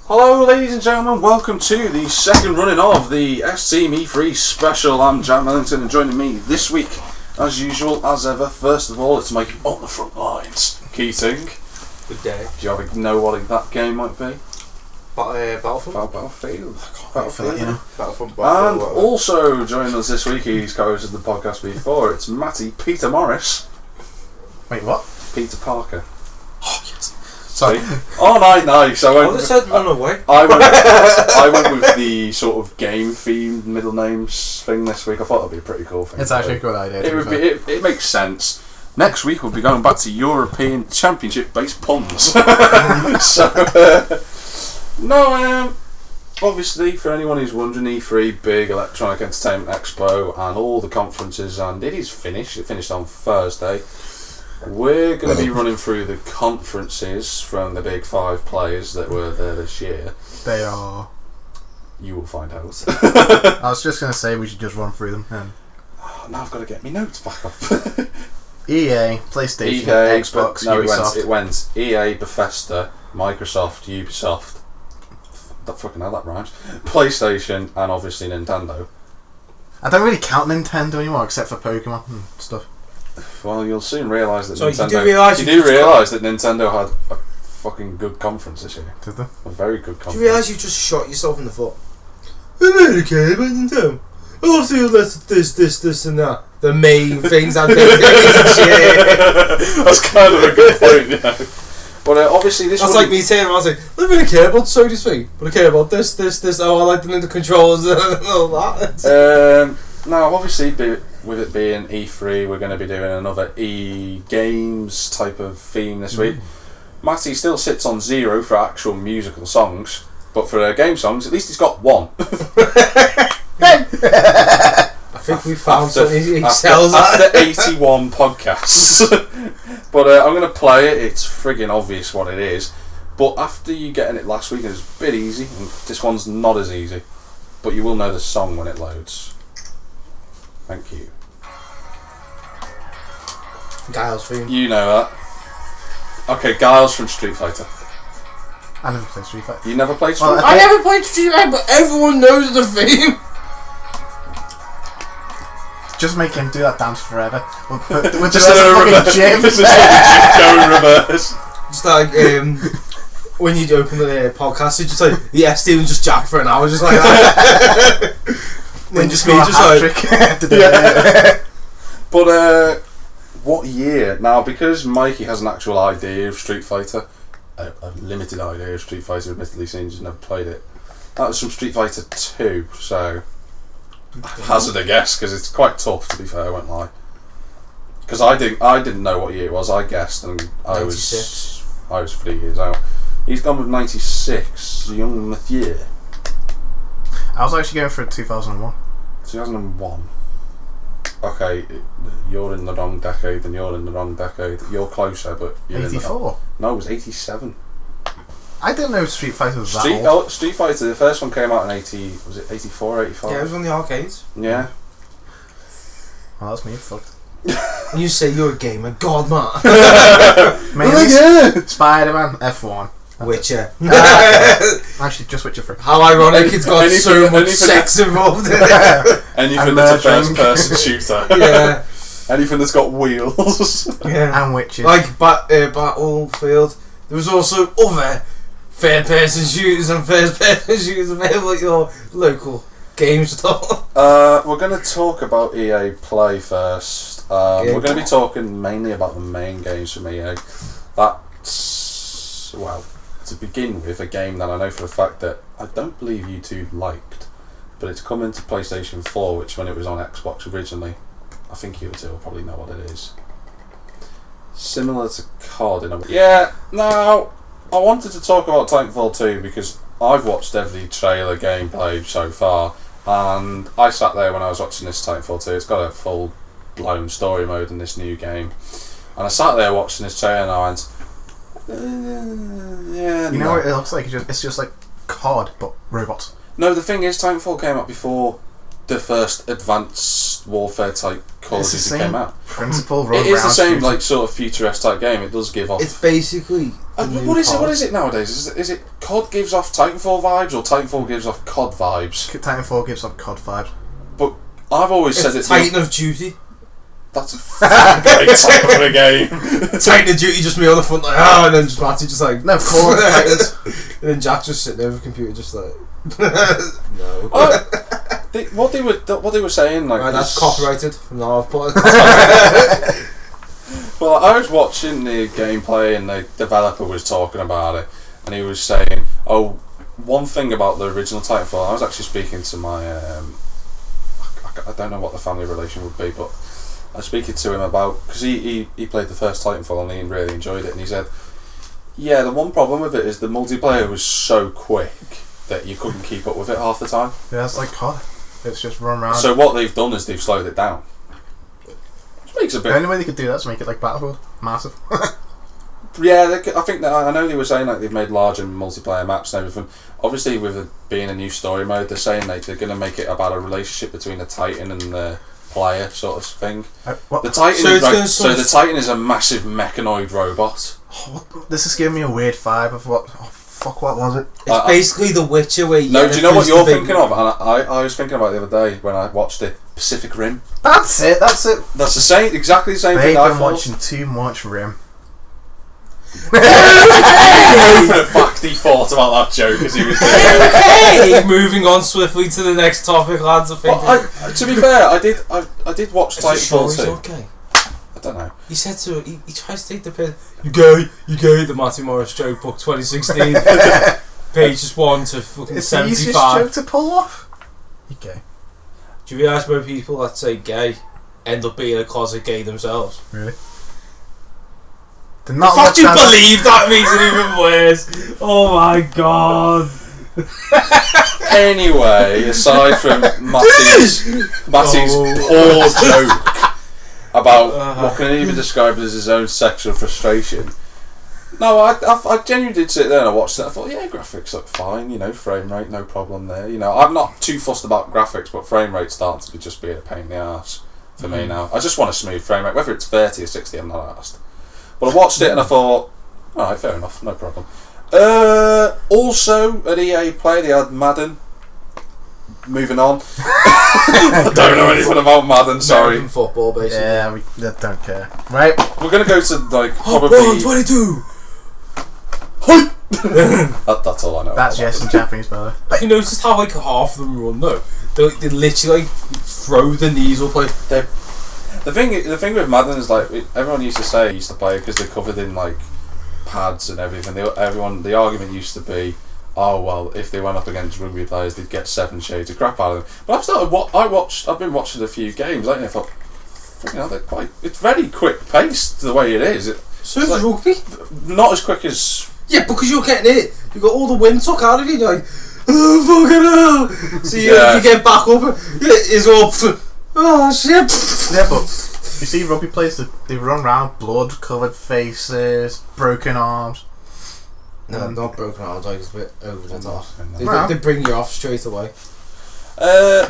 Hello ladies and gentlemen, welcome to the second running of the S-Team E3 special. I'm Jack Millington, and joining me this week, as usual, as ever, first of all, it's Mikey on the front lines, Keating. Good day. Do you know what that game might be? Battlefield? Battlefield. Battlefield. And also joining us this week, he's co-hosted the podcast before, it's Matty Peter Morris. Wait, what? Peter Parker. Oh, yes. Sorry. Oh, nice. I went with the sort of game-themed middle names thing this week. I thought that'd be a pretty cool thing. It's actually a good idea. It makes sense. Next week we'll be going back to European Championship-based puns. Obviously, for anyone who's wondering, E3, big electronic entertainment expo, and all the conferences, and it is finished. It finished on Thursday. We're going to be running through the conferences from the big 5 players that were there this year. They are... You will find out. I was just going to say we should just run through them. Now I've got to get my notes back up. EA, PlayStation, EA, Xbox, no, Ubisoft. it went EA, Bethesda, Microsoft, Ubisoft. Fucking hell, that rhymes. PlayStation, and obviously Nintendo. I don't really count Nintendo anymore, except for Pokemon and stuff. Well, you'll soon realise that Nintendo... You do realise that Nintendo had a fucking good conference this year. Did they? A very good conference. Do you realise you just shot yourself in the foot? I don't really care about Nintendo. I'll see this and that. The main things I'm doing this year. That's kind of a good point, yeah. But obviously this That's like me saying, I was like, I don't really care about Sony's thing, but I care about this, oh, I like the controls and all that. Now, obviously, with it being E3, we're going to be doing another E-games type of theme this week. Matty still sits on 0 for actual musical songs, but for game songs, at least he's got 1. I think we found something he sells after 81 podcasts. But I'm going to play it. It's friggin' obvious what it is. But after you getting it last week, it was a bit easy, and this one's not as easy. But you will know the song when it loads. Thank you. Giles theme. You know that. Okay, Giles from Street Fighter. I never played Street Fighter. You never played Street Fighter? I never played Street Fighter, but everyone knows the theme. Just make him do that dance forever. We'll just in a reverse. Just go in reverse. Just like when you open the podcast, it's just like the S-Team and just Jack for an hour, just like that. Then just me, just like. But what year? Now, because Mikey has an actual idea of Street Fighter, a limited idea of Street Fighter, admittedly, since he's never played it. That was from Street Fighter 2, so. Hazard a guess, because it's quite tough, to be fair, I won't lie. Because I didn't know what year it was. I guessed, and I was 3 years out. He's gone with 96, young Mathieu. I was actually going for 2001. 2001. Okay, you're in the wrong decade, and you're in the wrong decade. You're closer, but you're 84. No, it was 87. I didn't know Street Fighter was that old. Street Fighter, the first one came out in 84, 85? Yeah, it was on the arcades. Yeah. Oh, that's me, fucked. And you say you're a gamer, God, man. Mainly Spider-Man, F1. Witcher. Actually, just Witcher 3. How ironic, it's got so much sex involved in it. Anything that's a first-person shooter. Yeah. Anything that's got wheels. Yeah. And witches. Like Battlefield. There was also other third-person shooters and first-person shooters available at your local game store. We're going to talk about EA Play first. We're going to be talking mainly about the main games from EA. That's, well, to begin with, a game that I know for a fact that I don't believe you two liked, but it's come into PlayStation 4, which when it was on Xbox originally, I think you two will probably know what it is. Similar to COD in a way. Yeah, now, I wanted to talk about Titanfall 2 because I've watched every trailer gameplay so far, and I sat there when I was watching this Titanfall 2. It's got a full-blown story mode in this new game, and I sat there watching this trailer and I went, yeah, you know what it looks like? It's just like COD, but robots. No, the thing is, Titanfall came out before the first advanced warfare type Call of Duty came out. Principle. It is the same like sort of futurist type game. It does give off. It's basically. What is it nowadays? Is it COD gives off Titanfall vibes, or Titanfall gives off COD vibes? Titanfall gives off COD vibes. But I've always said it's Titan of Duty. That's a great title for a game. Titan of Duty, just me on the front like, and then just Matty just like, no, Call of Titans. And then Jack just sitting there with the computer just like, no. What they were saying like that's copyrighted from the half point. Well, I was watching the gameplay and the developer was talking about it, and he was saying, one thing about the original Titanfall. I was actually speaking to my I don't know what the family relation would be, but I was speaking to him about, because he played the first Titanfall and he really enjoyed it, and he said, yeah, the one problem with it is the multiplayer was so quick that you couldn't keep up with it half the time. Yeah, it's like COD. It's just run around. So what they've done is they've slowed it down. Which makes a bit... The only way they could do that is make it like Battlefield. Massive. Yeah, I think that, I know they were saying like they've made larger multiplayer maps and everything. Obviously, with it being a new story mode, they're saying like they're going to make it about a relationship between the Titan and the player, sort of thing. The Titan, the Titan is a massive mechanoid robot. This is giving me a weird vibe of what. Oh, fuck! What was it? It's basically The Witcher, where no, do you know what you're thinking of? And I was thinking about it the other day when I watched it. Pacific Rim. That's it. That's the same, exactly the same thing. They've been watching too much Rim. For the fact he thought about that joke as he was doing it. Moving on swiftly to the next topic, lads. I think. To be fair, I did watch Titanfall too. Okay. I don't know. He said to he tries to take the piss. You gay, the Matty Morris joke book 2016, pages 1 to fucking it's 75. It's the easiest joke to pull off. You gay? Do you realise where people that say gay end up being a closet gay themselves? Really? The fact you believe that makes it even worse. Oh my god. Anyway, aside from Matty's poor joke about what can even describe as his own sexual frustration. No, I genuinely did sit there and I watched it. I thought, yeah, graphics look fine. Frame rate, no problem there. I'm not too fussed about graphics, but frame rate starting to be just being a pain in the arse for me now. I just want a smooth frame rate, whether it's 30 or 60. I'm not asked. But I watched it and I thought, alright, fair enough, no problem. Also, at EA Play, they had Madden. Moving on. I don't know anything about Madden, sorry. American football, basically. Yeah, we don't care. Right. We're going to go to, probably... 22! That's all I know. That's yes in Japanese, by the way. You noticed how, half of them run, though? They literally, throw the knees up, The thing with Madden is everyone used to say used to play because they're covered in pads and everything. The argument used to be, oh well, if they went up against rugby players, they'd get 7 shades of crap out of them. But I've been watching a few games lately. I thought, they're it's very quick paced the way it is. So is rugby? Not as quick as. Yeah, because you're getting it. You got all the wind took out of you. You're like, oh fucking hell! So you get back up. It's all. Oh shit! Yeah, but you see rugby players, they run around, blood covered faces, broken arms. No, not broken arms, it's a bit over the top. They bring you off straight away.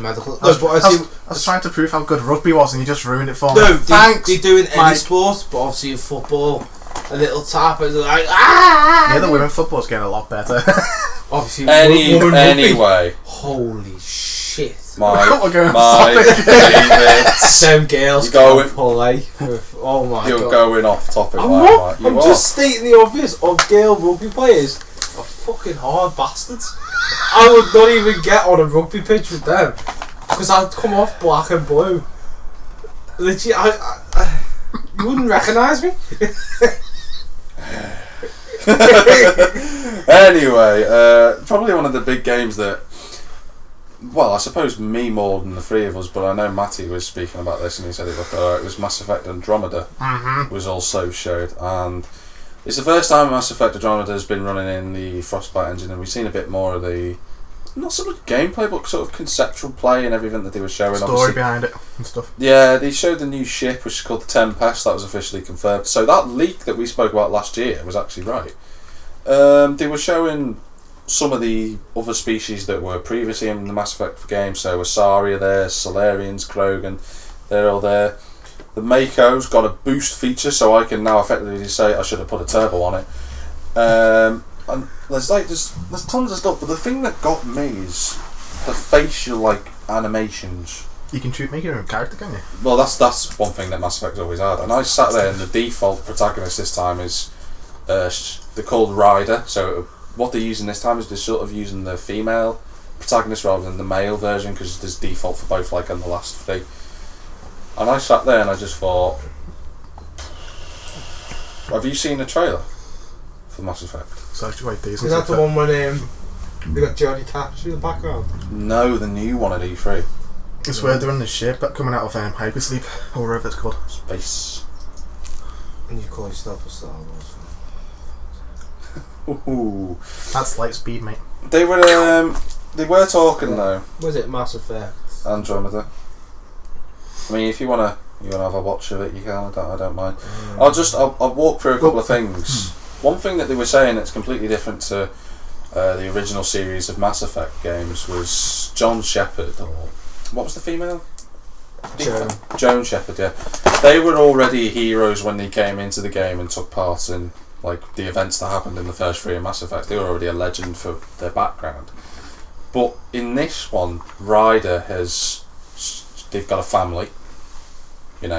Medical. I was trying to prove how good rugby was and you just ruined it for me. No, thanks. They do in any sport, but obviously in football, a little tap is like, ah! Yeah, the women's football's getting a lot better. Obviously, anyway. Holy shit. My favourite. Them girls can't play. Oh my god. You're going off topic. I'm just stating the obvious. Girl rugby players are fucking hard bastards. I would not even get on a rugby pitch with them because I'd come off black and blue. Literally, you wouldn't recognise me. Anyway, probably one of the big games that. Well, I suppose me more than the three of us, but I know Matty was speaking about this and he said it looked alright. It was Mass Effect Andromeda was also showed, and it's the first time Mass Effect Andromeda has been running in the Frostbite engine, and we've seen a bit more of the, not so much gameplay, but sort of conceptual play and everything that they were showing. Story behind it and stuff. Yeah, they showed the new ship, which is called the Tempest. That was officially confirmed. So that leak that we spoke about last year was actually right. They were showing some of the other species that were previously in the Mass Effect game. So Asari are there, Solarians, Krogan, they're all there. The Mako's got a boost feature, so I can now effectively say I should have put a turbo on it. And there's tons of stuff, but the thing that got me is the facial animations. You can make your own character, can't you? Well, that's one thing that Mass Effect's always had. And I sat there, and the default protagonist this time is they're called Ryder. So what they're using this time is they're sort of using the female protagonist rather than the male version, because there's default for both, like in the last 3. And I sat there and I just thought, have you seen the trailer for Mass Effect? It's actually quite decent. Is that the one when they got Johnny Cash in the background? No, the new one at E3. It's where they're in the ship coming out of hypersleep, or whatever it's called. Space. And you call yourself a Star Wars. Ooh. That's light speed, mate. They were talking though. Was it Mass Effect? Andromeda. I mean, if you wanna have a watch of it, you can. I don't mind. I'll walk through a couple of things. One thing that they were saying that's completely different to the original series of Mass Effect games was John Shepard, or what was the female? Joan Shepard. Yeah, they were already heroes when they came into the game and took part in the events that happened in the first 3 of Mass Effect. They were already a legend for their background. But in this one, Ryder they've got a family,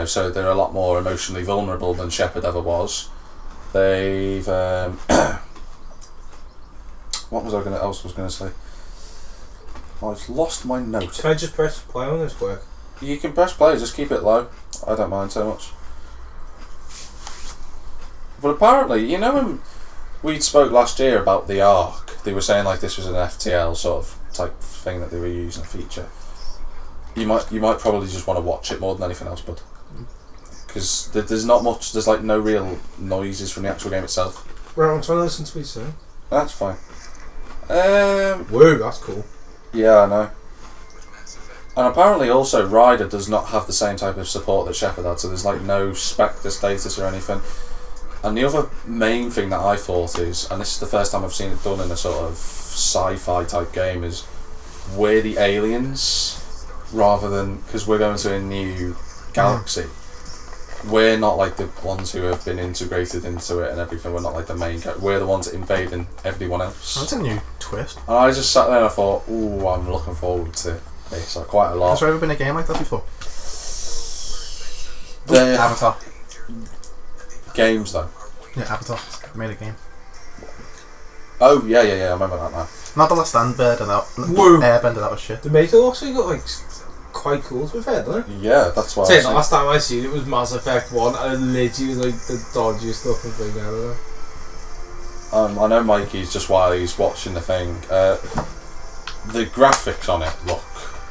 so they're a lot more emotionally vulnerable than Shepard ever was. They've what was I going to say? I've lost my note. Can I just press play on this quick? You can press play, just keep it low. I don't mind so much. But apparently, when we spoke last year about the Ark, they were saying this was an FTL sort of type thing that they were using, a feature. You might probably just want to watch it more than anything else, bud. Because there's not much, there's no real noises from the actual game itself. Right, I'm trying to listen to what you say. That's fine. Whoa, that's cool. Yeah, I know. And apparently also Ryder does not have the same type of support that Shepard had, so there's no Spectre status or anything. And the other main thing that I thought is, and this is the first time I've seen it done in a sort of sci-fi type game, is we're the aliens rather than, because we're going to a new galaxy. We're not the ones who have been integrated into it and everything. We're not the main character. We're the ones invading everyone else. That's a new twist. And I just sat there and I thought, ooh, I'm looking forward to this quite a lot. Has there ever been a game like that before? Avatar. Games though. Yeah, Avatar. They made a game. Oh yeah, I remember that now. Not the last Airbender, that was shit. The maker also got quite cool to be fair, doesn't it? Yeah, that's why. The last time I seen it was Mass Effect 1, and it literally was the dodgiest looking thing ever. I know Mikey's just while he's watching the thing. The graphics on it look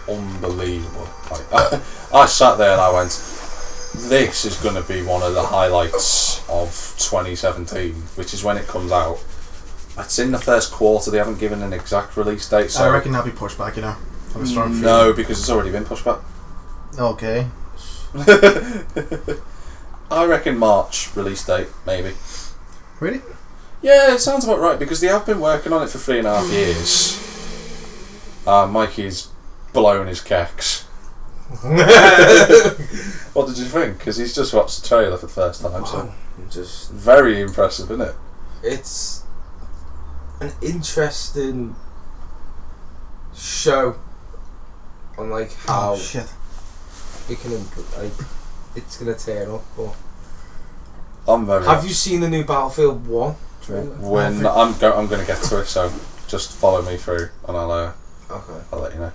unbelievable. I sat there and I went, this is going to be one of the highlights of 2017, which is when it comes out. It's in the first quarter. They haven't given an exact release date, so I reckon that'll be pushed back, I'm a strong feeling. No, because it's already been pushed back. Okay. I reckon March release date, maybe. Really? Yeah, it sounds about right, because they have been working on it for 3.5 years. Mikey's blown his kecks. What did you think? Because he's just watched the trailer for the first time, so just very impressive, isn't it? It's an interesting show on how shit. it can it's gonna turn up. But I'm very. Have you seen the new Battlefield 1 trailer? When I'm going to get to it, so just follow me through, and I'll let you know.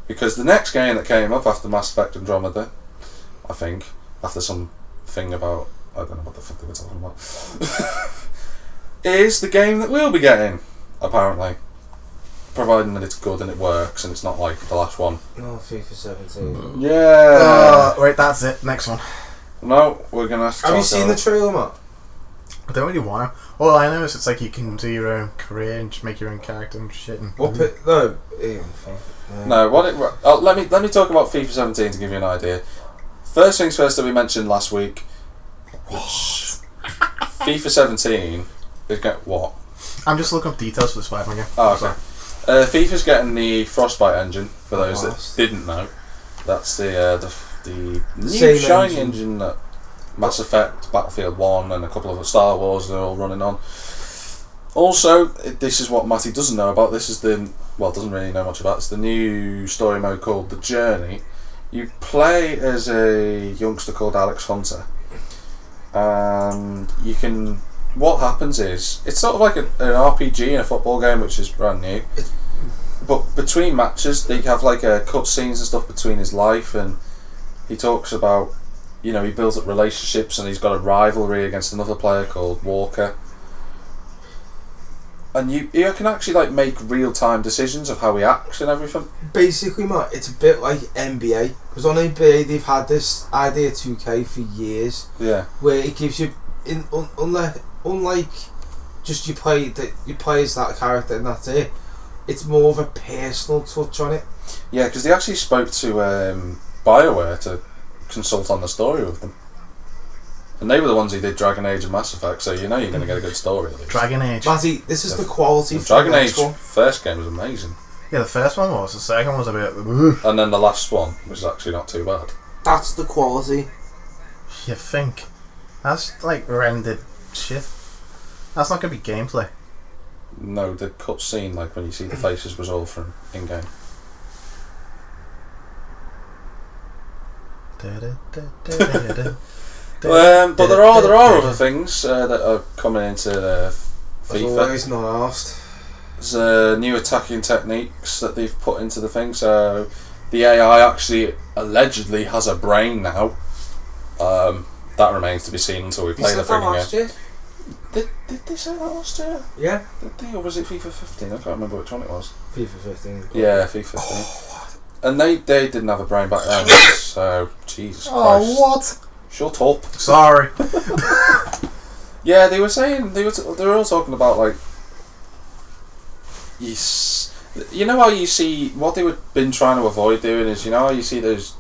Because the next game that came up after Mass Effect Andromeda, I think, after some thing about, I don't know what the fuck they were talking about, is the game that we'll be getting, apparently. Providing that it's good and it works and it's not like the last one. No, FIFA 17. Yeah. Right, that's it. Next one. No, we're going to have to Have you seen the trailer, Matt? I don't really want to. All I know is it's you can do your own career and just make your own character and shit. And No. No, let me talk about FIFA 17 to give you an idea. First things first that we mentioned last week, which FIFA 17 is what? I'm just looking up details for the Spider-Man game. Oh, okay. FIFA's getting the Frostbite engine, for those that didn't know. That's the new shiny engine that Mass Effect, Battlefield 1 and a couple of Star Wars are all running on. Also, this is what Matty doesn't know about. This is doesn't really know much about. It's the new story mode called The Journey. You play as a youngster called Alex Hunter. And you can... What happens is, it's sort of like an RPG in a football game, which is brand new. But between matches, they have like cutscenes and stuff between his life, and he talks about, he builds up relationships, and he's got a rivalry against another player called Walker. And you can actually like make real time decisions of how he acts and everything. Basically, Matt, it's a bit like NBA, because on NBA they've had this idea 2K for years. Yeah. Where it gives you, unlike just you play as that character and that's it. It's more of a personal touch on it. Yeah, because they actually spoke to BioWare to consult on the story with them. And they were the ones who did Dragon Age and Mass Effect, so you're going to get a good story at least. Dragon Age. Matty, this is the quality the for Dragon the Age next one. first game was amazing. Yeah, the first one was. The second one was a bit... And then the last one was actually not too bad. That's the quality. You think? That's like rendered shit. That's not going to be gameplay. No, the cutscene, like when you see the faces, was all from in-game. But there are other things that are coming into FIFA. As always, not asked. There's new attacking techniques that they've put into the thing. So the AI actually allegedly has a brain now. That remains to be seen until we play the freaking game. Did they say that last year? Yeah. Did they, or was it FIFA 15? I can't remember which one it was. FIFA 15. Yeah, FIFA 15. Oh, and they didn't have a brain back then, so Jesus Christ. Oh, what? Shut up. Sorry. Yeah, they were saying they were all talking about like you know how you see what they would been trying to avoid doing is how you see those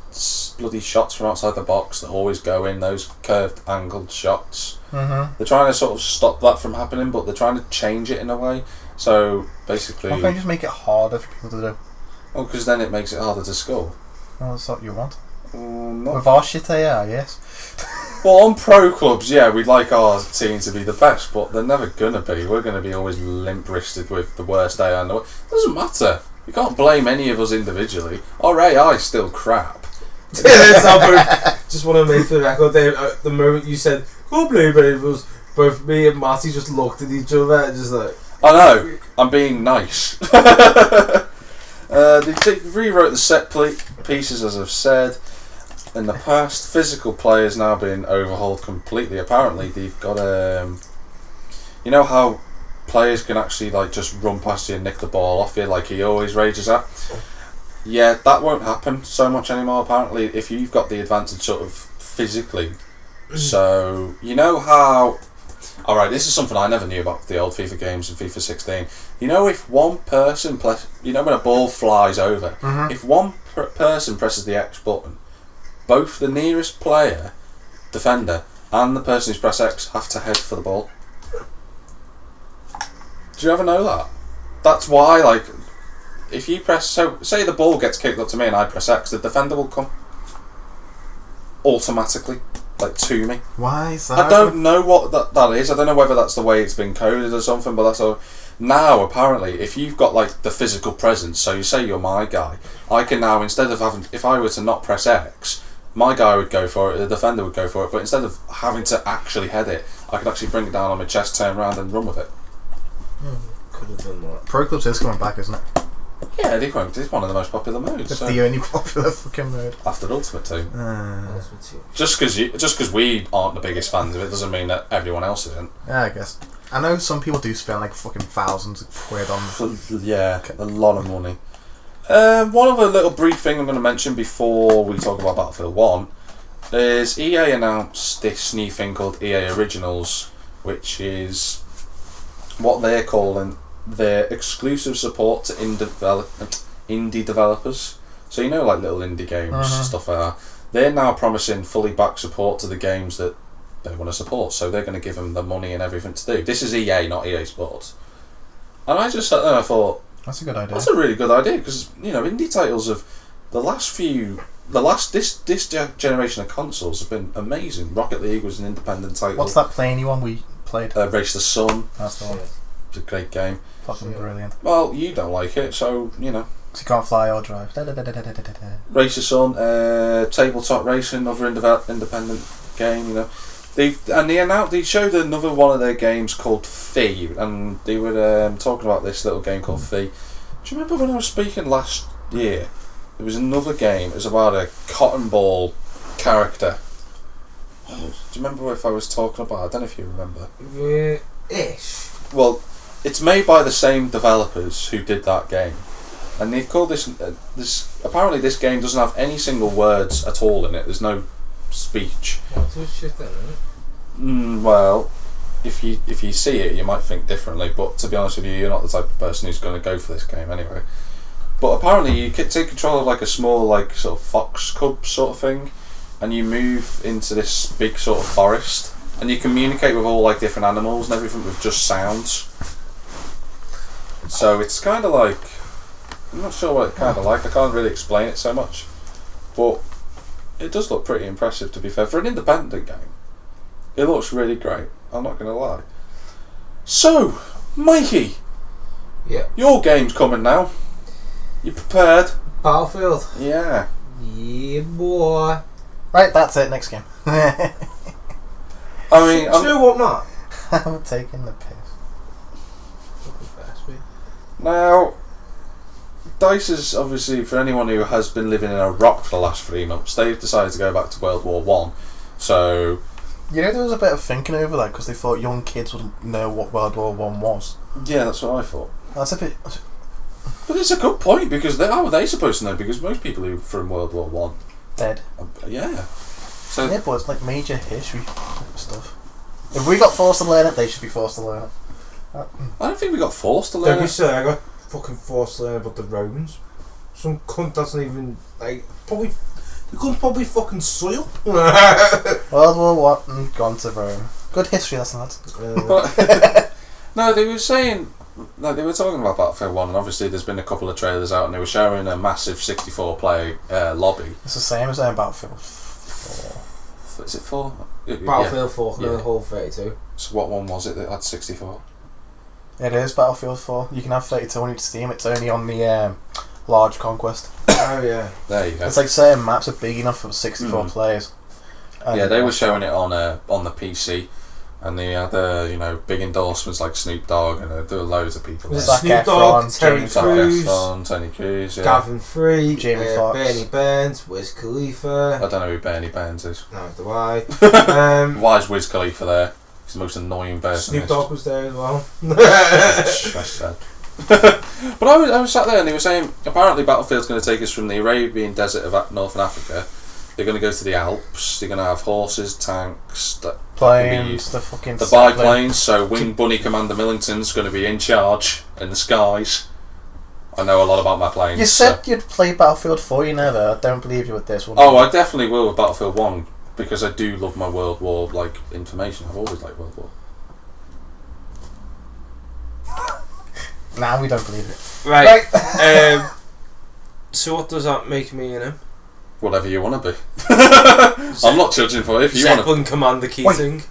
bloody shots from outside the box that always go in, those curved angled shots. Mm-hmm. They're trying to sort of stop that from happening, but they're trying to change it in a way. So basically, why can't you just make it harder for people to do? Oh, because then it makes it harder to score. Well, that's what you want. Not with our shit AI, yes. Well, on pro clubs, yeah, we'd like our team to be the best, but they're never gonna be. We're gonna be always limp-wristed with the worst AI in the world. Doesn't matter. You can't blame any of us individually. Our AI's still crap. Just want to make the record there. The moment you said "can't blame any of us," both me and Matty just looked at each other and just like. I know. I'm being nice. They rewrote the set pieces, as I've said. In the past, physical play has now been overhauled completely. Apparently, they've got you know how players can actually like just run past you and nick the ball off you, like he always rages at. Yeah, that won't happen so much anymore. Apparently, if you've got the advantage sort of physically, so you know how. All right, this is something I never knew about the old FIFA games and FIFA 16. You know, if one person when a ball flies over, if one person presses the X button, both the nearest player, defender, and the person who's pressed X have to head for the ball. Do you ever know that? That's why, like, if you press... So, say the ball gets kicked up to me and I press X, the defender will come automatically, like, to me. Why is that? I don't know what that is. I don't know whether that's the way it's been coded or something, but that's all... Now, apparently, if you've got, like, the physical presence, so you say you're my guy, I can now, instead of having... If I were to not press X... My guy would go for it, the defender would go for it, but instead of having to actually head it, I could actually bring it down on my chest, turn around and run with it. Could have done that. Pro Clubs is coming back, isn't it? Yeah, it's one of the most popular modes. It's the only popular fucking mode. After Ultimate Team. Just because we aren't the biggest fans of it doesn't mean that everyone else isn't. Yeah, I guess. I know some people do spend like fucking thousands of quid on... Yeah, a lot of money. One other little brief thing I'm going to mention before we talk about Battlefield 1 is EA announced this new thing called EA Originals, which is what they're calling their exclusive support to indie developers. So you know, like little indie games, stuff like that. They're now promising fully backed support to the games that they want to support, so they're going to give them the money and everything to do. This is EA, not EA Sports. And I just sat there and I thought, That's a good idea. that's a really good idea, because, indie titles of this generation of consoles have been amazing. Rocket League was an independent title. What's that plainy one we played? Race the Sun. That's the one. It's a great game. Fucking brilliant. Well, you don't like it, so, Because you can't fly or drive. Race the Sun, Tabletop Racing, another independent game, They showed another one of their games called Fee, and they were talking about this little game called Fee. Do you remember when I was speaking last year? There was another game. It was about a cotton ball character. Do you remember if I was talking about? I don't know if you remember. Ish. Well, it's made by the same developers who did that game, and they've called this. Apparently, this game doesn't have any single words at all in it. There's no speech. What's this shit then, isn't it? Well, if you see it, you might think differently. But to be honest with you, you're not the type of person who's going to go for this game anyway. But apparently, you can take control of like a small, like sort of fox cub sort of thing, and you move into this big sort of forest, and you communicate with all like different animals and everything with just sounds. So it's kind of like, I'm not sure what it's kind of like. I can't really explain it so much, but it does look pretty impressive, to be fair, for an independent game. It looks really great. I'm not going to lie. So, Mikey, Yeah. your game's coming now. You prepared? Battlefield. Yeah. Yeah, boy. Right, that's it. Next game. I mean, Do you know what, Matt? I'm taking the piss. now, DICE is obviously, for anyone who has been living in a rock for the last 3 months, they've decided to go back to World War One. So, There was a bit of thinking over that because they thought young kids would know what World War One was. yeah, that's what I thought. That's a bit. But it's a good point, because how are they supposed to know? Because most people who are from World War One, Dead. yeah. So Yeah, but it's like major history stuff. If we got forced to learn it, they should be forced to learn it. I don't think we got forced to Don't learn be it. silly, I got fucking forced to learn about the Romans. Some cunt doesn't even, the cunt's probably fucking soil. World War One, gone to Rome. Good history lesson, lads. No, they were saying, they were talking about Battlefield 1, and obviously there's been a couple of trailers out, and they were showing a massive 64-player lobby. It's the same as Battlefield 4. Is it 4? Battlefield 4, Yeah. the whole 32. So what one was it that had 64? It is Battlefield 4. You can have 32 on each Steam. It's only on the large conquest. Oh yeah. There you go. It's like certain maps are big enough for 64 players. And Yeah, they were showing it on the PC, and they had big endorsements like Snoop Dogg, and there were loads of people. Was it there. Zac Snoop Dogg, Efron, Terry James Zac Crews, Efron, Tony Crews, yeah. Gavin Free, Jamie Foxx. Bernie Burns, Wiz I Khalifa. don't know who Bernie Burns is. No, do I? Why is Wiz Khalifa there? He's the most annoying person. Snoop Dogg was there as well. That's sad. But I was sat there, and they were saying apparently Battlefield's going to take us from the Arabian Desert of Northern Africa. They're going to go to the Alps. They're going to have horses, tanks, planes, the fucking the biplanes. So Wing Bunny Commander Millington's going to be in charge in the skies. I know a lot about my planes. You said you'd play Battlefield 4, you never. I don't believe you with this one. Oh, I definitely will with Battlefield 1, because I do love my World War information. I've always liked World War. Now we don't believe it. Right. So what does that make me in him? Whatever you want to be. I'm not judging for you. If you want to. Zeppelin Commander Keating.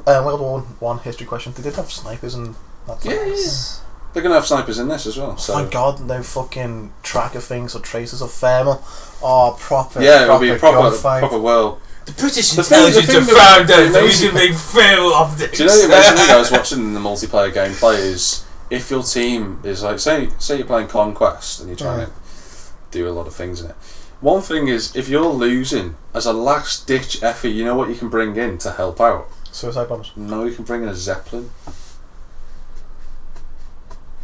World War One history question. They did have snipers and that's Yeah. They're going to have snipers in this as well. So. Thank God, no fucking tracker things or traces of thermal. Oh, proper. Yeah, it'll be a gunfight. proper world. The British The thing intelligence have that- found out that we can make thermal optics. Do you know the amazing thing I was watching in the multiplayer gameplay is if your team is like, say you're playing Conquest and you're trying to do a lot of things in it. One thing is, if you're losing, as a last ditch effort, you know what you can bring in to help out? Suicide bombs. No, you can bring in a Zeppelin.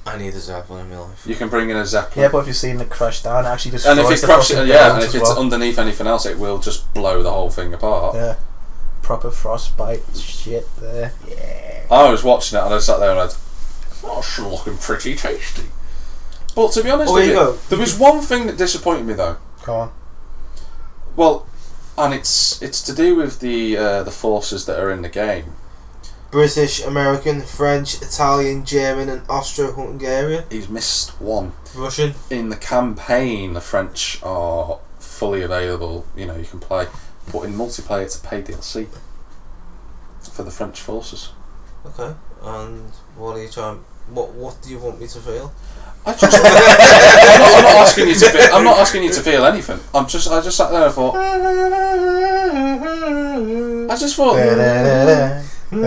I need a Zeppelin in my life. You can bring in a Zeppelin. Yeah, but if you've seen it crash down, it actually destroys and if it the crashes, fucking and ground if as it's well. underneath anything else, it will just blow the whole thing apart. Yeah. Proper frostbite shit there. Yeah. I was watching it and I sat there and I that's looking pretty tasty. But to be honest with you, there was one thing that disappointed me though. Go on. Well, and it's to do with the forces that are in the game. British, American, French, Italian, German and Austro-Hungarian. He's missed one. Russian. In the campaign, the French are fully available. You know, you can play. But in multiplayer, it's a paid DLC for the French forces. Okay. And what are you trying? What do you want me to feel? I'm not asking you to feel. I'm not asking you to feel anything. I just sat there and thought. I just thought. Don't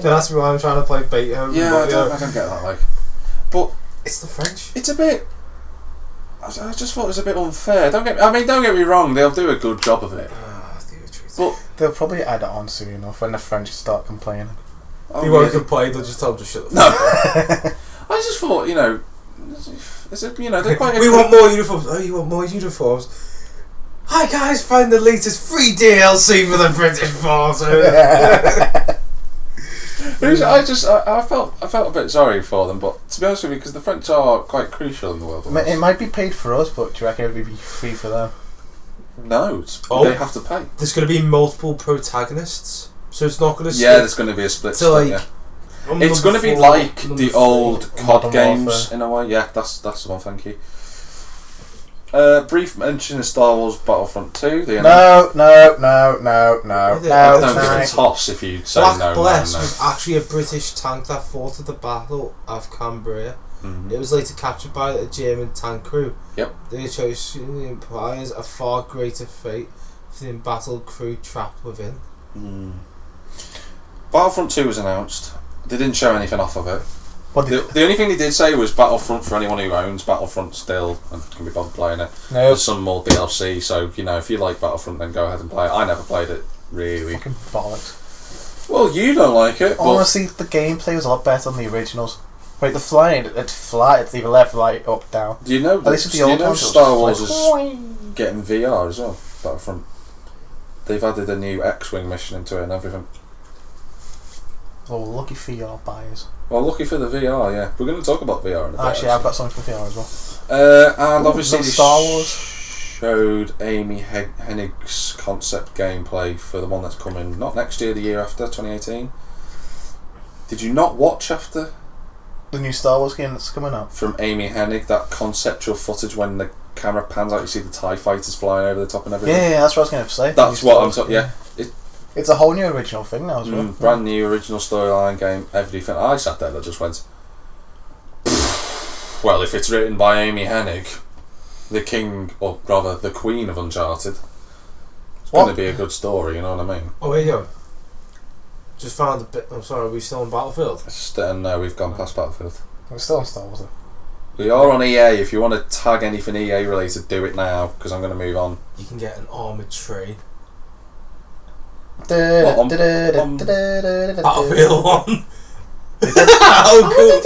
ask me why I'm trying to play Beethoven. Yeah, I don't get that. Like, but it's the French. It's a bit. I just thought it was a bit unfair. Don't get me wrong. They'll do a good job of it. But they'll probably add it on soon enough when the French start complaining. They won't complain. They'll just tell them to shut the fuck up. I just thought, you know, they're quite. We want more uniforms. Oh, you want more uniforms? Hi guys, find the latest free DLC for the British forces. I felt a bit sorry for them, but to be honest with you, because the French are quite crucial in the world. It might be paid for us, but do you reckon it would be free for them? No, they have to pay. There's going to be multiple protagonists, so it's not going to. Yeah, there's going to be a split. It's going to be like the old COD games in a way. Yeah, that's the one. Thank you. Brief mention of Star Wars Battlefront 2. No. I don't give a toss if you say Black Bless was actually a British tank that fought at the Battle of Cambrai. It was later captured by a German tank crew. Yep. Their choice implies a far greater fate for the embattled crew trapped within. Battlefront 2 was announced. They didn't show anything off of it. The only thing they did say was Battlefront for anyone who owns Battlefront still and can be bothered playing it. No. There's some more DLC, so you know if you like Battlefront, then go ahead and play it. I never played it really. Fucking bollocks. Well, you don't like it. Honestly, the gameplay was a lot better than the originals. Right, the flying, it's flat. It's either left, right, up, down. Do you know? At least with the old ones, Star Wars is getting VR as well. Battlefront. They've added a new X-wing mission into it and everything. Oh, lucky for your buyers. Well, lucky for the VR, yeah. We're going to talk about VR in a bit. Actually, I've got something for VR as well. And obviously Star Wars showed Amy Hennig's concept gameplay for the one that's coming, not next year, the year after, 2018. Did you not watch after? The new Star Wars game that's coming out? From Amy Hennig, that conceptual footage when the camera pans out, you see the TIE fighters flying over the top and everything. Yeah, that's what I was going to say. That's what I'm talking. Yeah. It's a whole new original thing now as well. Brand new original storyline game, everything. I sat there and I just went, well, if it's written by Amy Hennig, the king, or rather the queen of Uncharted, it's going to be a good story, you know what I mean? Oh, here you go. Just found a bit. I'm sorry, are we still on Battlefield? No, we've gone past Battlefield. We're still on Star Wars though. We are on EA. If you want to tag anything EA related, do it now, because I'm going to move on. You can get an armoured train. Battlefield 1. How cool!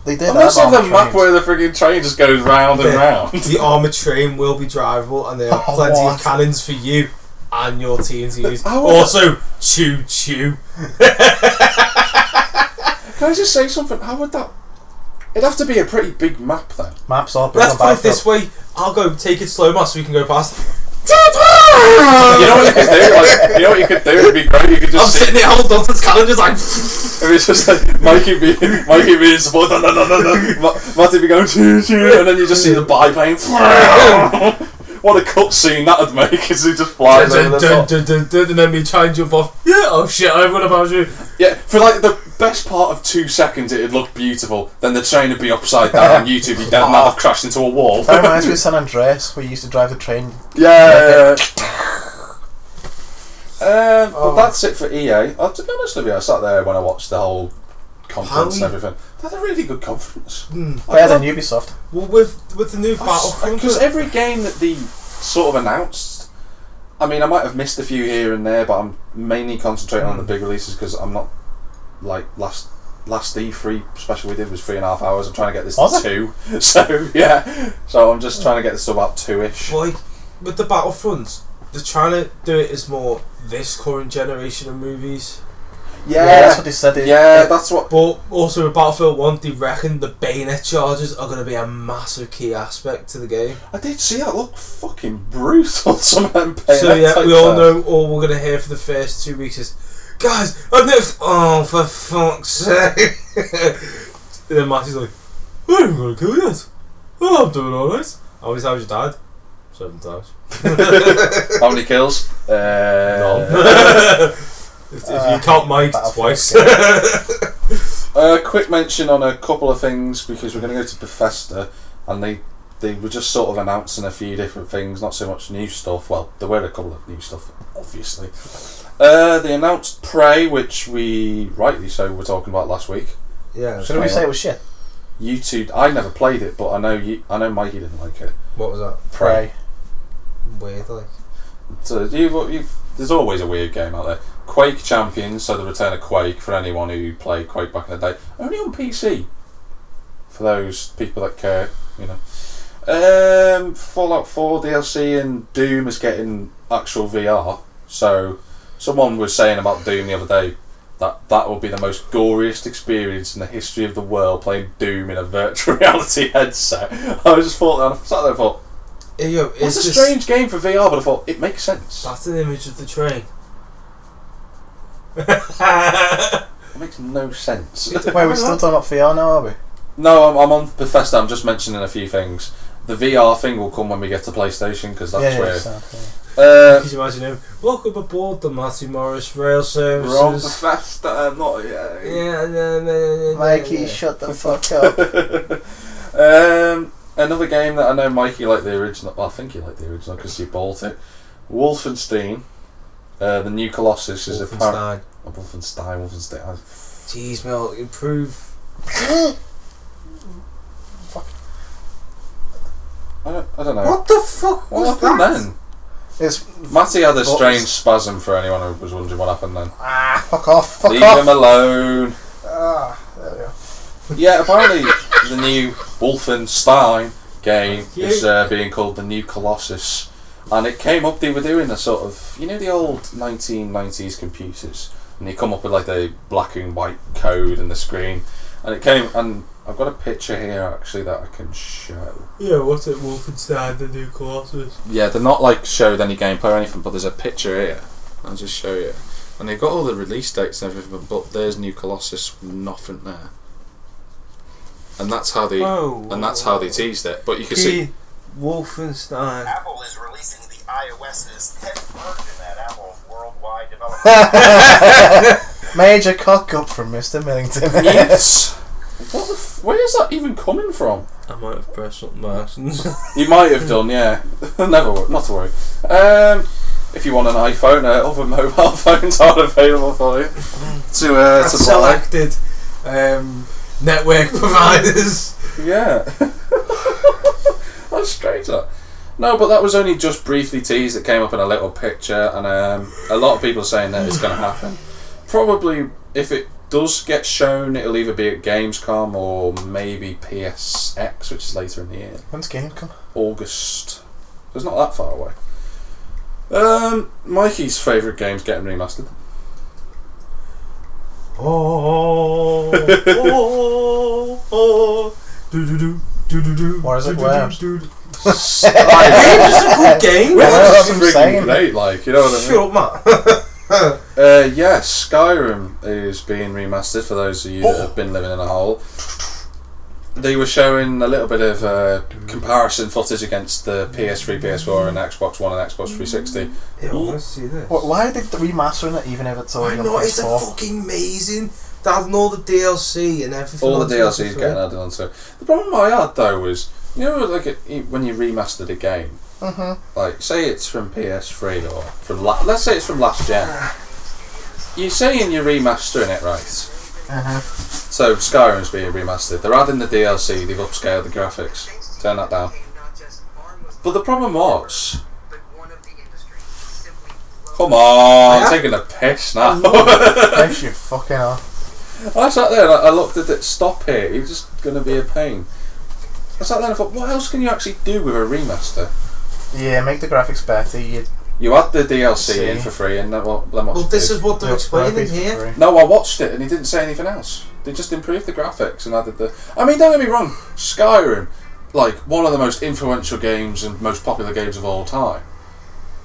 They did. Unless have the map where the frigging train just goes round and round. The armoured train will be drivable, and there are plenty of cannons for you and your team to use. Also, choo choo. Can I just say something? How would that? It'd have to be a pretty big map then. Maps are big. Let's put it this way. I'll go take it slow mo so we can go past. You know what you could do? You know what you could do? It'd be great. You could just. I'm sitting there holding on to this cannon, just like. If it's just like Mikey being support, Matty be going choo choo, and then you just see the biplane. What a cutscene that'd make as he just flies over the top. And then we try and jump off. Yeah, oh shit, I've got a parachute. Yeah, for like the best part of 2 seconds it'd look beautiful, then the train would be upside down and you two be dead and I'd have crashed into a wall. That reminds me of San Andreas, where you used to drive the train. Yeah. But that's it for EA. To be honest with you, I sat there when I watched the whole conference and everything. They had a really good conference. Better than Ubisoft. Well, with the new Battlefront, because every game that they sort of announced, I mean, I might have missed a few here and there, but I'm mainly concentrating on the big releases because I'm not like last E3 special we did was 3.5 hours. I'm trying to get this to 2, so yeah. So I'm just trying to get this to about 2ish. Like with the Battlefront, they're trying to do it as more this current generation of movies. Yeah, that's what they said. Yeah, that's what. But also with Battlefield 1, they reckon the bayonet charges are going to be a massive key aspect to the game. I did see that look fucking brutal. Some of them bayonet So yeah, type we all stuff. know all we're going to hear for the first 2 weeks is, guys, I've never... Oh, for fuck's sake. And then Matty's like, I ain't going to kill you yet. Oh, I'm doing alright. How many times you died? 7 times. How many kills? None. If you count Mike, twice. Quick mention on a couple of things, because we're going to go to Bethesda, and they were just sort of announcing a few different things, not so much new stuff. Well, there were a couple of new stuff, obviously. They announced Prey, which we, rightly so, were talking about last week. Yeah. Should we say it was shit? You two, I never played it, but I know Mikey didn't like it. What was that? Prey. Weird, like. So there's always a weird game out there. Quake Champions, so the return of Quake for anyone who played Quake back in the day. Only on PC. For those people that care, you know. Fallout 4 DLC and Doom is getting actual VR. So someone was saying about Doom the other day that will be the most goriest experience in the history of the world, playing Doom in a virtual reality headset. I just thought that. I sat there and thought, Hey, yo, it's a strange game for VR, but I thought it makes sense. That's an image of the train. It makes no sense. Wait, we're still talking about VR now, are we? No, I'm on Bethesda. I'm just mentioning a few things. The VR thing will come when we get to PlayStation, because that's where. Could you imagine him? Welcome aboard the Matty Morris Rail Services. We're on Bethesda, not yet. Yeah, Mikey, shut the fuck up. Another game that I know Mikey liked the original. Well, I think he liked the original because he bought it. Wolfenstein, the new Colossus is Wolfenstein. Wolfenstein. Jeez, Mel, improve. I don't know. What the fuck What was happened that? then? It's Matty had a strange spasm for anyone who was wondering what happened then. fuck off. Leave him alone. There we go. Yeah, apparently the new Wolfenstein game is being called the new Colossus, and it came up. They were doing a sort of, you know, the old 1990s computers, and they come up with like the black and white code and the screen, and it came. And I've got a picture here actually that I can show. Yeah, what's it? Wolfenstein, the new Colossus. Yeah, they're not like showed any gameplay or anything, but there's a picture here. I'll just show you. And they've got all the release dates and everything, but there's new Colossus, nothing there. And that's how they teased it. But you can see Wolfenstein. Apple is releasing the iOS's 10th version at Apple's worldwide development. Major cock up from Mr. Millington. yes. Where is that even coming from? I might have pressed something by accident. You might have done, yeah. Not to worry. If you want an iPhone, other mobile phones are available for you to buy. Selected network providers. Yeah. That's strange, that. No, but that was only just briefly teased. It came up in a little picture, and a lot of people are saying that it's going to happen. Probably, if it does get shown, it'll either be at Gamescom or maybe PSX, which is later in the year. When's Gamescom? August. So it's not that far away. Mikey's favourite game's getting remastered. What is it? Where? It's a good game. Well, that's that's what I'm freaking saying. great, like, you know what I mean? Shut up, Matt. Yes, Skyrim is being remastered for those of you that have been living in a hole. They were showing a little bit of comparison footage against the PS3, PS4 and Xbox One and Xbox 360. Yeah, let's see this. Why are they remastering it even if it's already I on know, it's a PS4? fucking amazing. They're adding all the DLC and everything. All the onto DLC is it. getting added onto it. The problem I had though was, you know, like when you remastered a game, like say it's from PS3 or from let's say it's from last gen. You're saying you're remastering it, right? So Skyrim's being remastered. They're adding the DLC. They've upscaled the graphics. Turn that down. But the problem was, come on, I'm taking a piss now. Piss you fucking off. I sat there and I looked at it. Stop here. You're just going to be a pain. I sat there and I thought, what else can you actually do with a remaster? Yeah, make the graphics better. You You had the DLC in for free, and then what? Well, this is what they're explaining here. No, I watched it, and he didn't say anything else. They just improved the graphics and added the. I mean, don't get me wrong, Skyrim, like one of the most influential games and most popular games of all time,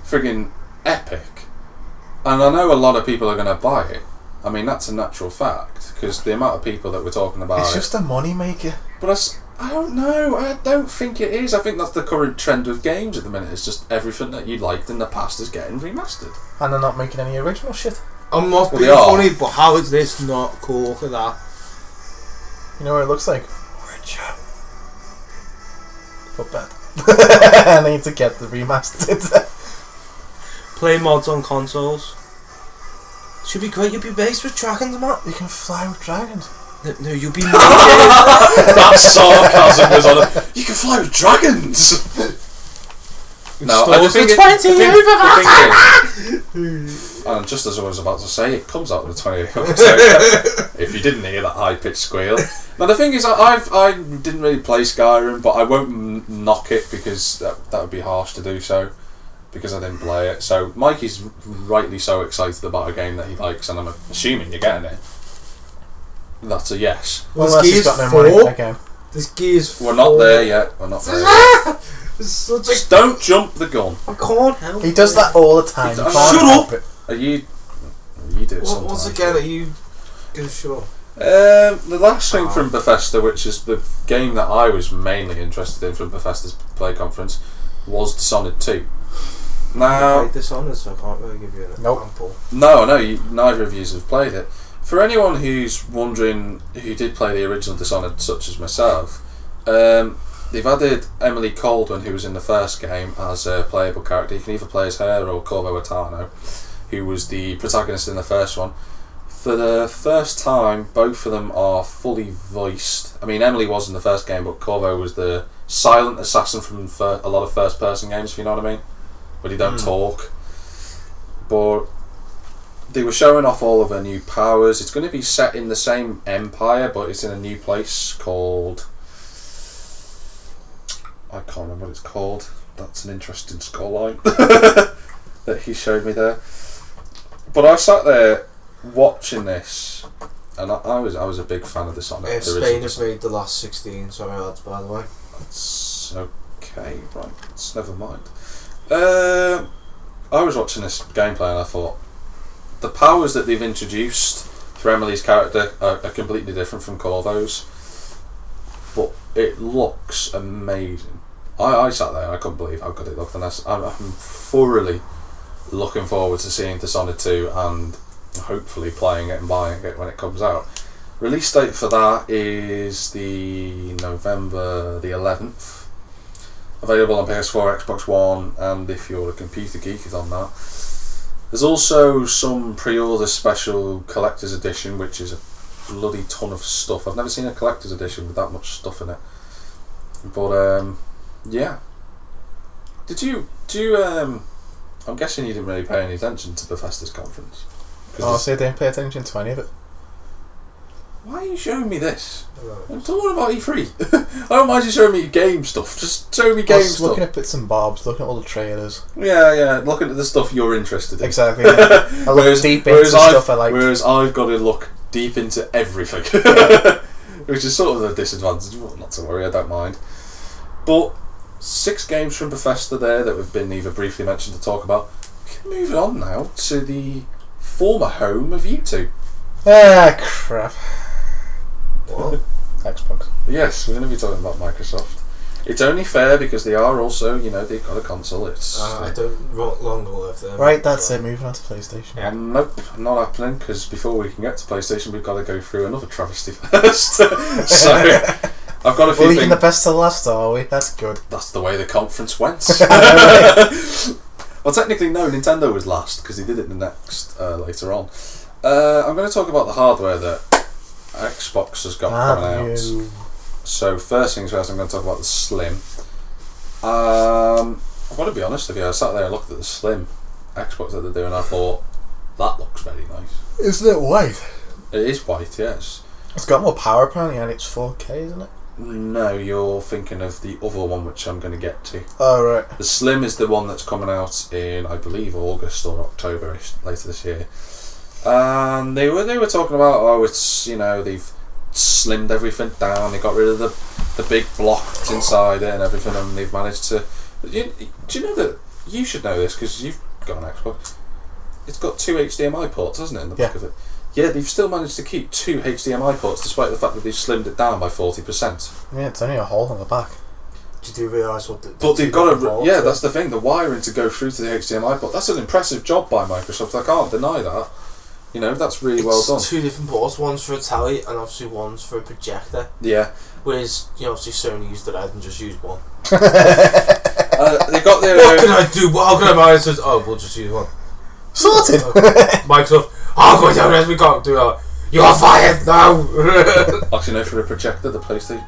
friggin' epic. And I know a lot of people are going to buy it. I mean, that's a natural fact because the amount of people that we're talking about. It's just a money maker. But I don't know. I don't think it is. I think that's the current trend with games at the minute. It's just everything that you liked in the past is getting remastered. And they're not making any original shit. I'm not being funny, but how is this not cool? Look at that. You know what it looks like? Witcher. But bad. I need to get the remastered. Play mods on consoles. Should be great. You'll be based with dragons, Matt. You can fly with dragons. No, you'll be. That sarcasm was on it. You can fly with dragons. No, I think and just as I was about to say, it comes out on the 28th of October. If you didn't hear that high-pitched squeal. Now the thing is, I didn't really play Skyrim, but I won't knock it because that would be harsh to do so, because I didn't play it. So Mikey's rightly so excited about a game that he likes, and I'm assuming you're getting it. That's a yes. Well, unless he's got no money again. This Gears 4. We're not there yet. We're not there yet. Just don't jump the gun. I can't help He does that all the time. Shut up! Are you do it sometimes. Once again, are you going to show? The last thing from Bethesda, which is the game that I was mainly interested in from Bethesda's Play Conference, was Dishonored 2. Now, I played Dishonored, so I can't really give you an example. No, neither of you have played it. For anyone who's wondering who did play the original Dishonored, such as myself, they've added Emily Caldwell, who was in the first game, as a playable character. You can either play as her or Corvo Atano, who was the protagonist in the first one. For the first time, both of them are fully voiced. I mean, Emily was in the first game, but Corvo was the silent assassin from a lot of first-person games, if you know what I mean, but he don't talk. But they were showing off all of her new powers. It's going to be set in the same empire, but it's in a new place called... I can't remember what it's called. That's an interesting skyline that he showed me there. But I sat there watching this, and I was a big fan of Dishonored. If Spain have made the last 16, sorry lads, by the way. That's okay, right. It's never mind. I was watching this gameplay and I thought the powers that they've introduced for Emily's character are completely different from Corvo's, but it looks amazing. I sat there, I couldn't believe how good it looked, and I'm thoroughly looking forward to seeing Dishonored 2 and hopefully playing it and buying it when it comes out. Release date for that is the November the 11th. Available on PS4, Xbox One, and if you're a computer geek, it's on that. There's also some pre-order special collector's edition, which is a bloody ton of stuff. I've never seen a collector's edition with that much stuff in it. But yeah. Did you I'm guessing you didn't really pay any attention to Bethesda's conference. Oh, so I didn't pay attention to any of it. Why are you showing me this? I'm talking about E3. I don't mind you showing me game stuff. Just show me game stuff. Looking at bits and bobs, looking at all the trailers. Yeah, looking at the stuff you're interested in. Exactly. Yeah. I look deep into stuff I like. Whereas I've got to look deep into everything. Which is sort of a disadvantage. Well, not to worry, I don't mind. But 6 games from Bethesda there that have been either briefly mentioned to talk about. Moving on now to the former home of you two. Ah, crap. What? Xbox. Yes, we're going to be talking about Microsoft. It's only fair because they are also, they've got a console. It's I don't longer live there. Right, that's it. Moving on to PlayStation. Yeah. Nope, not happening, because before we can get to PlayStation, we've got to go through another travesty first. So, I've got a few We're leaving things. the best to last, are we? That's good. That's the way the conference went. Well, technically, no, Nintendo was last, because they did it the next, later on. I'm going to talk about the hardware that Xbox has got coming out. So, first things first, I'm going to talk about the Slim. I've got to be honest with you, I sat there and looked at the Slim Xbox that they're doing, and I thought, that looks very nice. Isn't it white? It is white, yes. It's got more power apparently, and it's 4K, isn't it? No, you're thinking of the other one, which I'm going to get to. Oh, right. The Slim is the one that's coming out in, I believe, August or October later this year. And they were talking about, it's, they've slimmed everything down, they got rid of the big blocks inside it and everything, and they've managed to... Do you know that... You should know this, because you've got an Xbox. It's got 2 HDMI ports, hasn't it, in the back of it? Yeah, they've still managed to keep 2 HDMI ports, despite the fact that they've slimmed it down by 40%. Yeah, it's only a hole in the back. Did you realise what the... But they've got to... Yeah, that's the thing, the wiring to go through to the HDMI port. That's an impressive job by Microsoft, I can't deny that. That's really well done. 2 different ports, one's for a telly and obviously one's for a projector. Yeah. Whereas, obviously Sony used the red and just used one. They got their... What can I do? How can I manage this? Oh, we'll just use one. Sorted! Microsoft, go down as we can't do that. You're fired now! Actually, no, for a projector, the PlayStation.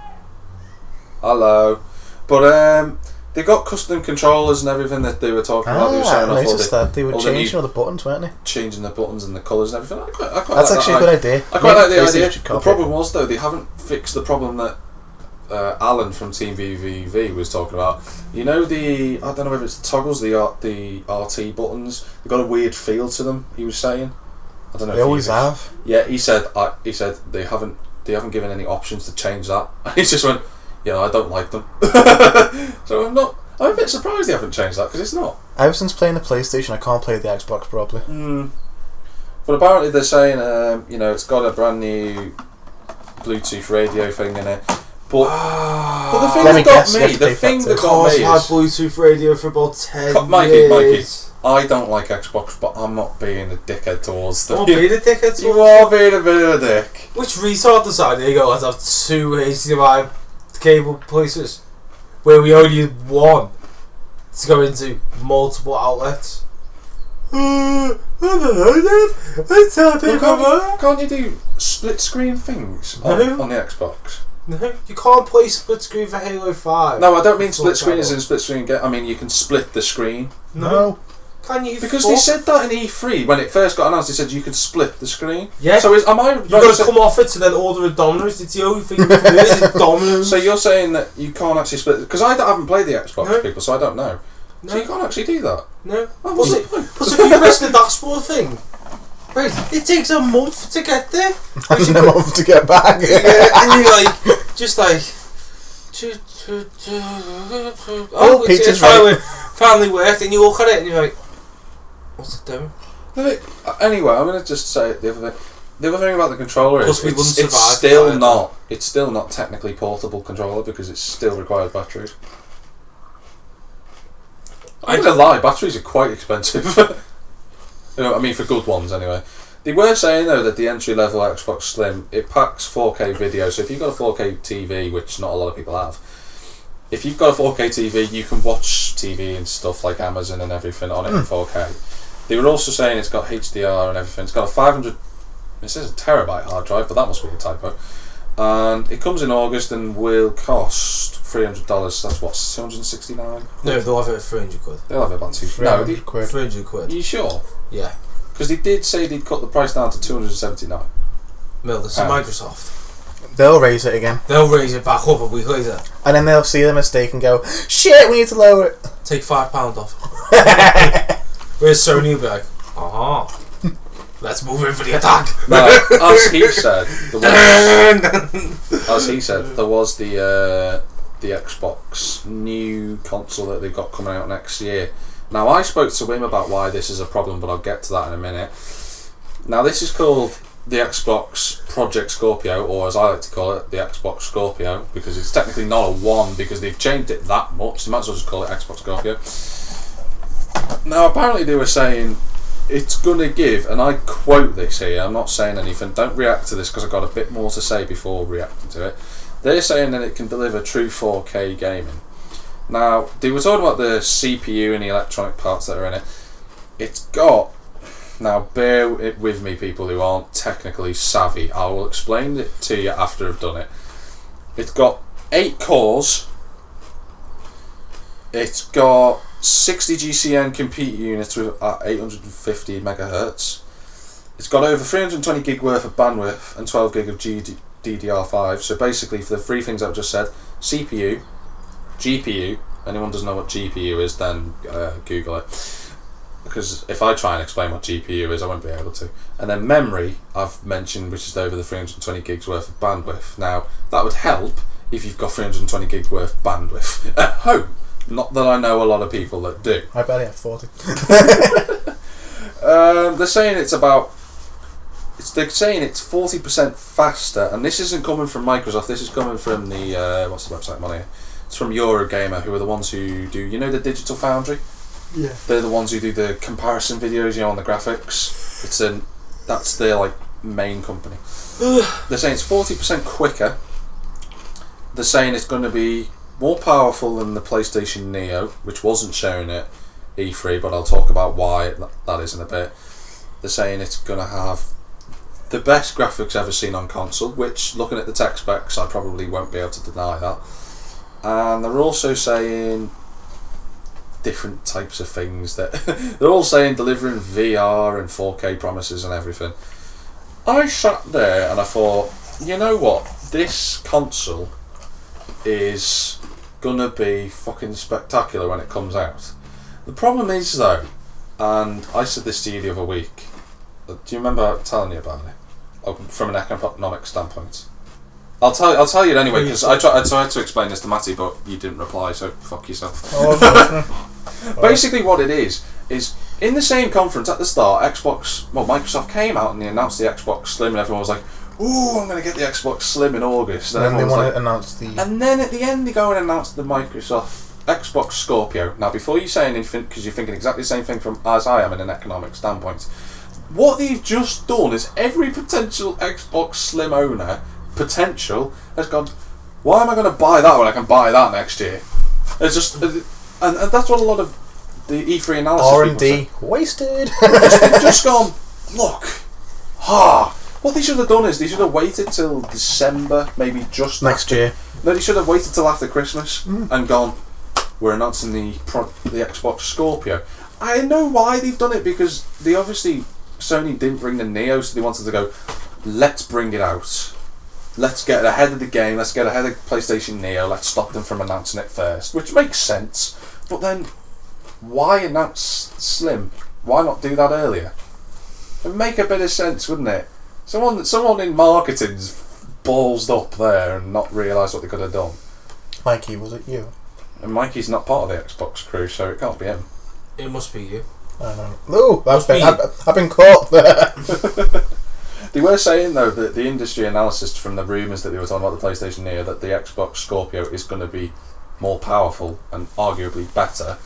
Hello. But, they got custom controllers and everything that they were talking about. They were showing I noticed that. They were changing all the buttons, weren't they? Changing the buttons and the colours and everything. I quite That's like actually that. a good idea. I quite like the idea. The The problem was, though, they haven't fixed the problem that Alan from Team VVV was talking about. I don't know whether it's the toggles, the RT buttons. They've got a weird feel to them. He was saying. I don't know. They always have. Yeah, he said they haven't given any options to change that. And he just went, yeah, I don't like them. So I'm a bit surprised they haven't changed that, because it's not. Ever since playing the PlayStation, I can't play the Xbox properly. But apparently they're saying, it's got a brand new Bluetooth radio thing in it. But the thing that got me, I've had Bluetooth radio for about 10 Mikey, years. I don't like Xbox, but I'm not being a dickhead towards them. I'm not being a dickhead towards You are being a bit of a dick. Which retard decided to go, let's have 2 HDMI cable places where we only use one to go into multiple outlets? I don't know. Can't you do split screen things on the Xbox? No, you can't play split screen for Halo 5. No, I don't mean split screen as in split screen. I mean you can split the screen. No. Can you? Because they said that in E3 when it first got announced. They said you could split the screen. Yeah. So am I? You've got to come off it to then order a Domino's. It's the only thing you can do is Domino's. So you're saying that you can't actually split? Because I haven't played the Xbox, people, so I don't know. No. So you can't actually do that. No. Oh, what's the point? Plus, if you press the dashboard thing, right, it takes a month to get there. And a month to get back. And you're just like. Oh, Peter's finally worked, and you look at it and you're like, what's it doing? Anyway, I'm going to just say the other thing. The other thing about the controller is it's still not technically portable controller because it still requires batteries. I'm not going to lie, batteries are quite expensive. I mean for good ones anyway. They were saying though that the entry level Xbox Slim, it packs 4K video, so if you've got a 4K TV, which not a lot of people have, if you've got a 4K TV you can watch TV and stuff like Amazon and everything on it in 4K. They were also saying it's got HDR and everything. It's got a 500, it says a terabyte hard drive, but that must be a typo. And it comes in August and will cost $300. That's what, $269? No, they'll have it at 300 quid. They'll have it about 300 quid. 300 quid. Are you sure? Yeah. Because they did say they'd cut the price down to $279. This is Microsoft. They'll raise it again. They'll raise it back up a week later. And then they'll see the mistake and go, shit, we need to lower it. Take £5 off. Whereas Sony will be like, let's move in for the attack. No, as he said, there was the Xbox new console that they've got coming out next year. Now, I spoke to him about why this is a problem, but I'll get to that in a minute. Now, this is called the Xbox Project Scorpio, or as I like to call it, the Xbox Scorpio, because it's technically not a one, because they've changed it that much. They might as well just call it Xbox Scorpio. Now, apparently they were saying it's going to give, and I quote this here, I'm not saying anything, don't react to this because I've got a bit more to say before reacting to it. They're saying that it can deliver true 4K gaming. Now, they were talking about the CPU and the electronic parts that are in it. It's got, now bear it with me people who aren't technically savvy, I will explain it to you after I've done it. It's got 8 cores, it's got 60 GCN compute units at 850 megahertz. It's got over 320 gig worth of bandwidth and 12 gig of DDR5. So basically, for the three things I've just said, CPU, GPU. Anyone doesn't know what GPU is, then Google it. Because if I try and explain what GPU is, I won't be able to. And then memory, I've mentioned, which is over the 320 gigs worth of bandwidth. Now, that would help if you've got 320 gig worth of bandwidth at home. Not that I know a lot of people that do. I barely have 40. They're saying it's about... They're saying it's 40% faster, and this isn't coming from Microsoft, this is coming from the... what's the website I'm on here? It's from Eurogamer, who are the ones who do... You know the Digital Foundry? Yeah. They're the ones who do the comparison videos, on the graphics. That's their main company. They're saying it's 40% quicker. They're saying it's going to be more powerful than the PlayStation Neo, which wasn't shown at E3, but I'll talk about why that is in a bit. They're saying it's going to have the best graphics ever seen on console, which, looking at the tech specs, I probably won't be able to deny that. And they're also saying different types of things that they're all saying delivering VR and 4K promises and everything. I sat there and I thought, you know what, this console is gonna be fucking spectacular when it comes out. The problem is though, and I said this to you the other week, do you remember telling you about it? From an economic standpoint. I'll tell you it anyway, because I tried to explain this to Matty, but you didn't reply, so fuck yourself. Basically what it is in the same conference at the start, Microsoft came out and they announced the Xbox Slim and everyone was like, ooh, I'm going to get the Xbox Slim in August. And then they want to announce the... And then at the end they go and announce the Microsoft Xbox Scorpio. Now before you say anything, because you're thinking exactly the same thing as I am in an economic standpoint, what they've just done is every potential Xbox Slim owner has gone, why am I going to buy that when I can buy that next year? It's just, and that's what a lot of the E3 analysis R&D wasted. They've just gone, look, what they should have done is they should have waited till December, maybe just next year. No, they should have waited till after Christmas and gone, we're announcing the Xbox Scorpio. I know why they've done it, because Sony didn't bring the Neo, so they wanted to go, let's bring it out. Let's get ahead of the game, let's get ahead of PlayStation Neo, let's stop them from announcing it first. Which makes sense, but then why announce Slim? Why not do that earlier? It would make a bit of sense, wouldn't it? Someone in marketing's ballsed up there and not realised what they could have done. Mikey, was it you? And Mikey's not part of the Xbox crew, so it can't be him. It must be you. I don't know. I've been caught there. They were saying though that the industry analysis from the rumours that they were talking about the PlayStation Neo, that the Xbox Scorpio is going to be more powerful and arguably better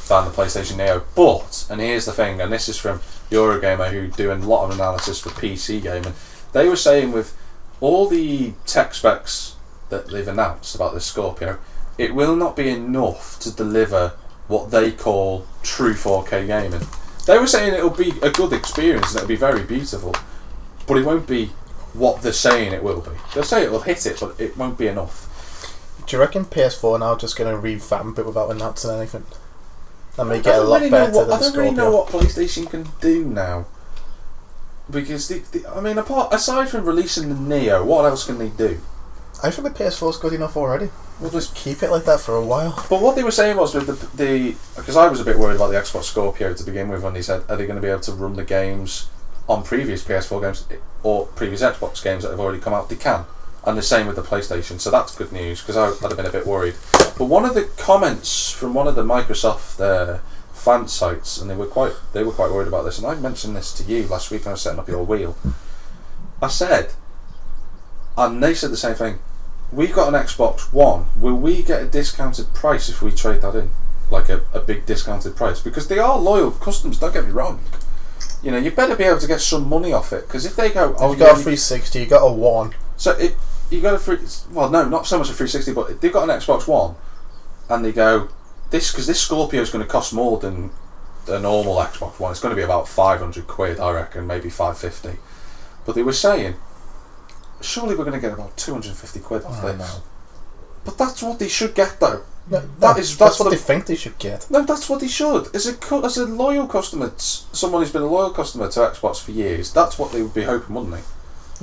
than the PlayStation Neo. But, and here's the thing, and this is from Eurogamer, who do a lot of analysis for PC gaming, they were saying with all the tech specs that they've announced about this Scorpio, it will not be enough to deliver what they call true 4K gaming. They were saying it'll be a good experience and it'll be very beautiful, but it won't be what they're saying it will be. They'll say it will hit it, but it won't be enough. Do you reckon PS4 now just going to revamp it without announcing anything? And make it a lot better than the Scorpio? I don't really know what PlayStation can do now. Because, aside from releasing the Neo, what else can they do? I think the PS4's good enough already. We'll just keep it like that for a while. But what they were saying was with the because I was a bit worried about the Xbox Scorpio to begin with when they said, are they going to be able to run the games on previous PS4 games or previous Xbox games that have already come out? They can. And the same with the PlayStation, so that's good news, because I'd have been a bit worried. But one of the comments from one of the Microsoft fan sites, and they were quite worried about this, and I mentioned this to you last week when I was setting up your wheel. I said, and they said the same thing, we've got an Xbox One, will we get a discounted price if we trade that in? Like a big discounted price? Because they are loyal customers, don't get me wrong. You know, you better be able to get some money off it, because if they go... Oh, you got a 360, you got a One. So you got a well, no, not so much a 360, but they've got an Xbox One, and they go, because this Scorpio is going to cost more than the normal Xbox One. It's going to be about 500 quid, I reckon, maybe 550. But they were saying, surely we're going to get about 250 quid off this. No. But that's what they should get, though. No, that's what they think they should get. No, that's what they should. As a loyal customer, someone who's been a loyal customer to Xbox for years, that's what they would be hoping, wouldn't they?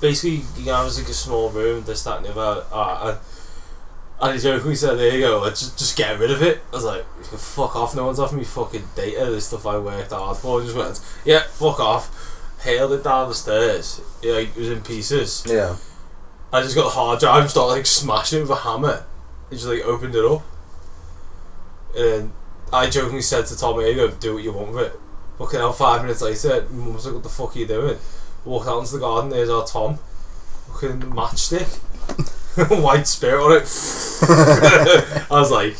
basically, you can have like a small room, this, that, and the other. And he jokingly said, "There you go, let's just get rid of it." I was like, "Fuck off! No one's offering me fucking data. This stuff I worked hard for." I just went, "Yeah, fuck off." Hailed it down the stairs. Yeah, it was in pieces. Yeah. I just got the hard drive and started like smashing it with a hammer. I just like opened it up. And then I jokingly said to Tommy, "Hey, go do what you want with it." Fucking hell, 5 minutes later, Mum's like, "What the fuck are you doing?" Walked out into the garden, there's our Tom. Fucking matchstick. White spirit on it. I was like,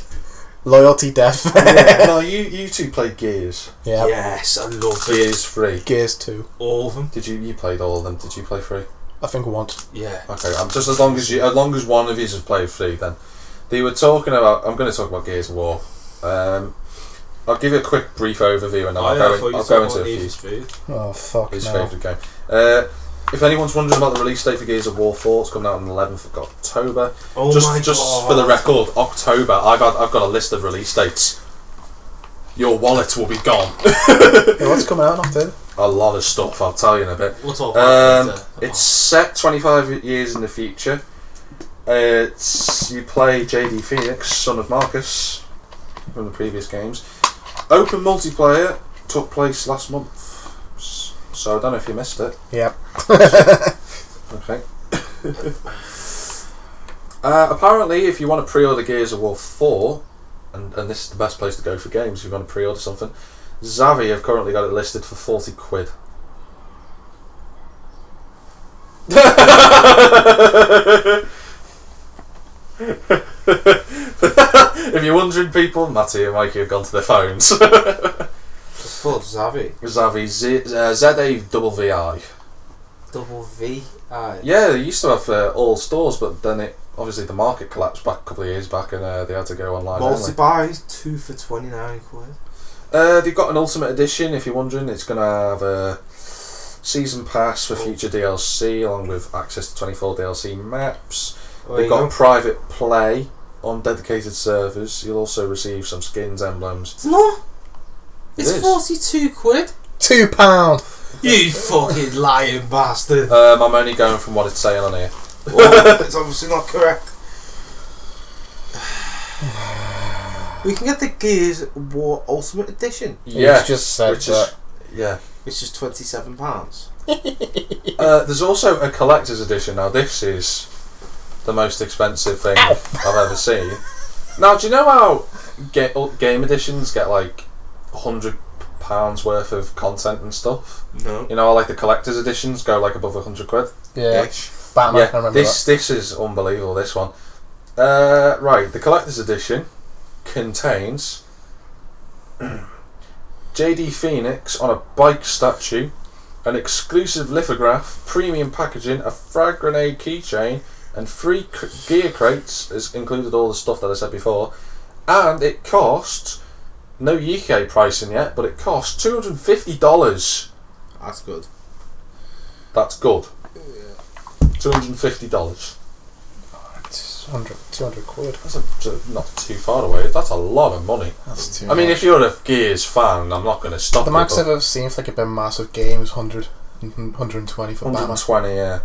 Loyalty death. Yeah, no, you two played Gears. Yeah. yes, I love it. Gears 3. Gears 2. All of them. Did you played all of them? Did you play 3? I think once. Yeah. Okay, I'm just as long as one of you has played 3, then they were talking about. I'm going to talk about Gears of War. I'll give you a quick brief overview, and then I'll go into a few. Oh fuck His no. favourite game. If anyone's wondering about the release date for Gears of War 4, it's coming out on the 11th of October. Oh just my God. just for the record, October. I've got a list of release dates. Your wallet will be gone. Hey, what's coming out in October? A lot of stuff. I'll tell you in a bit. We'll talk about it later. It's set 25 years in the future. You play JD Phoenix, son of Marcus, from the previous games. Open multiplayer took place last month. So I don't know if you missed it. Yep. Okay. Apparently, if you want to pre-order Gears of War 4, and this is the best place to go for games if you want to pre-order something, Zavvi have currently got it listed for 40 quid. If you're wondering, people, Matty and Mikey have gone to their phones. It's called Zavvi. Zavvi, Z-A-V-V-I. Double V. Yeah, they used to have all stores, but then obviously the market collapsed back a couple of years back, and they had to go online. Multi-buy, 2 for 29 quid. They've got an Ultimate Edition, if you're wondering. It's going to have a Season Pass for future DLC, along with access to 24 DLC maps. They've got private play on dedicated servers. You'll also receive some skins, emblems. It's not. It It's is. 42 quid. £2. You fucking lying bastard. I'm only going from what it's saying on here. Well, it's obviously not correct. We can get the Gears War Ultimate Edition, Yeah, just said which that. is yeah. which is £27. There's also a collector's edition. Now this is the most expensive thing I've ever seen. Now, do you know how game editions get like £100 worth of content and stuff? No. You know how like the collector's editions go like above 100 quid? Yeah. Ish. Batman, I Yeah, remember that. this is unbelievable, this one. Right, the collector's edition contains JD Phoenix on a bike statue, an exclusive lithograph, premium packaging, a frag grenade keychain, and 3 gear crates. Has included all the stuff that I said before, and it costs no UK pricing yet, but it costs $250. That's good. That's good. $250. It's 200 quid. That's not too far away. That's a lot of money. That's too I mean, much. if you're a Gears fan, I'm not going to stop The you, max but I've ever seen for like a big massive game is 100, 120 for Batman. 120, yeah.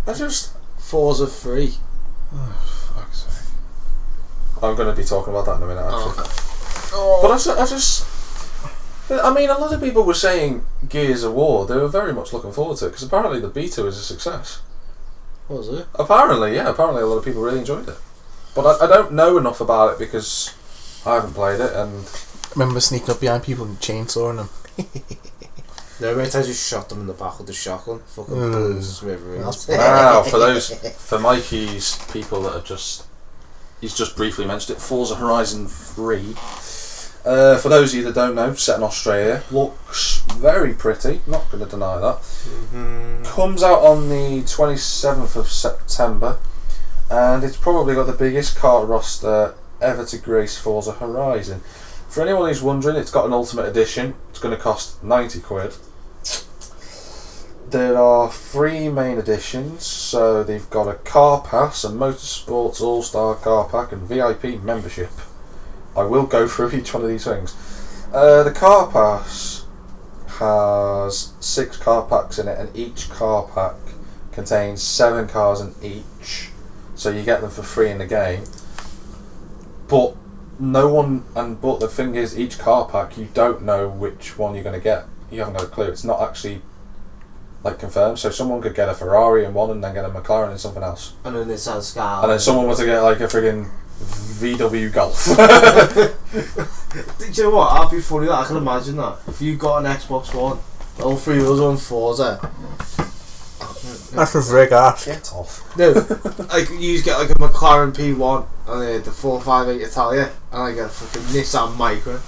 I just... Forza free. Oh, fuck's sake. I'm going to be talking about that in a minute, actually. Oh. But I just... I mean, a lot of people were saying Gears of War. They were very much looking forward to it, because apparently the beta was a success. Was it? Apparently, yeah. Apparently a lot of people really enjoyed it. But I don't know enough about it, because I haven't played it, and... I remember sneaking up behind people and chainsawing them. No, mate, I just shot them in the back with the shotgun. Fucking blew them to smithereens. Wow, for Mikey's people that have he's just briefly mentioned it, Forza Horizon 3. For those of you that don't know, set in Australia, looks very pretty, not going to deny that. Mm-hmm. Comes out on the 27th of September, and it's probably got the biggest car roster ever to grace Forza Horizon. For anyone who's wondering, it's got an Ultimate Edition. It's going to cost 90 quid. There are 3 main editions, so they've got a car pass, a motorsports all-star car pack, and VIP membership. I will go through each one of these things. The car pass has 6 car packs in it, and each car pack contains 7 cars in each, so you get them for free in the game. But but the thing is, each car pack, you don't know which one you're going to get. You haven't got a clue. It's not actually like confirmed. So someone could get a Ferrari in one and then get a McLaren in something else. And then it's a Scar. And then someone were to get like a friggin' VW Golf. Do you know what? That'd be funny. That I can imagine that. If you got an Xbox One, all 3 of us on Forza. That's a rig ass. Get off. No, like you get like a McLaren P1 and the 458 Italia, and I get a fucking Nissan Micra.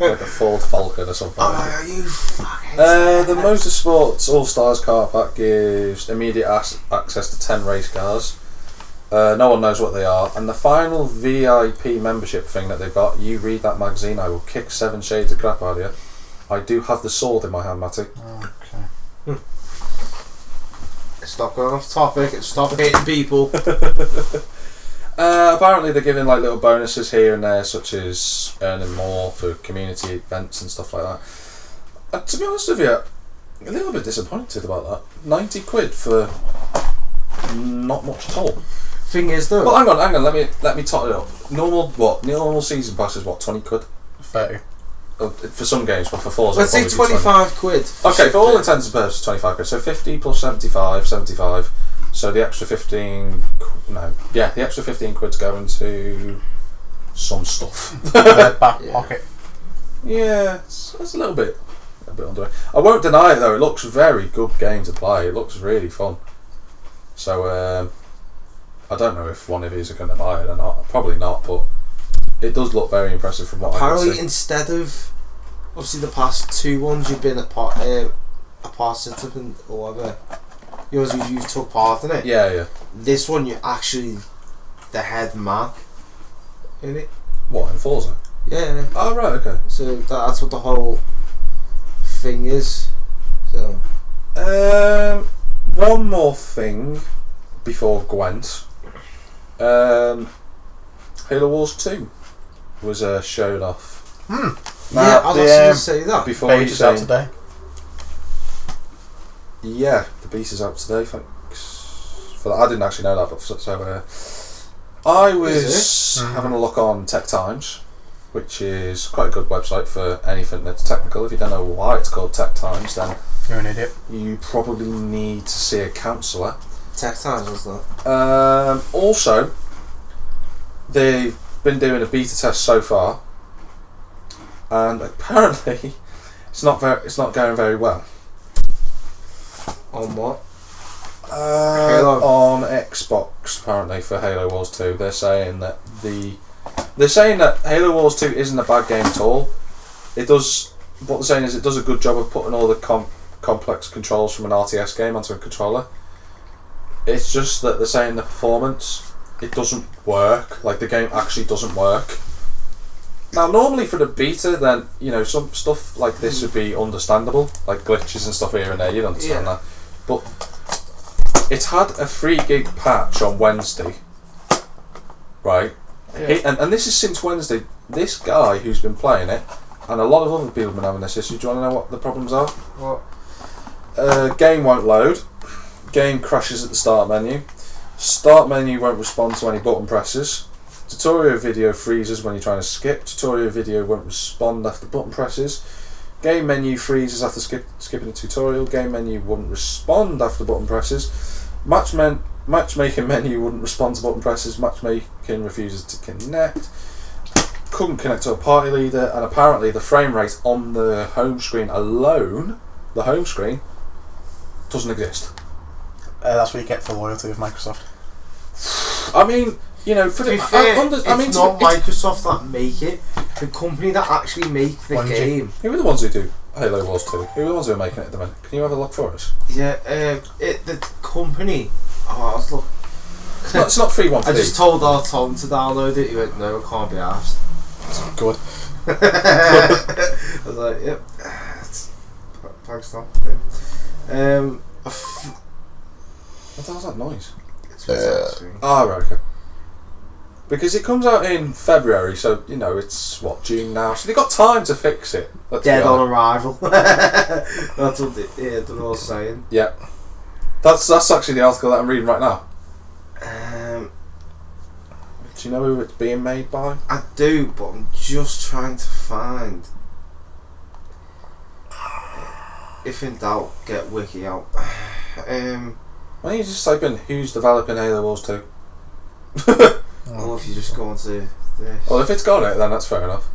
Like a Ford Falcon or something. Oh, you fucking. The Motorsports All Stars car pack gives immediate access to 10 race cars. No one knows what they are. And the final VIP membership thing that they've got, you read that magazine, I will kick 7 shades of crap out of you. I do have the sword in my hand, Matty. Okay. Stop going off topic and stop hitting people. Apparently they're giving like little bonuses here and there, such as earning more for community events and stuff like that. To be honest with you, a little bit disappointed about that. 90 quid for not much at all. Thing is though. Well, hang on. Let me tot it up. Normal season pass is what, 20 quid? 30. For some games, but for Forza, Let's say 25 quid. Okay, for all intents and purposes, 25 quid. So 50 plus 75. So the extra 15. The extra 15 quid's going to some stuff. Back pocket. Yeah, it's a little bit under it. I won't deny it though. It looks a very good game to play. It looks really fun. So I don't know if one of these are going to buy it or not. Probably not, but it does look very impressive from what I can see. Apparently, instead of obviously the past 2 ones, you've been a participant or whatever. You took part in it. Yeah. This one, you're actually the head man in it. What, in Forza? Yeah. Oh right, okay. So that's what the whole thing is. So. One more thing before Gwent. Halo Wars 2 was showed off. Yeah, I was going to say that. Before Beta's out today. Yeah, the beta's out today. Thanks for that. I didn't actually know that, but I was having a look on Tech Times, which is quite a good website for anything that's technical. If you don't know why it's called Tech Times, then you're an idiot. You probably need to see a counsellor. Tech Times was that. Also, they've been doing a beta test so far, and apparently it's not going very well. On what? On Xbox, apparently, for Halo Wars 2. They're saying that Halo Wars 2 isn't a bad game at all. What they're saying is it does a good job of putting all the complex controls from an RTS game onto a controller. It's just that they're saying the performance, it doesn't work. Like, the game actually doesn't work. Now, normally for the beta, then, some stuff like this would be understandable, like glitches and stuff here and there, you'd understand that. But it's had a 3 gig patch on Wednesday, right? Yeah. And this is since Wednesday. This guy who's been playing it, and a lot of other people have been having this issue. Do you want to know what the problems are? What? Game won't load. Game crashes at the start menu. Start menu won't respond to any button presses. Tutorial video freezes when you're trying to skip. Tutorial video won't respond after button presses. Game menu freezes after skipping a tutorial. Game menu wouldn't respond after button presses. Matchmaking menu wouldn't respond to button presses. Matchmaking refuses to connect. Couldn't connect to a party leader. And apparently the frame rate on the home screen alone, the home screen, doesn't exist. That's what you get for loyalty with Microsoft. I mean, for To be fair, it's not Microsoft that make it. The company that actually make the game. Who are the ones who do Halo Wars 2? Who are the ones who are making it at the minute? Can you have a look for us? Yeah, the company. Oh, let's look. It's not 313. I just told our Tom to download it. He went, no, it can't be asked. Good. I was like, yep. Thanks, Tom. Yeah. What the hell's that noise? It's what's Ah, right, okay. Because it comes out in February, so, you know, it's, June now, so they've got time to fix it. Dead on arrival. That's what they're all saying. Yeah. That's actually the article that I'm reading right now. Do you know who it's being made by? I do, but I'm just trying to find. If in doubt, get Wiki out. Why don't you just type in who's developing Halo Wars 2? Or if you just go onto this. Well, if it's got it, then that's fair enough.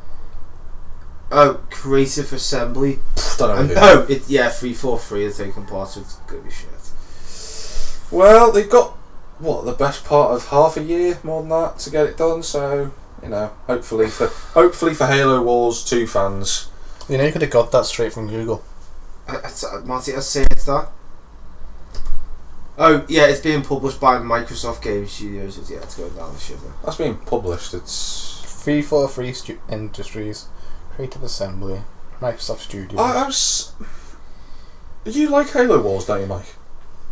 Oh, Creative Assembly. Don't know. 343 are taking part, so it's gonna be shit. Well, they've got the best part of half a year, more than that, to get it done. So, you know, hopefully for Halo Wars 2 fans. You know, you could have got that straight from Google. Matty, I say it's that. Oh yeah, it's being published by Microsoft Game Studios. It's going down the shiver. That's being published. It's 343 Industries, Creative Assembly, Microsoft Studios. You like Halo Wars, don't you, Mike?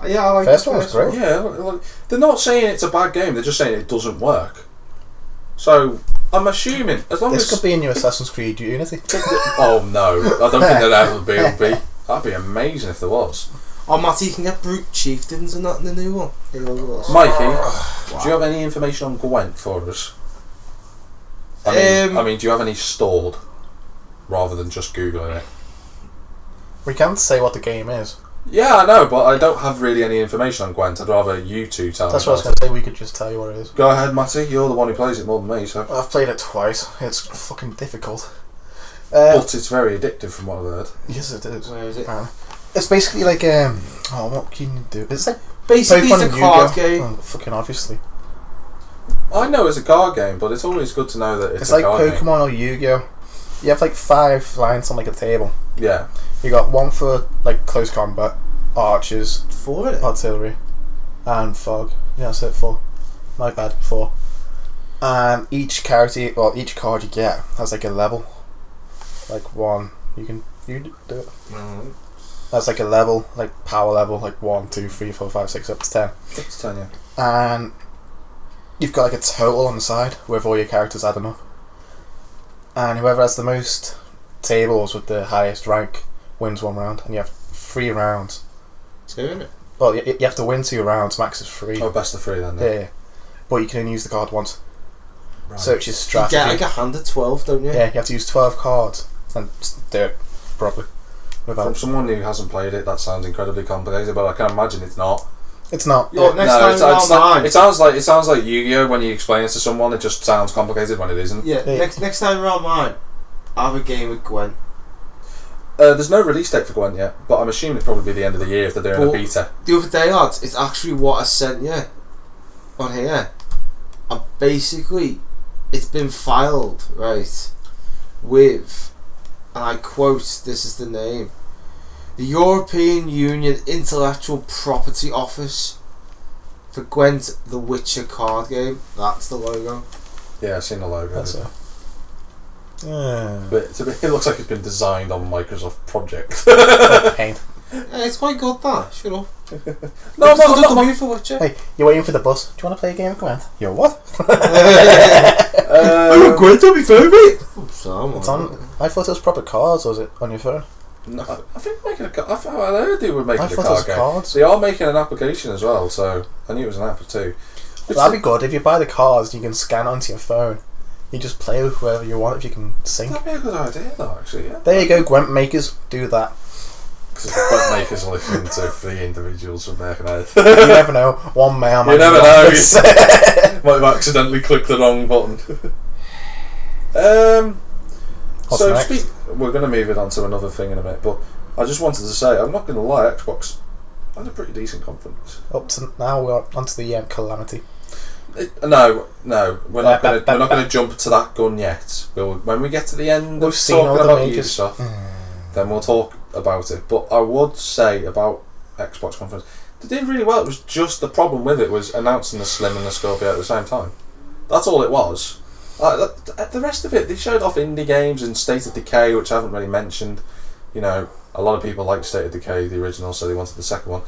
Yeah, I like First the one was great. Yeah, they're not saying it's a bad game. They're just saying it doesn't work. So I'm assuming as long This as could be a new Assassin's Creed Unity. Oh no, I don't think there'd ever be. That'd be amazing if there was. Oh, Matty, you can get Brute Chieftains and that in the new one. Mikey, do you have any information on Gwent for us? I mean, do you have any stored rather than just Googling it? We can't say what the game is. Yeah, I know, but I don't have really any information on Gwent. I'd rather you two tell That's me. what I was going to say. We could just tell you what it is. Go ahead, Matty. You're the one who plays it more than me, so. I've played it twice. It's fucking difficult. But it's very addictive from what I've heard. Yes, it is. Where is it? It's basically like what can you do? It's like Basically, Pokemon it's a and card Yu-Gi-Oh. game. Oh, fucking obviously. I know it's a card game, but it's always good to know that it's It's a like card game. Pokemon or Yu-Gi-Oh. You have like 5 lines on like a table. Yeah. You got one for like close combat, archers, For it. artillery, and fog. Yeah, that's it. 4. My bad. 4. And each card you get has like a level. Like 1. You do it. Mm-hmm. That's like a level, like power level, like 1, 2, 3, 4, 5, 6, up to 10. It's 10, yeah. And you've got like a total on the side with all your characters adding up. And whoever has the most tables with the highest rank wins 1 round. And you have 3 rounds. Doing it. Well, you have to win 2 rounds, max is 3. Oh, best of 3 then. Yeah. But you can only use the card once. Right. So it's your You strategy. get like a hand of 12, don't you? Yeah, you have to use 12 cards and just do it properly. From Without. someone who hasn't played it, that sounds incredibly complicated, but I can imagine it's not. It's not. Oh, next time it's round 9. it sounds like Yu-Gi-Oh! When you explain it to someone, it just sounds complicated when it isn't. Yeah, Yeah. next time around mine, I have a game with Gwen. There's no release date for Gwent yet, but I'm assuming it'll probably be the end of the year if they're doing a beta. The other day, lads, it's actually what I sent you on here. And basically, it's been filed, right, with, and I quote, this is the name, the European Union Intellectual Property Office for Gwent the Witcher card game. That's the logo. Yeah, I've seen the logo. That's it. But it looks like it's been designed on Microsoft Project. Paint. Yeah, it's quite good, that. Shut up. No, It's I'm not. W for Witcher. Hey, you're waiting for the bus. Do you want to play a game of Gwent? You're what? Gwent on my phone, mate. It's on. I thought it was proper cards, or was it on your phone? No, I think making a card. I heard they were making I a thought it card was game. cards. They are making an application as well, so I knew it was an app too. Well, that'd be good. If you buy the cards, you can scan onto your phone. You just play with whoever you want if you can sync. That'd be a good idea, though. Actually, yeah. There you go, Gwent makers. Do that. Because the Gwent makers are listening to 3 individuals from Birkenhead. You never know. One mailman. You never in the know. office. Might have accidentally clicked the wrong button. What's So next? we're going to move it on to another thing in a minute, but I just wanted to say, I'm not going to lie, Xbox had a pretty decent conference. Up to now, we're onto the calamity. No, we're not going to jump to that gun yet. When we get to the end We've of seen all talking the about majors. Ubisoft, then we'll talk about it. But I would say about Xbox conference, they did really well. It was just the problem with it was announcing the Slim and the Scorpio at the same time. That's all it was. The rest of it, they showed off indie games and State of Decay, which I haven't really mentioned. You know, a lot of people like State of Decay, the original, so they wanted the second one.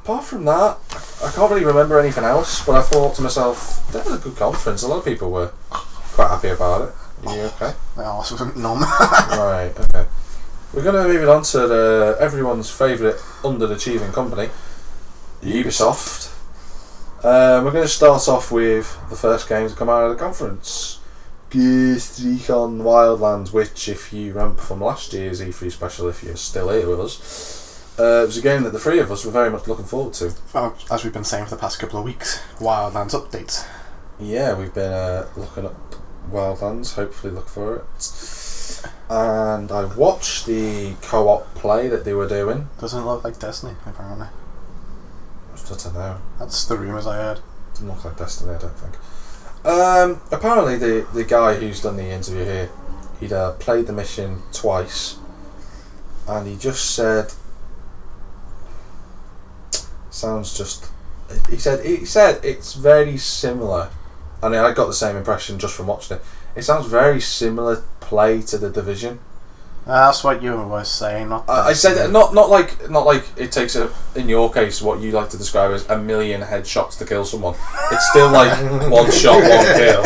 apart from that, I can't really remember anything else. But I thought to myself, that was a good conference. A lot of people were quite happy about it. Are you okay? No, this wasn't none. Right. Okay. We're going to move it on to everyone's favourite underachieving company, Ubisoft. We're going to start off with the first game to come out of the conference. Ghost Recon Wildlands, which, if you remember from last year's E3 special, if you're still here with us, it was a game that the three of us were very much looking forward to. Well, as we've been saying for the past couple of weeks, Wildlands updates. Yeah, we've been looking up Wildlands, hopefully look for it. And I watched the co-op play that they were doing. Doesn't it look like Destiny, apparently? I don't know. That's the rumours I heard. Doesn't look like Destiny, I don't think. Apparently the guy who's done the interview here, he'd played the mission twice, and he just said, he said it's very similar, and I got the same impression just from watching it. It sounds very similar play to The Division. That's what you were saying. Not I said not like it takes in your case what you like to describe as a million headshots to kill someone. It's still like one shot, one kill.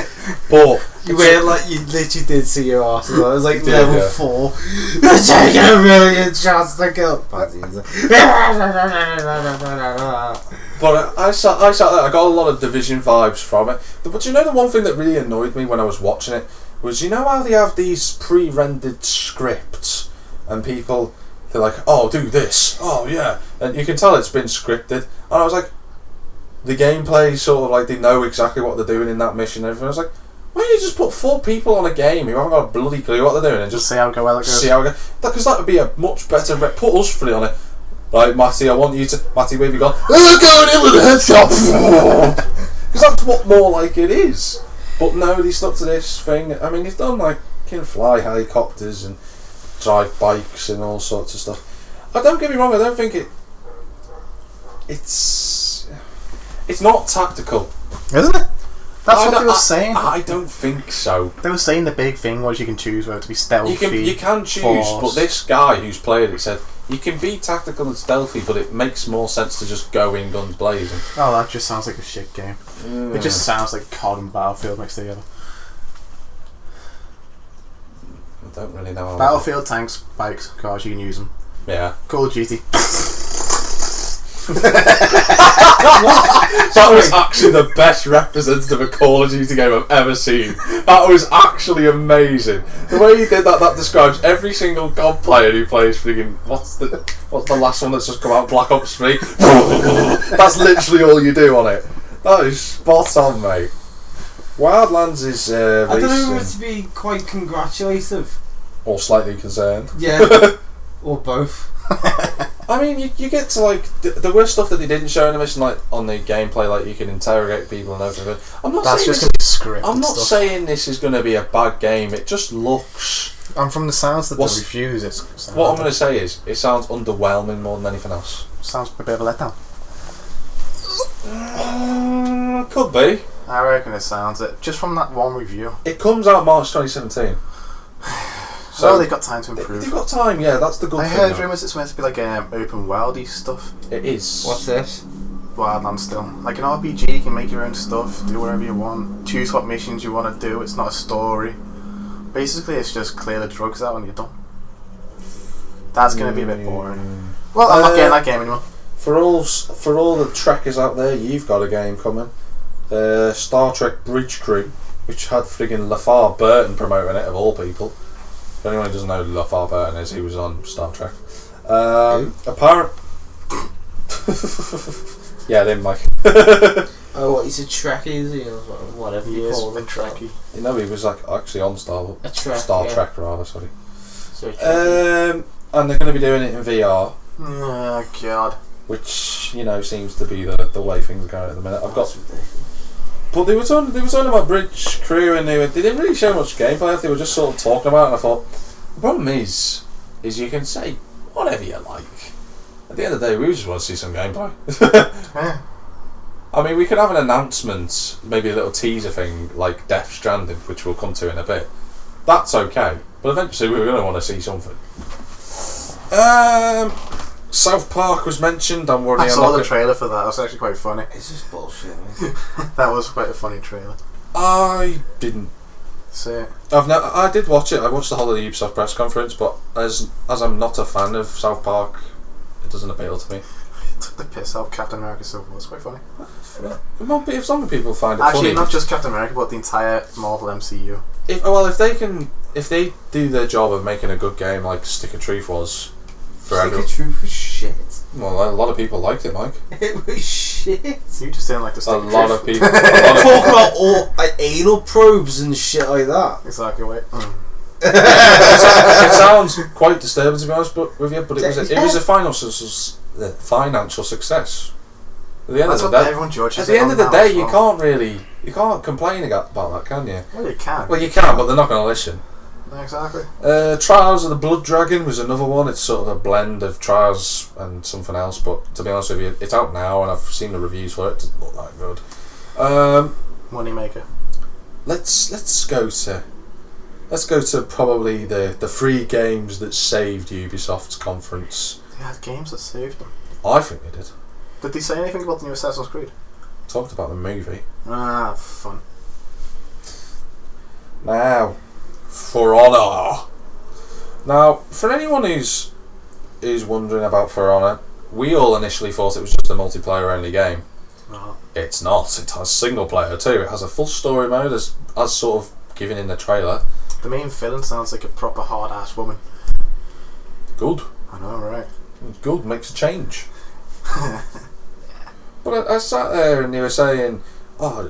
But you literally did see your arse. It was like did, level yeah. 4. You're taking a million shots to kill. But I sat there. I got a lot of Division vibes from it. But you know, the one thing that really annoyed me when I was watching it was, you know how they have these pre-rendered scripts and they're like, oh, do this, oh yeah, and you can tell it's been scripted, and I was like, the gameplay sort of like, they know exactly what they're doing in that mission and everything. I was like, why don't you just put 4 people on a game who haven't got a bloody clue what they're doing and just see how it goes. Because that would be a much better put us 3 on it. Right, Matty, Matty, where have you gone? Oh, going in with a headshot. Because that's what more like it is. But no, they stuck to this thing. I mean, he's done like, can fly helicopters and drive bikes and all sorts of stuff. Don't get me wrong, I don't think it's not tactical. Isn't it? That's what they were saying. I don't think so. They were saying the big thing was you can choose whether to be stealthy. You can choose, but this guy who's played it said you can be tactical and stealthy, but it makes more sense to just go in guns blazing. Oh, that just sounds like a shit game. It just sounds like COD and Battlefield mixed together. I don't really know. Battlefield, tanks, bikes, cars, you can use them. Yeah. Call of Duty. That was actually the best representative of Call of Duty game I've ever seen. That was actually amazing. The way he did that describes every single COD player who plays friggin' what's the last one that's just come out, Black Ops 3. That's literally all you do on it. That is spot on, mate. Wildlands is I don't know whether to be quite congratulative or slightly concerned. Yeah. Or both. I mean, you get to like there were stuff that they didn't show in the mission, like on the gameplay, like you can interrogate people and everything. That's just going to be scripted. I'm not stuff. saying this is going to be a bad game. It just looks. And from the sounds that they refuse, what I'm going to say is it sounds underwhelming more than anything else. Sounds a bit of a letdown. Could be. I reckon it sounds it. Just from that one review. It comes out March 2017. So they've got time to improve. They've got time, yeah. That's the good thing. I heard rumours it's meant to be like open worldy stuff. It is. What's this? Wildlands still. Like an RPG, you can make your own stuff, do whatever you want, choose what missions you want to do. It's not a story. Basically, it's just clear the drugs out and you're done. That's going to be a bit boring. Well, I'm not getting that game anymore. For all the trekkers out there, you've got a game coming. Star Trek Bridge Crew, which had friggin' LeVar Burton promoting it, of all people. If anyone who doesn't know who LeVar Burton is, he was on Star Trek. Yeah, then Mike. Oh, what, he's a Trekkie, is he? Or whatever you call him. Trekkie. You know, he was like actually on Star Trek rather, sorry. And they're going to be doing it in VR. Oh god. Which, you know, seems to be the way things are going at the minute. But they were talking about Bridge Crew, and they didn't really show much gameplay. They were just sort of talking about it, and I thought, the problem is you can say whatever you like. At the end of the day, we just want to see some gameplay. I mean, we could have an announcement, maybe a little teaser thing, like Death Stranding, which we'll come to in a bit. That's okay, but eventually we're going to want to see something. South Park was mentioned. I'm I worried. saw the trailer for that. It was actually quite funny. It's just bullshit, man. That was quite a funny trailer. I didn't. So I did watch it. I watched the whole of the Ubisoft press conference, but as I'm not a fan of South Park, it doesn't appeal to me. it took the piss out of Captain America Civil War. It's quite funny. It won't be if some people find it Actually, funny. not just Captain America, but the entire Marvel MCU. If they do their job of making a good game like Stick of Truth was for everyone. Truth was shit. Well, a lot of people liked it, Mike. It was shit. You just didn't like the Stick A of lot Truth. of people. Talk about all anal probes and shit like that. Exactly right. It sounds quite disturbing to be honest, with you, but it was a financial success. At the end That's of what the day, everyone judges. at the end of the now day, as well. you can't complain about that, can you? Well, you can. Well, you can, but they're not going to listen. Exactly. Trials of the Blood Dragon was another one. It's sort of a blend of Trials and something else, but to be honest with you, it's out now and I've seen the reviews for it. It doesn't look that good. Moneymaker. Let's go to probably the three games that saved Ubisoft's conference. They had games that saved them. I think they did. Did they say anything about the new Assassin's Creed? Talked about the movie. Ah, fun. Now, For Honor. Now, for anyone who's wondering about For Honor, we all initially thought it was just a multiplayer only game. No. It's not. It has single player too. It has a full story mode as sort of given in the trailer. The main villain sounds like a proper hard ass woman. Good. I know, right? Good. Makes a change. But I sat there and they were saying, a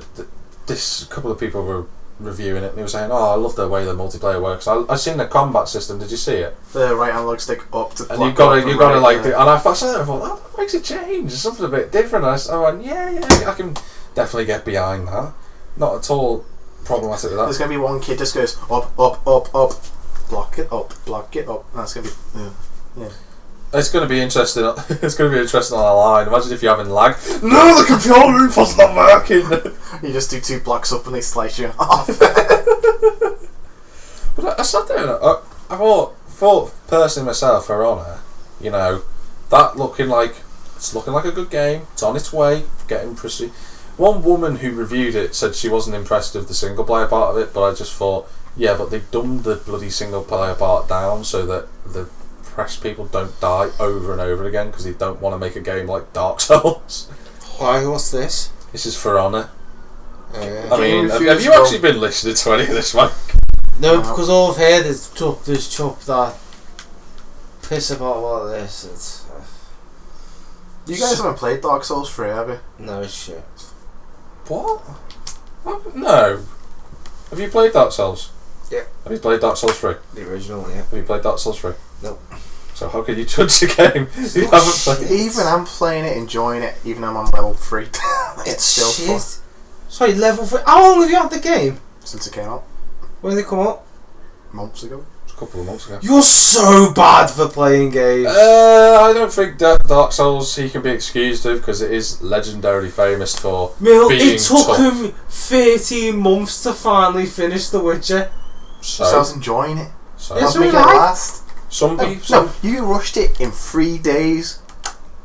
couple of people were reviewing it and they were saying, I love the way the multiplayer works. I seen the combat system. Did you see it? The right analog stick up to. And you've got to like, and I sat there and thought, that makes a change. It's something a bit different. And I went, yeah, I can definitely get behind that. Not at all problematic with that. There's gonna be one kid just goes up, up, up, up, block it up. And that's gonna be yeah. It's going to be interesting. It's going to be interesting on the line. Imagine if you're having lag. No, the control input's not working. You just do 2 blocks up and they slice you off. But I sat there and I thought personally myself, For Honor, that looking like a good game. It's on its way, getting pretty. One woman who reviewed it said she wasn't impressed with the single player part of it, but I just thought, yeah, but they've dumbed the bloody single player part down so that the press people don't die over and over again because they don't want to make a game like Dark Souls. Why? What's this? This is For Honor. Yeah. I mean, have you actually been listening to any of this, Mike? No, because all I've heard is there's Chuck that piss about this. It's You guys haven't played Dark Souls 3, have you? no shit. What? No. Have you played Dark Souls? Yeah. Have you played Dark Souls 3? The original, yeah. Have you played Dark Souls 3? Nope. So how can you judge the game? You haven't played. Even I'm playing it, enjoying it, even though I'm on level 3. It's still shit. fun. Sorry, level 3. How long have you had the game? Since it came out. When did it come out? Months ago. A couple of months ago. You're so bad for playing games. I don't think Dark Souls he can be excused of because it is legendarily famous for Mill, being it took tough. him 13 months to finally finish The Witcher. So I was enjoying it. So I was It's making it alright. last. some people. No, you rushed it in 3 days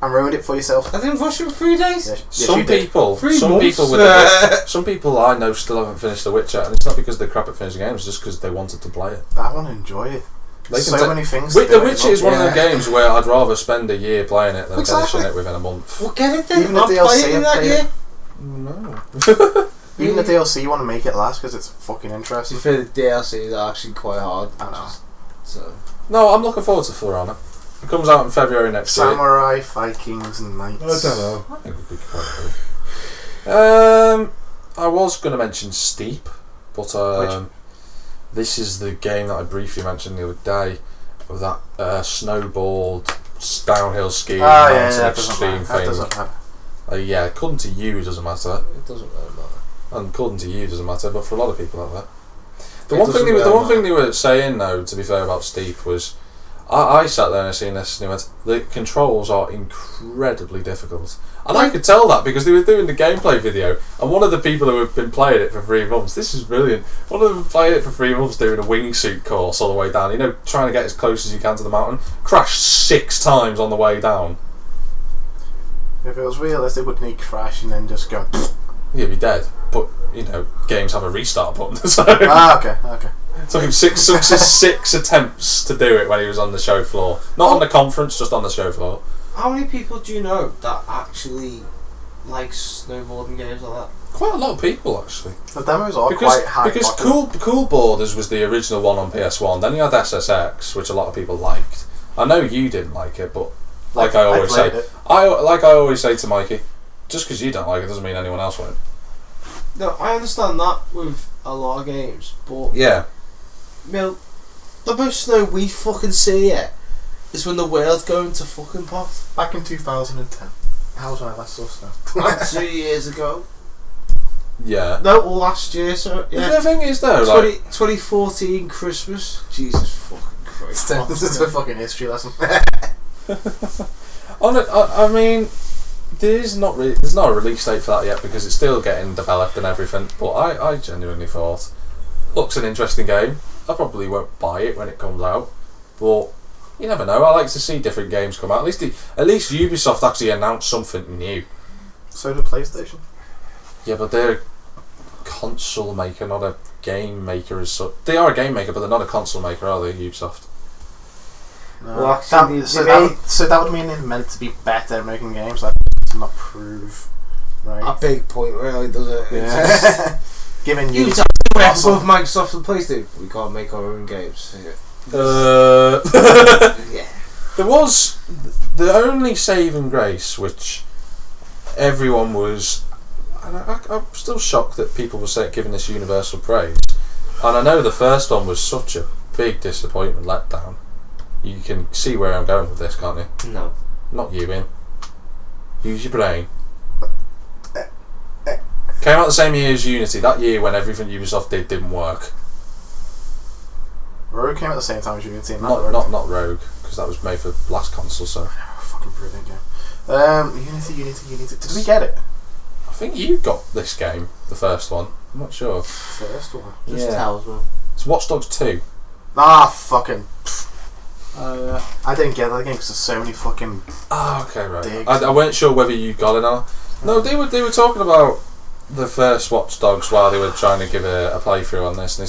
and ruined it for yourself. I didn't rush it for 3 days. Yes, Some you did. people, 3 some months. people with some people I know still haven't finished The Witcher, and it's not because they're crap at finishing games, it's just because they wanted to play it. I want to enjoy it. They So can many things. The to do, Witcher is one of the Yeah. games where I'd rather spend a year playing it than Exactly. finishing it within a month. Well, get it then. Even the I'm DLC playing I've that played year. No. Even the DLC, you want to make it last because it's fucking To interesting. be fair, the DLC is actually quite hard. I know. So. No, I'm looking forward to For Honor. It comes out in February next year. Samurai, Vikings, and Knights. I don't know. I think it would be quite good. I was going to mention Steep, but this is the game that I briefly mentioned the other day of that snowboard downhill skiing mountain that doesn't extreme matter. That thing. doesn't matter. Yeah, according to you it doesn't matter, It doesn't really matter. and according to you it doesn't matter, but for a lot of people out there. The It one thing doesn't really they were saying though, to be fair about Steep, was I sat there and I seen this and I went, the controls are incredibly difficult. And I could tell that because they were doing the gameplay video, and one of the people who have been playing it for 3 months, this is brilliant, one of them playing it for 3 months doing a wingsuit course all the way down, trying to get as close as you can to the mountain, crashed 6 times on the way down. If it was realistic, wouldn't he crash and then just go... He'd be dead, but, games have a restart button, so... okay. It took him 6 attempts to do it when he was on the show floor. Not on the conference, just on the show floor. How many people do you know that actually like snowboarding games like that? Quite a lot of people, actually. The demos are quite high. Because Cool Borders was the original one on PS1. Then you had SSX, which a lot of people liked. I know you didn't like it, but I always say to Mikey, just because you don't like it doesn't mean anyone else won't. No, I understand that with a lot of games, but yeah, the most snow we fucking see it is when the world's going to fucking pot. Back in 2010. How was when I last saw snow? Like 2 years ago. Yeah. No, well, last year. So yeah. The thing is though, 2014 Christmas. Jesus fucking Christ. This is a fucking history lesson. I mean, there's not a release date for that yet because it's still getting developed and everything. But I genuinely thought, looks an interesting game. I probably won't buy it when it comes out, but you never know. I like to see different games come out. At least Ubisoft actually announced something new. So did PlayStation. Yeah, but they're a console maker, not a game maker as such. They are a game maker, but they're not a console maker, are they, Ubisoft? No. Well, actually, so that would mean they're meant to be better at making games. That to not prove right. A big point, really, does it? Yeah. Given you both Microsoft and PlayStation, we can't make our own games. Yeah. Yeah. There was the only saving grace, which everyone was, and I'm still shocked that people were giving this universal praise. And I know the first one was such a big disappointment, letdown. You can see where I'm going with this, can't you? No. Not you, in. Use your brain. Came out the same year as Unity, that year when everything Ubisoft did didn't work. Rogue came at the same time as Unity. Not Rogue, because that was made for the last console, so... Fucking brilliant game. Unity. Did we get it? I think you got this game, the first one. I'm not sure. First one? Just tells me. It's Watch Dogs 2. Fucking... I didn't get that game because there's so many fucking... Okay, right. digs. I weren't sure whether you got it or not. No, they were talking about the first Watch Dogs while they were trying to give a playthrough on this, and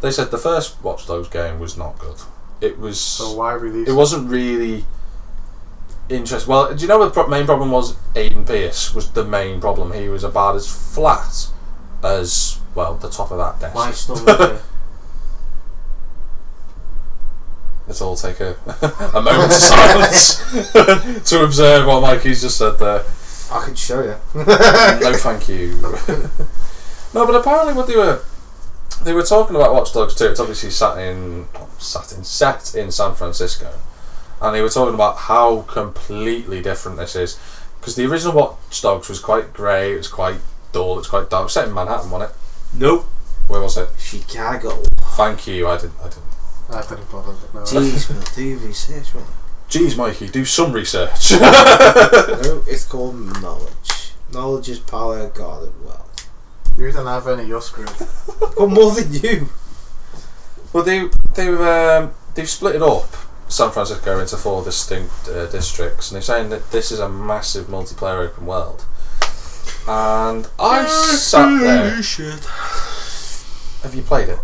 they said the first Watch Dogs game was not good. It was... So why release it? wasn't really interesting. Well, do you know what the main problem was? Aiden Pierce was the main problem. He was about as flat as, well, the top of that desk. My stomach. Let's all take a moment of silence to observe what Mikey's just said there. I can show you. No, thank you. No, but apparently what they were talking about Watch Dogs 2. It's obviously set in San Francisco, and they were talking about how completely different this is. Because the original Watch Dogs was quite grey, it was quite dull, it was quite dark. It was set in Manhattan, wasn't it? Nope. Where was it? Chicago. Thank you. I didn't. I didn't bother. No. Jeez, man, do research, man. Jeez, Mikey, do some research. No, it's called knowledge. Knowledge is power, God, and wealth. You don't have any, you're screwed. Got more than you. Well, they've split it up, San Francisco, into 4 distinct districts, and they're saying that this is a massive multiplayer open world. And I sat there. Shit. Have you played it?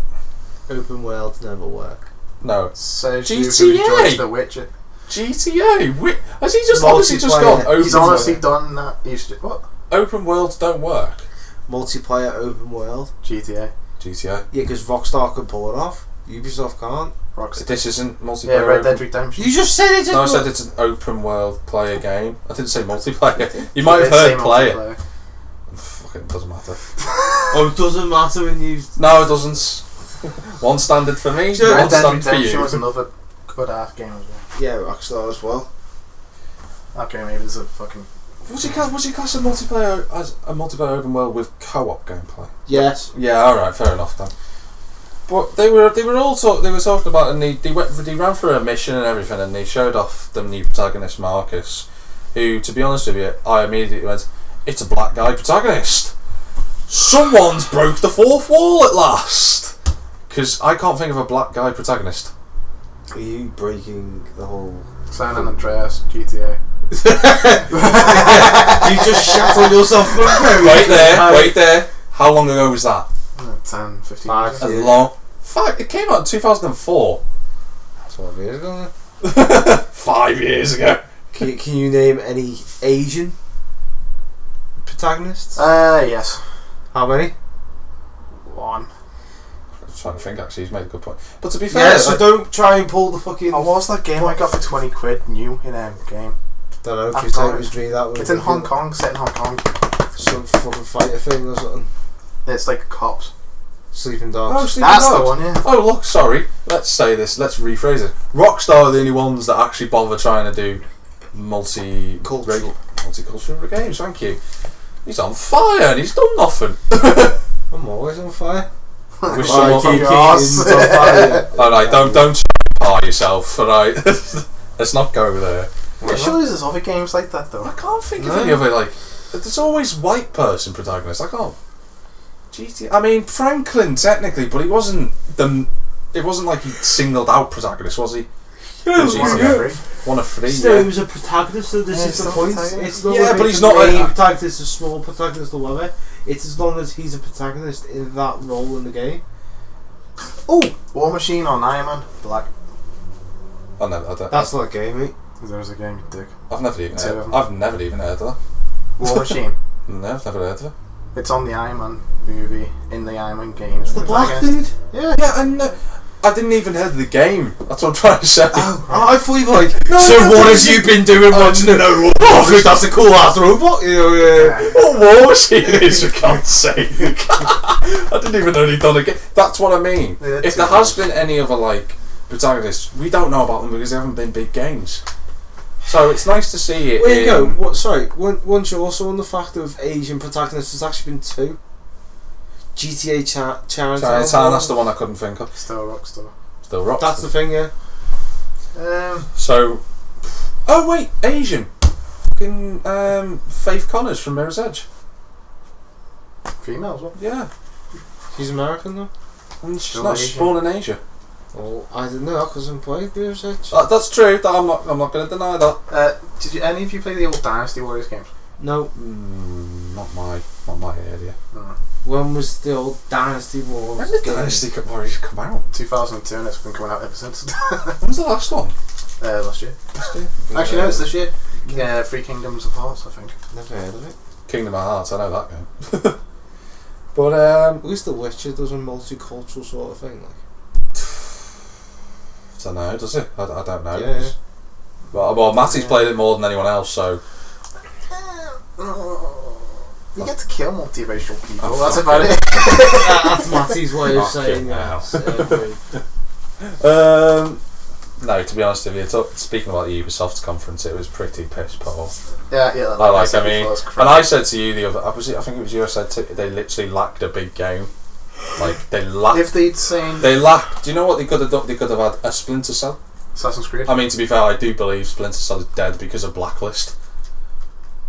Open worlds never work. No. Says you GTA. who enjoys The Witcher. GTA? Has he just honestly just gone open? He's honestly done that. What? Open worlds don't work. Multiplayer open world. GTA. GTA. Yeah, because Rockstar can pull it off. Ubisoft can't. Rockstar. This isn't multiplayer. Yeah, Red Dead open. Redemption. You just said it. No, I said it's an open world player game. I didn't say multiplayer. You might have heard player. Fucking doesn't matter. Oh, it doesn't matter when you. No, it doesn't. One standard for me, Sure. one Red Dead standard for Redemption you. was another good ass game as well. Yeah, Rockstar as well. Okay, maybe there's a fucking... Would you class a multiplayer as a multiplayer open world with co-op gameplay? Yes. Yeah, alright, fair enough then. But they were all they were talking about, and they ran through a mission and everything, and they showed off the new protagonist Marcus, who, to be honest with you, I immediately went, it's a black guy protagonist. Someone's broke the fourth wall at last, because I can't think of a black guy protagonist. Are you breaking the whole San Andreas GTA. You just shat on yourself. Wait there. How long ago was that? 10, 15 5 years. A long. Fuck! It came out in 2004. 12 years ago. 5 years ago. Can you name any Asian protagonists? Yes. How many? 1. I'm trying to think. Actually, he's made a good point. But to be fair, Yeah, so don't try and pull the fucking. Oh, what was that game I got for 20 quid new in game? Don't know. I've Can you got take it. me through that one? It's in Hong Kong, set in Hong Kong. Some fucking fighter thing or something. It's like cops. Sleeping Oh, Dogs. Sleeping That's the Dogs. one, yeah. Oh, look, sorry. Let's say this. Let's rephrase it. Rockstar are the only ones that actually bother trying to do multicultural games. Thank you. He's on fire and he's done nothing. I'm always on fire. Wish Alright, someone- Keating's on fire. Alright, don't par yourself. Alright, let's not go there. Yeah, surely there's other games like that though. I can't think of any other There's always white person protagonist. I can't. I mean Franklin technically, but he wasn't It wasn't like he singled out protagonist, was he? One of three. Still, Yeah. he was a protagonist, so this Yeah, is the still point. protagonist. It's not Yeah, whether but it's he's not a main like- protagonist, a small protagonist, or whatever. It's as long as he's a protagonist in that role in the game. Oh, War Machine on Iron Man. Black. I don't. That's not a game, mate. There's a game, you dick. I've never even Two heard. of them. I've never even heard of War Machine. that. No, I've never heard of it. It's on the Iron Man movie, in the Iron Man games. The black dude? Yeah. Yeah, I didn't even heard of the game. That's what I'm trying to say. Oh, I thought you were like, No, so no, what no, have you been doing watching it? Oh, I think that's a cool ass robot. You know, What War Machine is, for God's sake. I didn't even know he'd done a game. That's what I mean. Yeah, If there has been any other protagonists, we don't know about them because they haven't been big games. So it's nice to see it. Where you go? What? Sorry, once you're also on the fact of Asian protagonists, there's actually been 2. GTA Chinatown. Chinatown, that's the one I couldn't think of. Still Rockstar. Still Rockstar. That's the thing, yeah. So, oh wait, Asian. Fucking Faith Connors from Mirror's Edge. Female as well. Yeah, She's American though. and she's Still not Asian. born in Asia. Well, I didn't know that because I'm playing Mirror's Edge. That's true. I'm not going to deny that. Did any of you play the old Dynasty Warriors games? No. Not my area. No. When was the old Dynasty Wars? When did game? Dynasty Warriors come out? 2002, and it's been coming out ever since. When was the last one? Last year. Actually, no, it's this year. Three Kingdoms of Hearts, I think. Never heard of it. Kingdom of Hearts. I know that game. But At least The Witcher does a multicultural sort of thing. Like. I don't know. Does it? I don't know. Yeah. Well, Matty's played it more than anyone else, so. You get to kill multiracial people. Oh, That's fuck about it. it. That's Matty's way of Fucking saying hell. that. No, to be honest with you, speaking about the Ubisoft conference, it was pretty piss poor. Yeah. I said mean, before, it's crap. and I said to you the other, I think it was you. I said they literally lacked a big game. They lacked. If they'd seen They lacked. Do you know what they could have done? They could have had a Splinter Cell. Assassin's Creed. I mean, to be fair, I do believe Splinter Cell is dead because of Blacklist.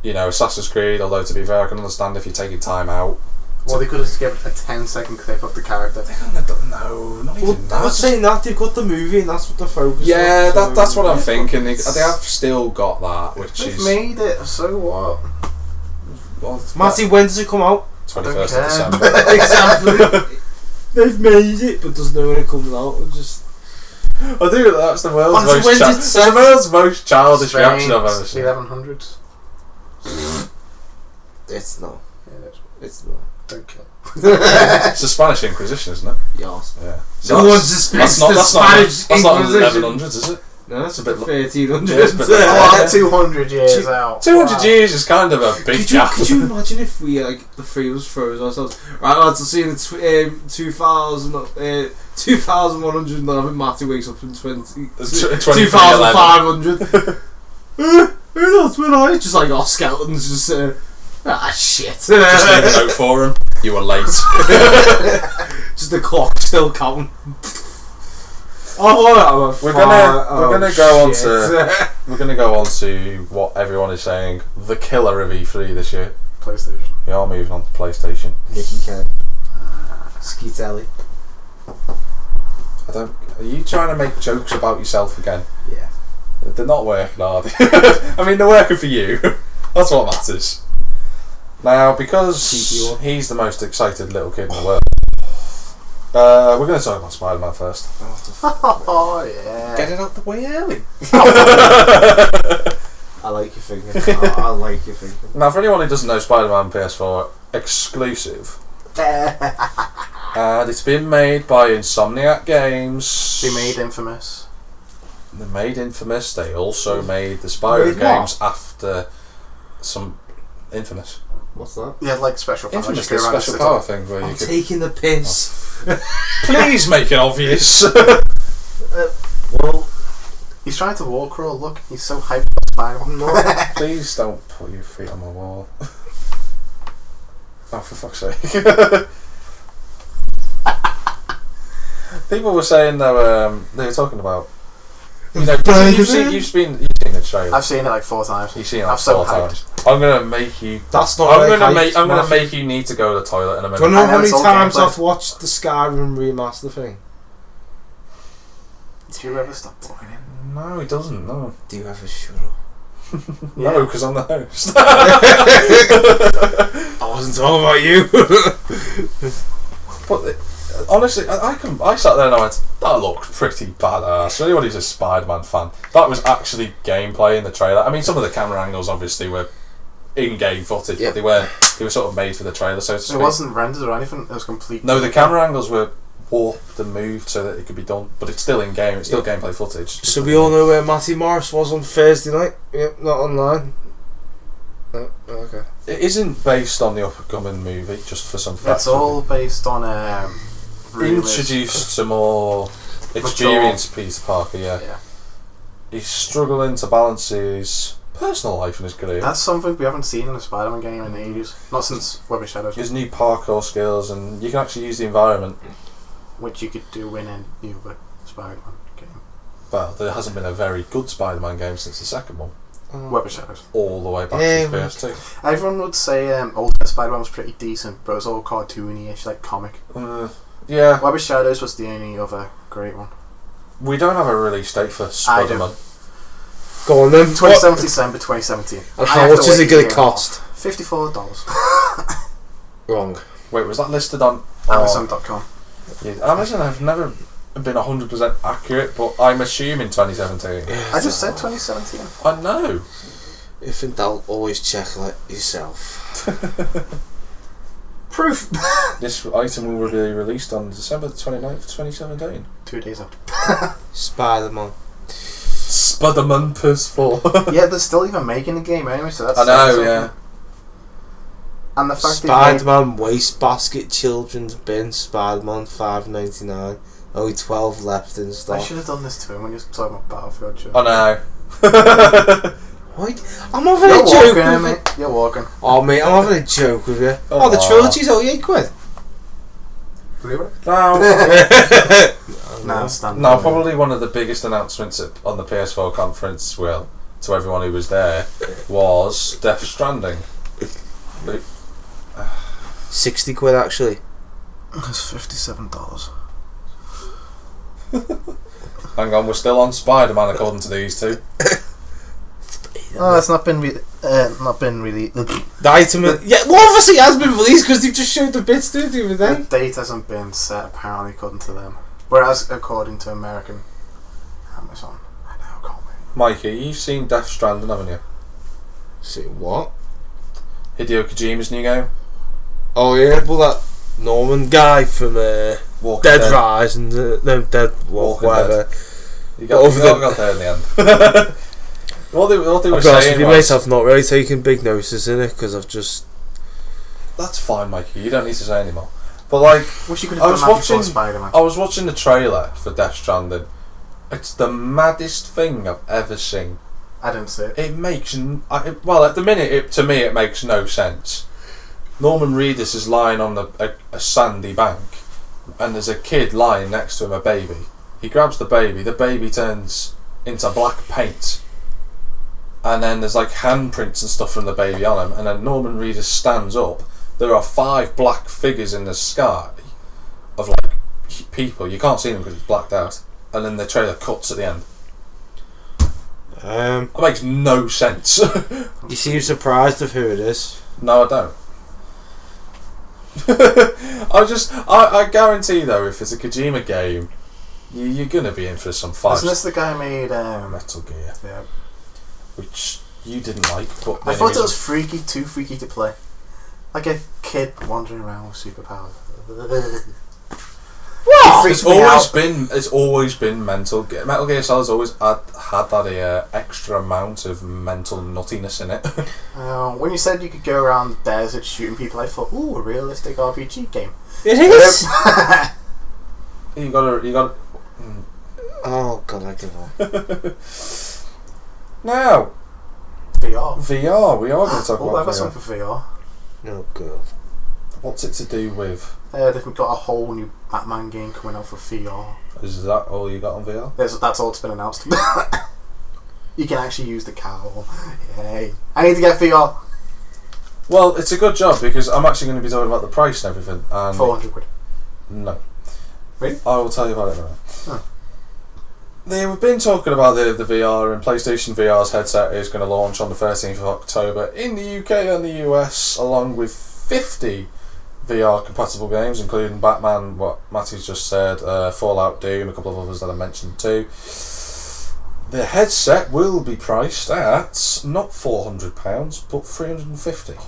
You know, Assassin's Creed. Although to be fair, I can understand if you're taking time out. Well, they could have just given a 10-second clip of the character. They couldn't have done. No, not Well, even I was that. saying that they've got the movie and that's what they're focused Yeah, on. that's what I'm thinking. They have still got that, which They've is made it, so what? well, it's Matty, when does it come out? 21st care. of December. Exactly. They've made it, but doesn't know when it comes out. It's just I do. That's the world's Matty, when's it it's the set? world's most childish reaction I've ever The seen. 1100s. it's not. Yeah, that's It's not. don't care. It's the Spanish Inquisition, isn't it? Yes. Yeah. No one suspects the Spanish That's not Inquisition. 1100s, is it? No, it's a a bit bit lo- 1300s. Yeah, it's a bit Oh, 200 years out. 200 Wow. years is kind of a big gap. Could you imagine if we the three of us froze ourselves? Right, lads, I'll see you in 2111. Matty wakes up in 2500. That's when I just like our skeletons just shit. Just leave a note for him. You were late. Just the clock still counting. Oh, we're gonna go on to what everyone is saying. The killer of E3 this year. PlayStation. We are moving on to PlayStation. Mikey Keating. Skeet Ellie. Are you trying to make jokes about yourself again? Yeah. They're not working, are they? I mean, they're working for you. That's what matters. Now, because he's the most excited little kid in the world, we're going to talk about Spider-Man first. Oh yeah. Get it out the way early. I like your thinking. I like your thinking. Now, for anyone who doesn't know, Spider-Man PS4 exclusive. And it's been made by Insomniac Games. They made Infamous. They made Infamous. They also made the Spyro games after some Infamous. What's that? Yeah, like special power. Infamous, the special power thing where you could... taking the piss. Please make it obvious. Well, he's trying to wall crawl. Look, he's so hyped about Spider-Man. Please don't put your feet on my wall. Oh, for fuck's sake. People were saying though, they were talking about, you know, you've seen the trailer. I've seen it like 4 times. You've seen it like 4 times. I'm gonna make you. That's not. I'm gonna make you need to go to the toilet in a minute. Do you know how many times I've watched the Skyrim remaster thing? Do you ever stop talking in? No, he doesn't. No. Do you ever shut up? No, because I'm the host. I wasn't talking about you. But honestly, I sat there and I went, that looked pretty badass. For anyone who's a Spider-Man fan, that was actually gameplay in the trailer. I mean, some of the camera angles obviously were in-game footage, but they were sort of made for the trailer. So it wasn't rendered or anything. It was complete. No, the camera angles were warped and moved so that it could be done, but it's still in game. It's still gameplay footage. So we all know where Matty Morris was on Thursday night. Yep, not online. No, okay. It isn't based on the upcoming movie, just for some facts. It's all based on introduced some more experienced Peter Parker. Yeah, he's struggling to balance his personal life and his career. That's something we haven't seen in a Spider-Man game in ages. Not since Web of Shadows. His new parkour skills, and you can actually use the environment, which you could do in any other Spider-Man game. Well, there hasn't been a very good Spider-Man game since the second one. Web of Shadows. All the way back to PS2. Everyone would say Ultimate Spider-Man was pretty decent, but it was all cartoony-ish, like comic. Yeah. Web of Shadows was the only other great one. We don't have a release date for Spider-Man. Go on then. 27th December 2017. And how much is it going to cost? $54. Wrong. Wait, was that listed on Amazon.com? Yeah, Amazon have never been 100% accurate, but I'm assuming 2017. I just said 2017. I know. If in doubt, always check yourself. Proof! This item will be released on December 29th, 2017. 2 days after. Spider-Man. Spider-Man PS4. Yeah, they're still even making the game anyway, so that's... I know, yeah. And the fact Spider-Man Wastebasket Children's Bin, Spider-Man $5.99. Only 12 left in stock. I should have done this to him when you were talking about Battlefield. Sure. I know. What? I'm having a joke with you. You're walking. Oh mate, I'm having a joke with you. Oh, the trilogy's only £8. No, probably one of the biggest announcements on the PS4 conference, well, to everyone who was there, was Death Stranding. £60 actually. That's $57. Hang on, we're still on Spider-Man according to these two. Oh, it's not been released. The item, well, obviously it has been released because they've just showed the bits the other day. The date hasn't been set apparently according to them, whereas according to American Amazon, I know, can't we? Mikey, you've seen Death Stranding, haven't you? See what? Hideo Kojima's new game. Oh yeah, well that Norman guy from Dead Rise and Dead Walk, whatever. You got there in the end. What they were saying was... I've not really taken big notices in it because I've just... That's fine, Mikey, you don't need to say anymore. But like, wish you could have done Spider-Man. I was watching the trailer for Death Stranding. It's the maddest thing I've ever seen. I didn't see it. It makes... well, at the minute, to me, it makes no sense. Norman Reedus is lying on a sandy bank, and there's a kid lying next to him, a baby. He grabs the baby turns into black paint. And then there's like handprints and stuff from the baby on him, and then Norman Reedus stands up. There are 5 black figures in the sky of like people. You can't see them because it's blacked out. And then the trailer cuts at the end. That makes no sense. You seem surprised of who it is. No, I don't. I guarantee though, if it's a Kojima game, you're gonna be in for some fight. Isn't this the guy who made Metal Gear? Yeah. Which you didn't like, but I thought it was freaky, too freaky to play. Like a kid wandering around with superpowers. What? It's always been Metal Gear Solid's always had that extra amount of mental nuttiness in it. When you said you could go around the desert shooting people, I thought, ooh, a realistic RPG game. It is. you got. Oh god, I give up. Now, VR. We are going to talk Oh, about I've got VR. something for VR. Oh god. What's it to do with? They've got a whole new Batman game coming out for VR. Is that all you got on VR? That's all that's been announced. You can actually use the cowl. Yay. I need to get VR. Well, it's a good job because I'm actually going to be talking about the price and everything. And 400 quid. No. Really? I will tell you about it in a minute. Oh. They've been talking about the VR, and PlayStation VR's headset is going to launch on the 13th of October in the UK and the US, along with 50 VR compatible games, including Batman, what Matty's just said, Fallout, Doom, a couple of others that I mentioned too. The headset will be priced at not £400, but £350.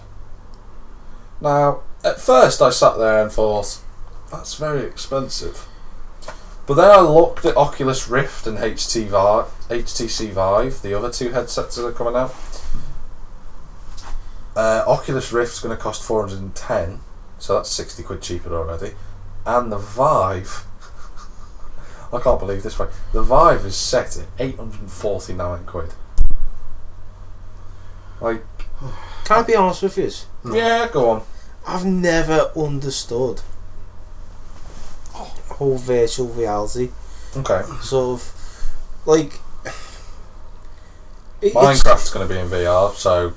Now, at first I sat there and thought, that's very expensive. But then I looked at Oculus Rift and HTC Vive, the other 2 headsets that are coming out. Oculus Rift's going to cost 410, so that's 60 quid cheaper already. And the Vive, I can't believe this way, the Vive is set at 849 quid. Like, Can I be honest with you? No. Yeah, go on. I've never understood whole virtual reality. Okay. Sort of like Minecraft's going to be in VR, so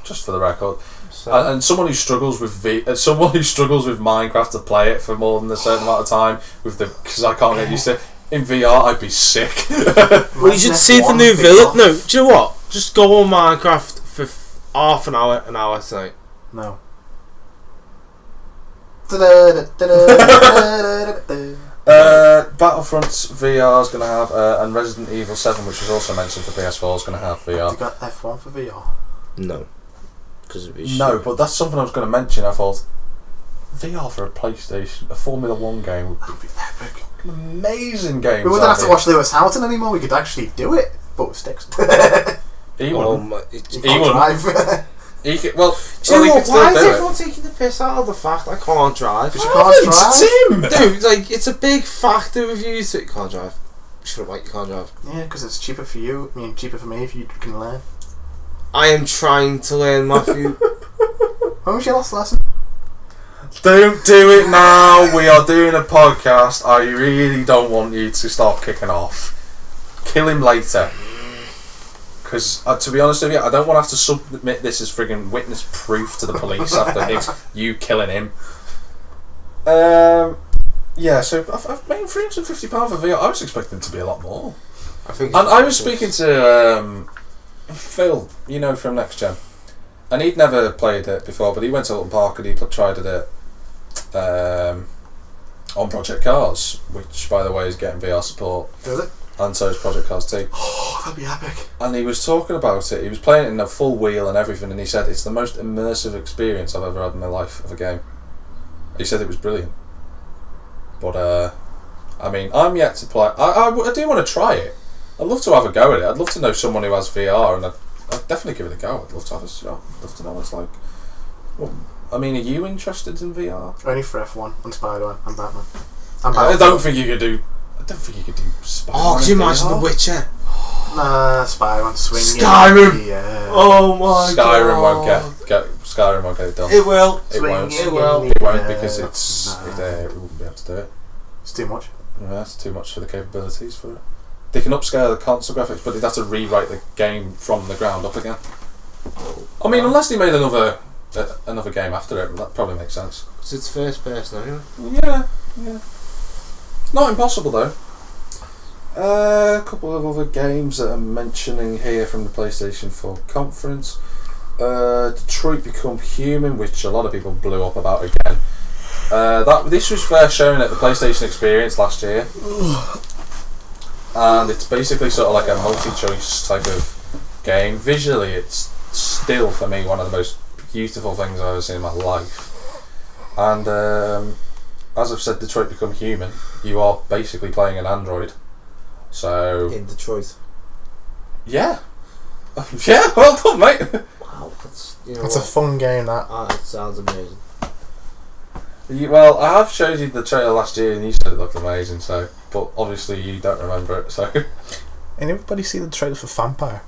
just for the record. So, And someone who struggles with Minecraft to play it for more than a certain amount of time, because I can't get used to it. In VR, I'd be sick. well, you should see the new village. No, do you know what? Just go on Minecraft for half an hour tonight. No. Battlefront VR is going to have, and Resident Evil 7, which was also mentioned for PS4, is going to have VR. You got F1 for VR? No, because it'd be No, shit. but that's something I was going to mention. I thought VR for a PlayStation, a Formula 1 game would That'd be epic. be an amazing game. We wouldn't have to watch Lewis Hamilton anymore. We could actually do it, but with sticks. He Oh wouldn't. my! You He can't wouldn't. drive. He could, well, Do you well, he know could what? Why is still do everyone taking the piss out of the fact I can't drive? Because you can't drive. It's him! Dude, like, it's a big factor with you. So you can't drive. Shut up, mate, you can't drive. Yeah, because it's cheaper for you. I mean, cheaper for me if you can learn. I am trying to learn, Matthew. When was your last lesson? Don't do it now. We are doing a podcast. I really don't want you to start kicking off. Kill him later. Because, to be honest with you, I don't want to have to submit this as friggin' witness proof to the police after you killing him. Yeah, so I've made £350 for VR. I was expecting it to be a lot more. I think. And I was speaking to Phil, you know, from Next Gen. And he'd never played it before, but he went to Alton Park and he tried it on Project Cars, which, by the way, is getting VR support. Does it? And so is Project Cars 2. Oh, that'd be epic. And he was talking about it. He was playing it in a full wheel and everything, and he said it's the most immersive experience I've ever had in my life of a game. He said it was brilliant. But, I mean, I'm yet to play. I do want to try it. I'd love to have a go at it. I'd love to know someone who has VR, and I'd definitely give it a go. I'd love to have a shot. I'd love to know what it's like. Well, I mean, are you interested in VR? Only for F1 and Spider-Man and Batman. I don't think you could do Spider-Man. Oh, could you in imagine VR? The Witcher? Nah, Spider-Man swinging. Skyrim! Yeah. Oh my god. Skyrim won't get Skyrim will get it done. It will. It won't. It will. It won't because it won't be able to do it. It's too much. Yeah, that's too much for the capabilities for it. They can upscale the console graphics, but they'd have to rewrite the game from the ground up again. I mean, unless they made another game after it, that probably makes sense. Because it's first person anyway. Yeah. Not impossible though. A couple of other games that I'm mentioning here from the PlayStation 4 conference. Detroit Become Human, which a lot of people blew up about again. This was first shown at the PlayStation Experience last year, and it's basically sort of like a multi-choice type of game. Visually, it's still for me one of the most beautiful things I've ever seen in my life. And as I've said, Detroit Become Human, you are basically playing an android. So In Detroit. yeah, well done, mate. Wow, that's It's a fun game, that. It sounds amazing. Well, I have showed you the trailer last year and you said it looked amazing, so, but obviously you don't remember it, so. Anybody see the trailer for Vampire?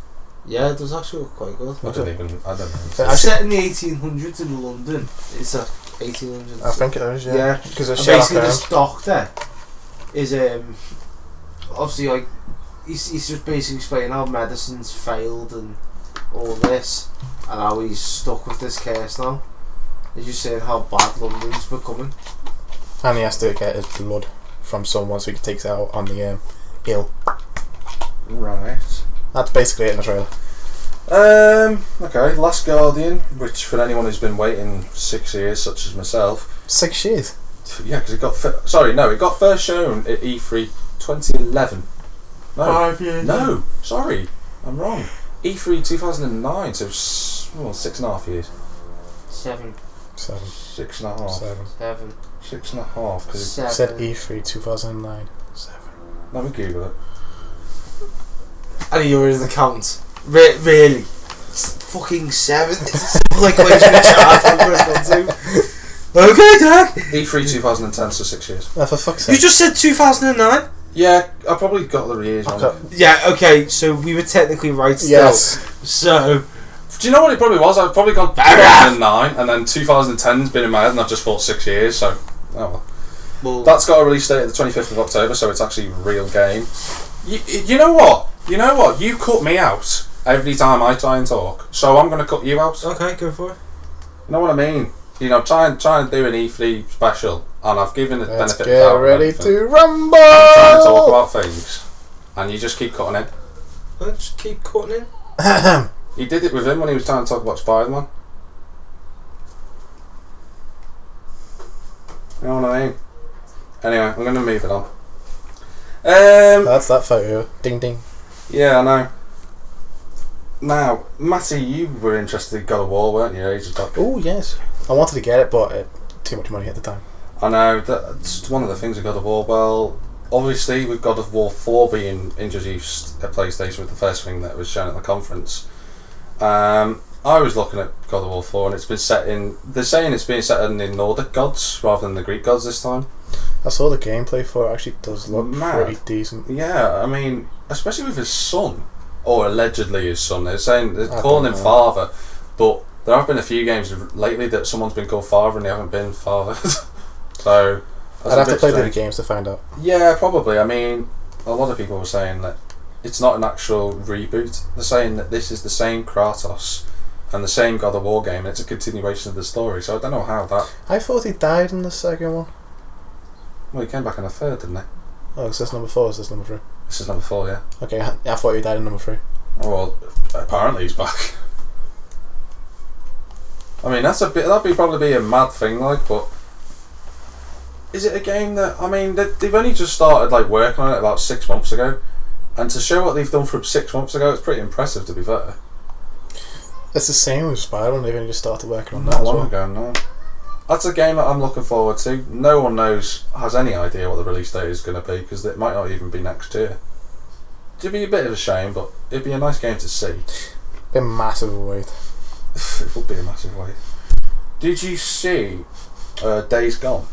Yeah, it does actually look quite good. I don't know. It's set in the 1800s in London. It's a 1800s. I think it is, yeah. Yeah. Because And Sherlock basically, Holmes. this doctor is obviously like he's just basically explaining how medicine's failed and all this, and how he's stuck with this curse now. He's just saying how bad London's becoming. And he has to get his blood from someone so he takes it out on the ill. Right. That's basically it in the trailer. Okay, Last Guardian, which for anyone who's been waiting 6 years, such as myself. 6 years? Yeah, because it got it got first shown at E3 2011. No, 5 years. no, sorry, I'm wrong. E3 2009, so 6.5 years. 7. 7. 6.5. 7. 7. 6.5. Because It said E3 2009. 7. let me Google it. And you're in the count. Really? It's fucking 7. It's a simple equation which I have to. Okay, Dad. E3 2010, so 6 years. Oh, for fuck's You sake. just said 2009. Yeah, I probably got the years wrong. Okay. Yeah. Okay. So we were technically right still. Yes. So. Do you know what it probably was? I've probably gone 2009, and then 2010's been in my head, and I've just thought 6 years. So, Well, that's got a release date of the 25th of October, so it's actually a real game. You know what? You cut me out every time I try and talk, so I'm going to cut you out. okay. Go for it. You know what I mean? Try and do an E3 special, and I've given it Let's benefit of get the doubt and ready everything. to rumble! I'm trying to talk about things, and you just keep cutting in. Let's keep cutting in. He did it with him when he was trying to talk about Spider-Man. You know what I mean? Anyway, I'm going to move it on. That's that photo. Ding ding. Yeah, I know. Now, Matty, you were interested in God of War, weren't you? Ages back. Oh, yes. I wanted to get it, but too much money at the time. I know, that's one of the things with God of War. Well, obviously, with God of War 4 being introduced at PlayStation with the first thing that was shown at the conference, I was looking at God of War 4 and it's been set in... They're saying it's being set in the Nordic gods rather than the Greek gods this time. I saw the gameplay for it. Actually does look Mad. pretty decent. Yeah, I mean, especially with his son, or allegedly his son. They're I calling him don't know. father, but there have been a few games lately that someone's been called father and they haven't been fathered. So that's I'd a have to bit play the strange. games to find out. Yeah, probably. I mean, a lot of people were saying that it's not an actual reboot. They're saying that this is the same Kratos and the same God of War game, and it's a continuation of the story. So I don't know how that. I thought he died in the second one. Well, he came back in a third, didn't he? Oh, is this number 4 or is this number 3? This is number 4, yeah. Okay, I thought he died in number 3. Oh, well, apparently he's back. I mean, that'd probably be a mad thing, like, but is it a game that, I mean, they've only just started like working on it about 6 months ago, and to show what they've done from 6 months ago, it's pretty impressive, to be fair. It's the same with Spider-Man. They've only just started working on that Not as long well. ago, no. That's a game that I'm looking forward to. No one has any idea what the release date is going to be, because it might not even be next year. It'd be a bit of a shame, but it'd be a nice game to see. A massive wait. It would be a massive wait. Did you see Days Gone?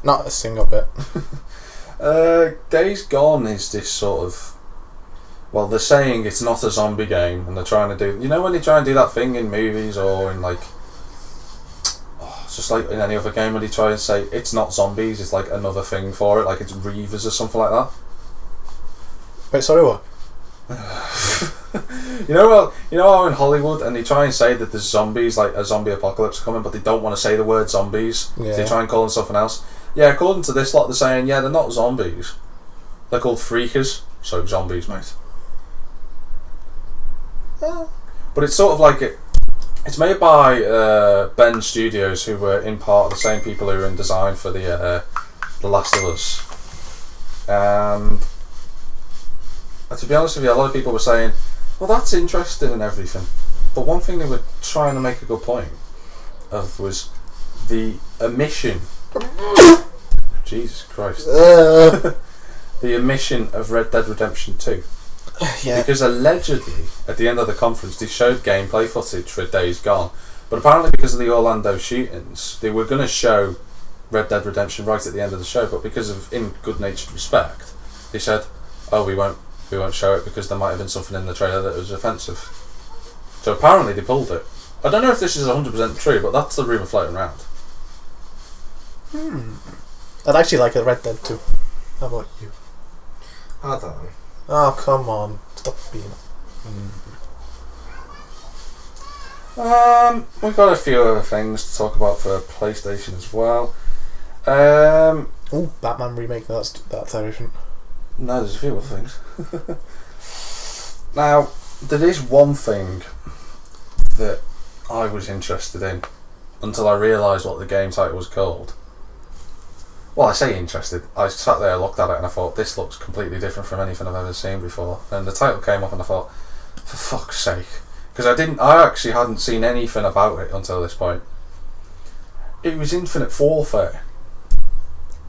Not a single bit. Days Gone is this sort of Well, they're saying it's not a zombie game, and they're trying to do... You know when they try and do that thing in movies or in, like... It's just like in any other game when they try and say it's not zombies, it's like another thing for it, like it's Reavers or something like that. Wait, sorry, what? You know how in Hollywood and they try and say that there's zombies, like a zombie apocalypse coming, but they don't want to say the word zombies. Yeah. So they try and call them something else. Yeah, according to this lot, they're saying, yeah, they're not zombies. They're called freakers, so zombies, mate. But it's sort of like it's made by Ben Studios, who were in part of the same people who were in design for the Last of Us. And to be honest with you, a lot of people were saying, well, that's interesting and everything. But one thing they were trying to make a good point of was the omission. Jesus Christ. The omission of Red Dead Redemption 2. Yeah. Because allegedly, at the end of the conference, they showed gameplay footage for Days Gone. But apparently because of the Orlando shootings, they were going to show Red Dead Redemption right at the end of the show, but because of in good-natured respect, they said, oh, we won't show it because there might have been something in the trailer that was offensive. So apparently they pulled it. I don't know if this is 100% true, but that's the rumour floating around. I'd actually like a Red Dead 2. How about you? I don't know. Oh, come on. Stop being... We've got a few other things to talk about for PlayStation as well. Oh, Batman remake, that's everything. No, there's a few other things. Now, there is one thing that I was interested in until I realised what the game title was called. Well, I say interested. I sat there, looked at it, and I thought, this looks completely different from anything I've ever seen before. And the title came up, and I thought, for fuck's sake, because I actually hadn't seen anything about it until this point. It was Infinite Warfare.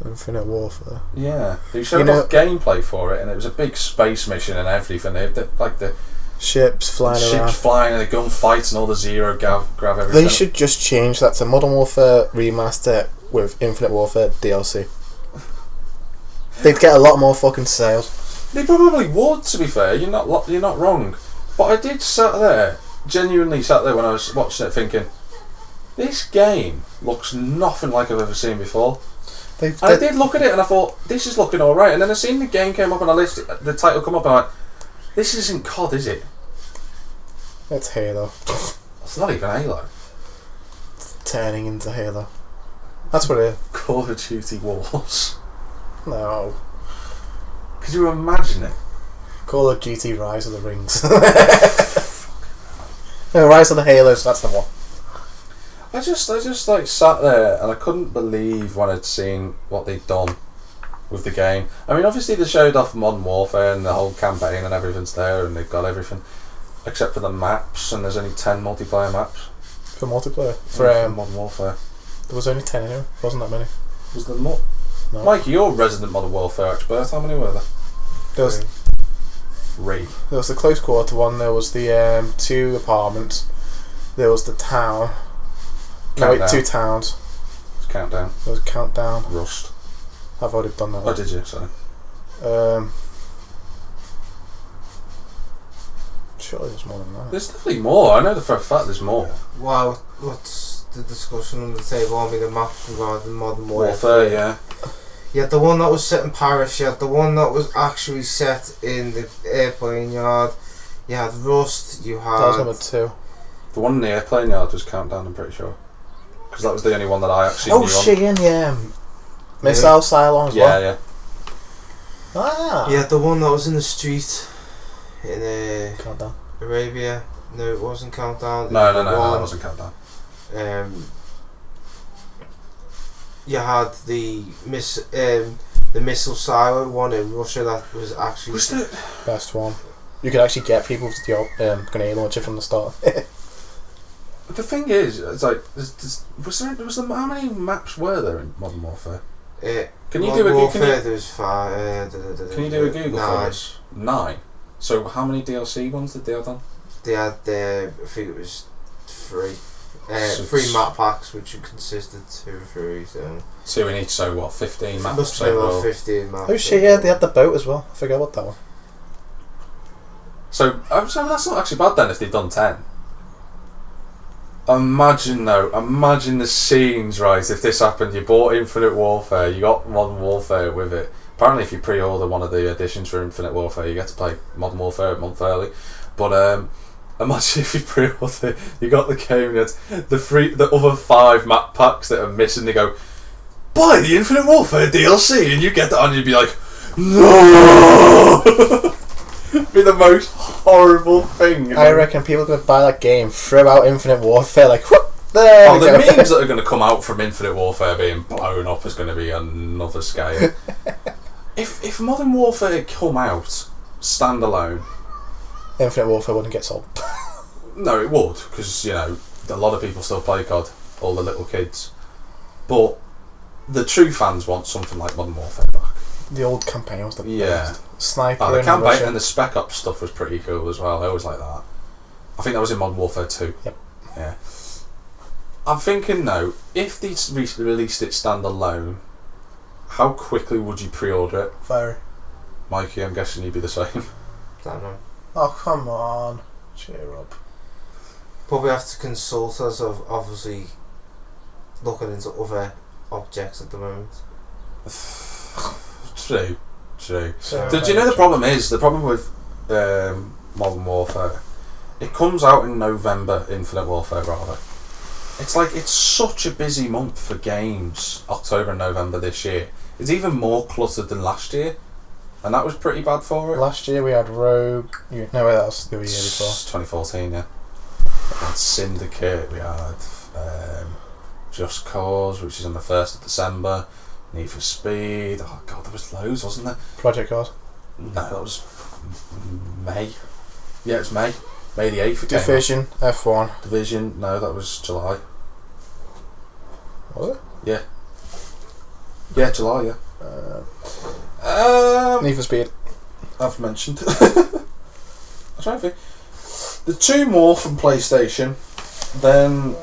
Infinite Warfare. Yeah, they showed off gameplay for it, and it was a big space mission and everything. They like the ships flying around, and the gunfights and all the zero grav everything. They should just change that to Modern Warfare Remaster with Infinite Warfare DLC. They'd get a lot more fucking sales. They probably would, to be fair. You're not wrong. But I did genuinely sat there when I was watching it thinking, this game looks nothing like I've ever seen before. I did look at it and I thought, this is looking alright. And then I seen the game came up on a list, the title come up, and I went, this isn't COD, is it? It's Halo. It's not even Halo. It's turning into Halo. That's what it is. Call of Duty Wars. No. Could you imagine it? Call of Duty Rise of the Rings. No, Rise of the Halos, that's the one. I just like sat there and I couldn't believe when I'd seen what they'd done with the game. I mean, obviously they showed off Modern Warfare and the whole campaign and everything's there, and they've got everything except for the maps, and there's only 10 multiplayer maps for multiplayer. For Modern Warfare, there was only 10 anyway. Wasn't that many? Was there more? No. Mikey, you're a resident Modern Warfare expert. How many were there? There was 3. There was the close quarter one. There was the 2 apartments. There was the town. No, wait, 2 towns. It's Countdown. There was Countdown. Rust. I've already done that. Oh, did you? Sorry. Surely there's more than that. There's definitely more. I know for a fact there's more. Wow, what's the discussion on the table? I mean, the maps regarding Modern Warfare, yeah. You had the one that was set in Paris, you had the one that was actually set in the airplane yard, you had Rust, you had... That was number 2. The one in the airplane yard was Countdown, I'm pretty sure. Because that was the only one that I actually knew shit, yeah. Missile Yeah. Cylon as well. Yeah. Ah. You had the one that was in the street in Countdown. Arabia. No, it wasn't Countdown. No, that wasn't Countdown. You had the missile silo one in Russia that was actually Best one. You could actually get people with the grenade launcher from the start. The thing is, it's like, how many maps were there in Modern Warfare? Can you do a Google? There's 5. Can you do a Google for this? 9. So how many DLC ones did they have done? They had, I think it was 3. So 3 map packs, which consisted 2 or 3. So 2 in each. So what? 15 maps. must be about 15 maps. Oh shit! Yeah, they had the boat as well. I forgot about that one. So that's not actually bad then if they've done 10. Imagine the scenes, right, if this happened, you bought Infinite Warfare, you got Modern Warfare with it. Apparently if you pre-order one of the editions for Infinite Warfare, you get to play Modern Warfare a month early. But imagine if you pre-order it, you got the game, the other 5 map packs that are missing, they go, buy the Infinite Warfare DLC, and you get that and you'd be like, no! Be the most horrible thing. I reckon people are going to buy that game, throw out Infinite Warfare, like, whoop, there Oh, we the go. memes that are going to come out from Infinite Warfare being blown up is going to be another scale. If Modern Warfare come out standalone, Infinite Warfare wouldn't get sold. no, it would, because you know a lot of people still play COD, all the little kids. But the true fans want something like Modern Warfare back. The old campaign was the best. Sniper The in campaign Russia. and the Spec Ops stuff was pretty cool as well. I always like that. I think that was in Modern Warfare 2. Yep. Yeah. I'm thinking though, if they released it standalone, how quickly would you pre-order it? Fiery. Mikey, I'm guessing you'd be the same. Don't know. Oh, come on. Cheer up. Probably have to consult us of obviously looking into other objects at the moment. True. So, Did you know the problem is, the problem with Modern Warfare, it comes out in November, Infinite Warfare rather. It's such a busy month for games, October and November this year. It's even more cluttered than last year, and that was pretty bad for it. Last year we had Rogue. No, that was the year before. 2014, yeah. We had Syndicate, we had Just Cause, which is on the 1st of December. Need for Speed. Oh god, there was loads, wasn't there? Project Card. No, that was May. Yeah, it was May. May the 8th. Division, F1. Division. No, that was July. Was it? Yeah. Yeah, July. Yeah. Need for Speed. I've mentioned. I'm trying to think. The 2 more from PlayStation. Then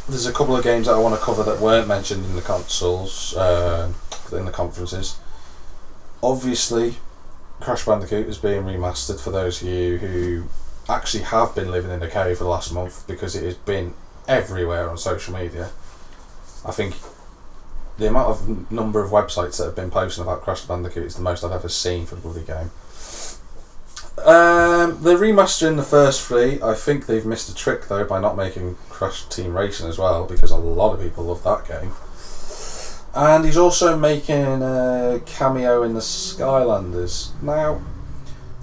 there's a couple of games that I want to cover that weren't mentioned in the consoles, in the conferences. Obviously, Crash Bandicoot is being remastered for those of you who actually have been living in a cave for the last month, because it has been everywhere on social media. I think the amount of number of websites that have been posting about Crash Bandicoot is the most I've ever seen for the bloody game. They're remastering the first 3. I think they've missed a trick though by not making Crash Team Racing as well, because a lot of people love that game. And he's also making a cameo in the Skylanders. Now,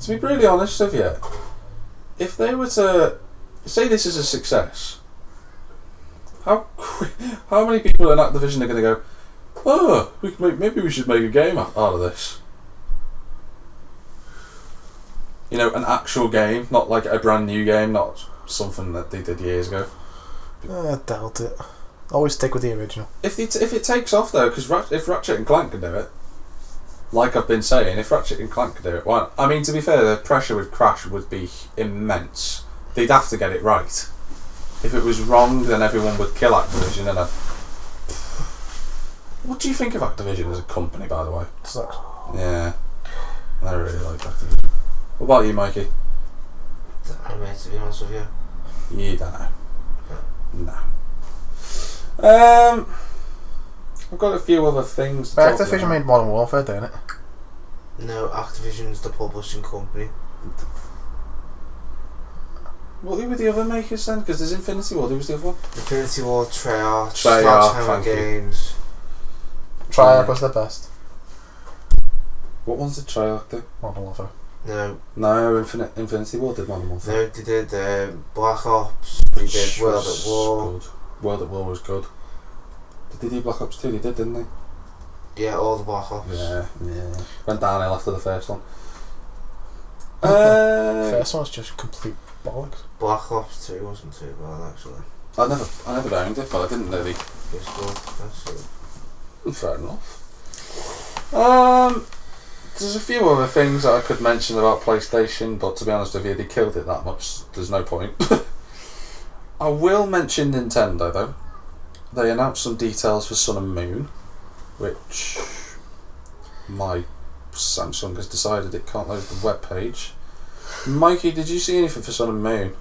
to be brutally honest with you, if they were to say this is a success, how many people in Activision are going to go, oh, maybe we should make a game out of this? You know, an actual game, not like a brand new game, not something that they did years ago. I doubt it. Always stick with the original. If it takes off though, because if Ratchet and Clank can do it, like I've been saying, if Ratchet and Clank can do it, well, I mean, to be fair, the pressure with Crash would be immense. They'd have to get it right. If it was wrong, then everyone would kill Activision. And what do you think of Activision as a company, by the way? Sucks. Yeah, I really like Activision. What about you, Mikey? I don't know, mate, to be honest with you. You don't know. No. I've got a few other things to But talk Activision about. made Modern Warfare, don't it? No, Activision's the publishing company. Well, who were the other makers then? Because there's Infinity Ward. Who was the other one? Infinity Ward, Treyarch, Treyarch, Sledgehammer thank you. Games. Treyarch was the best. What ones did Treyarch do? Modern Warfare. No, Infinity Ward did Modern Warfare. no, they did Black Ops, they did World at War. Good. World at War was good. Did they do Black Ops 2? They did, didn't they? Yeah, all the Black Ops. Yeah. Went downhill after the first one. First one's just complete bollocks. Black Ops 2 wasn't too bad actually. I never owned it, but I didn't really. It was good. That's it. Fair enough. There's a few other things that I could mention about PlayStation, but to be honest with you, they killed it that much. There's no point. I will mention Nintendo though. They announced some details for Sun and Moon, which my Samsung has decided it can't load the web page. Mikey, did you see anything for Sun and Moon?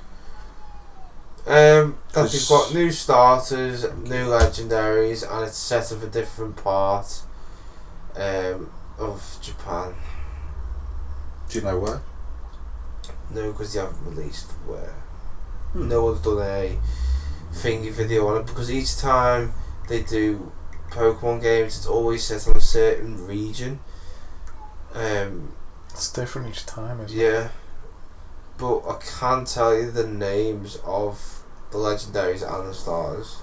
That you've got new starters, new legendaries, and it's set of a different part of Japan. Do you know where? No, because they haven't released where. No one's done a thingy video on it, because each time they do Pokemon games, it's always set on a certain region. It's different each time, isn't it? Yeah, but I can't tell you the names of the legendaries and the starters.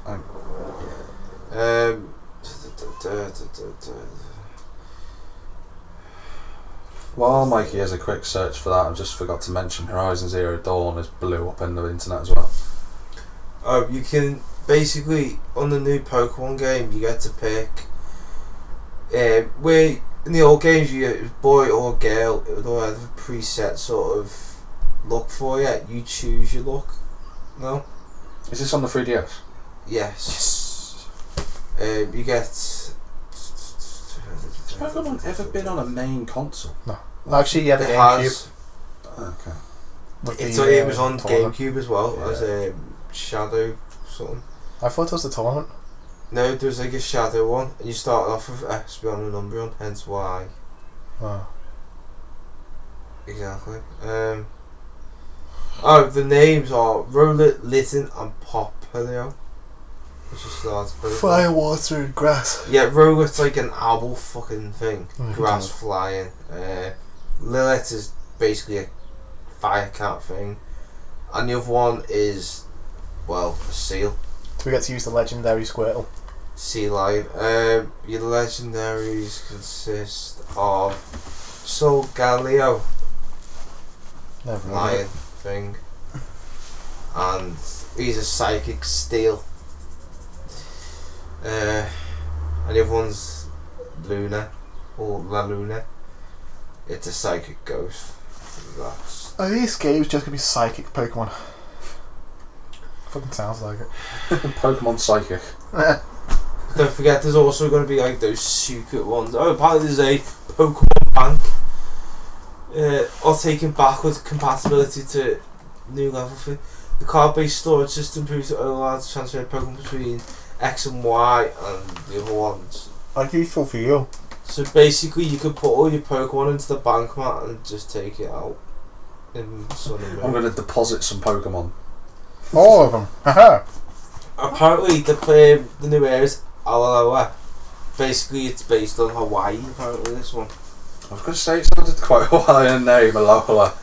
While Mikey has a quick search for that, I just forgot to mention Horizon Zero Dawn has blew up in the internet as well. Oh, you can basically, on the new Pokemon game, you get to pick where in the old games you get boy or girl, it would all have a preset sort of look for you. You choose your look. No? Is this on the 3DS? Yes. You get. Has Pokemon ever been on a main console? No. Actually, yeah, the It GameCube. has. Okay. with It was on tournament. GameCube as well, Yeah. as a Shadow something. I thought it was the tournament. No, there was like a Shadow one, and you start off with Espeon and Umbreon, hence why. Oh. Exactly. The names are Rowlet, Litten, and Popplio. Which is starts Fire, water, and grass. Yeah, Rowlet's like an owl fucking thing. Mm. Grass flying. Lilith is basically a fire cat thing. And the other one is, well, a seal. Do we get to use the legendary Squirtle? Sea lion. Your legendaries consist of Solgaleo, Never mind. lion thing, and he's a psychic steel. And the other one's Luna, or La Luna. It's a psychic ghost. That's Are these games just gonna be psychic Pokemon? Fucking sounds like it. Pokemon Psychic. Don't forget, there's also going to be like those secret ones. Oh, apparently there's a Pokemon Bank. Or taking backwards compatibility to new level 3. The card-based storage system proves that allowed to transfer Pokemon between X and Y and the other ones. Like useful for you. So basically, you could put all your Pokemon into the bank mat and just take it out in Sun and Moon. I'm going to deposit some Pokemon. All of them. Haha. Apparently, the new area is Aotearoa. Basically, it's based on Hawaii. Apparently, this one. I was going to say it sounded quite a Hawaiian name, Aloha.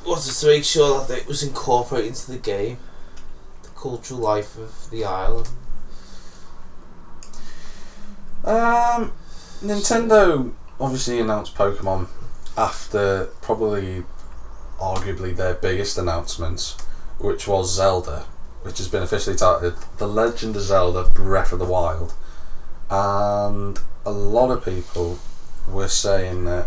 Wanted to make sure that it was incorporated into the game, the cultural life of the island. Nintendo obviously announced Pokemon after probably arguably their biggest announcements, which was Zelda, which has been officially titled The Legend of Zelda Breath of the Wild. And a lot of people were saying that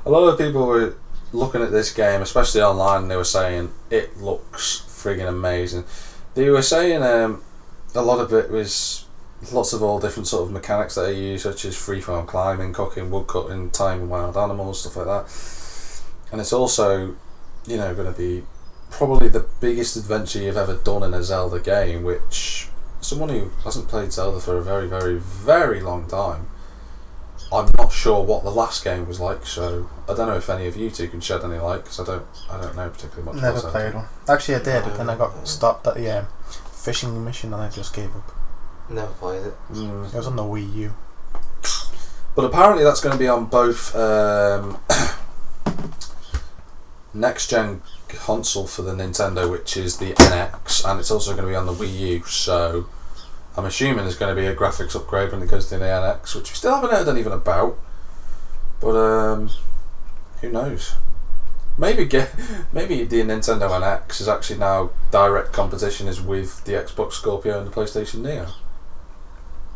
a lot of people were looking at this game, especially online, and they were saying it looks friggin' amazing. They were saying a lot of it was lots of all different sort of mechanics that they use, such as freeform climbing, cooking, wood cutting, timing wild animals, stuff like that. And it's also, you know, going to be probably the biggest adventure you've ever done in a Zelda game, which someone who hasn't played Zelda for a very, very, very long time, I'm not sure what the last game was like, so I don't know if any of you two can shed any light, because I don't know particularly much Never about played Zelda. one. Actually, I did, but then I got stopped at the fishing mission and I just gave up. Never played it. It was on the Wii U. But apparently that's going to be on both next gen console for the Nintendo, which is the NX, and it's also going to be on the Wii U, so I'm assuming there's going to be a graphics upgrade when it goes to the NX, which we still haven't heard anything about, but who knows. Maybe the Nintendo NX is actually now direct competition is with the Xbox Scorpio and the PlayStation Neo,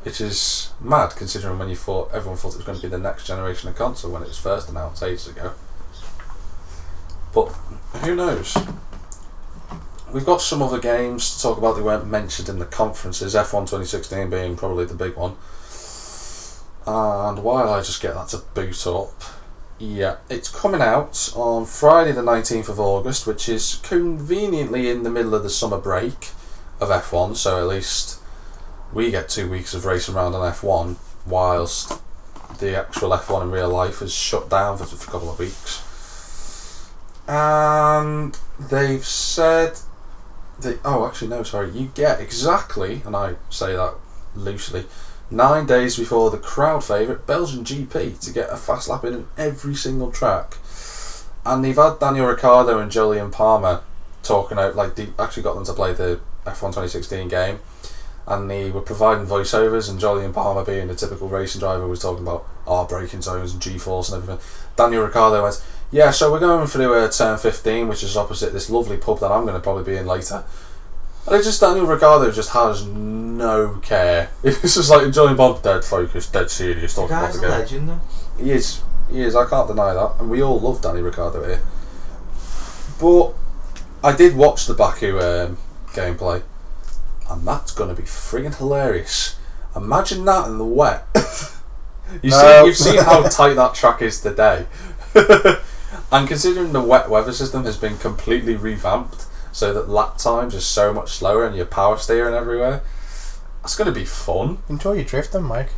which is mad considering when everyone thought it was going to be the next generation of console when it was first announced ages ago. But who knows? We've got some other games to talk about that weren't mentioned in the conferences, F1 2016 being probably the big one. And while I just get that to boot up, Yeah, it's coming out on Friday the 19th of August, which is conveniently in the middle of the summer break of F1, so at least we get 2 weeks of racing around on F1, whilst the actual F1 in real life is shut down for a couple of weeks. And they've said that, you get exactly, and I say that loosely, 9 days before the crowd favourite Belgian GP to get a fast lap in every single track. And they've had Daniel Ricciardo and Jolyon Palmer talking out, like they actually got them to play the F1 2016 game, and they were providing voiceovers, and Jolyon Palmer, being a typical racing driver, was talking about our braking zones and G-force and everything. Daniel Ricciardo went, yeah, so we're going through turn 15, which is opposite this lovely pub that I'm going to probably be in later. And it's just Daniel Ricciardo just has no care. It's just like Jolyon Palmer, dead focused, dead serious, The talking about guy's the a game. legend, though. He is, I can't deny that, and we all love Danny Ricciardo here. But I did watch the Baku gameplay, and that's going to be friggin' hilarious. Imagine that in the wet. You've seen how tight that track is today. And considering the wet weather system has been completely revamped, so that lap times are so much slower and you're power steering everywhere, it's going to be fun. Enjoy your drifting, Mike.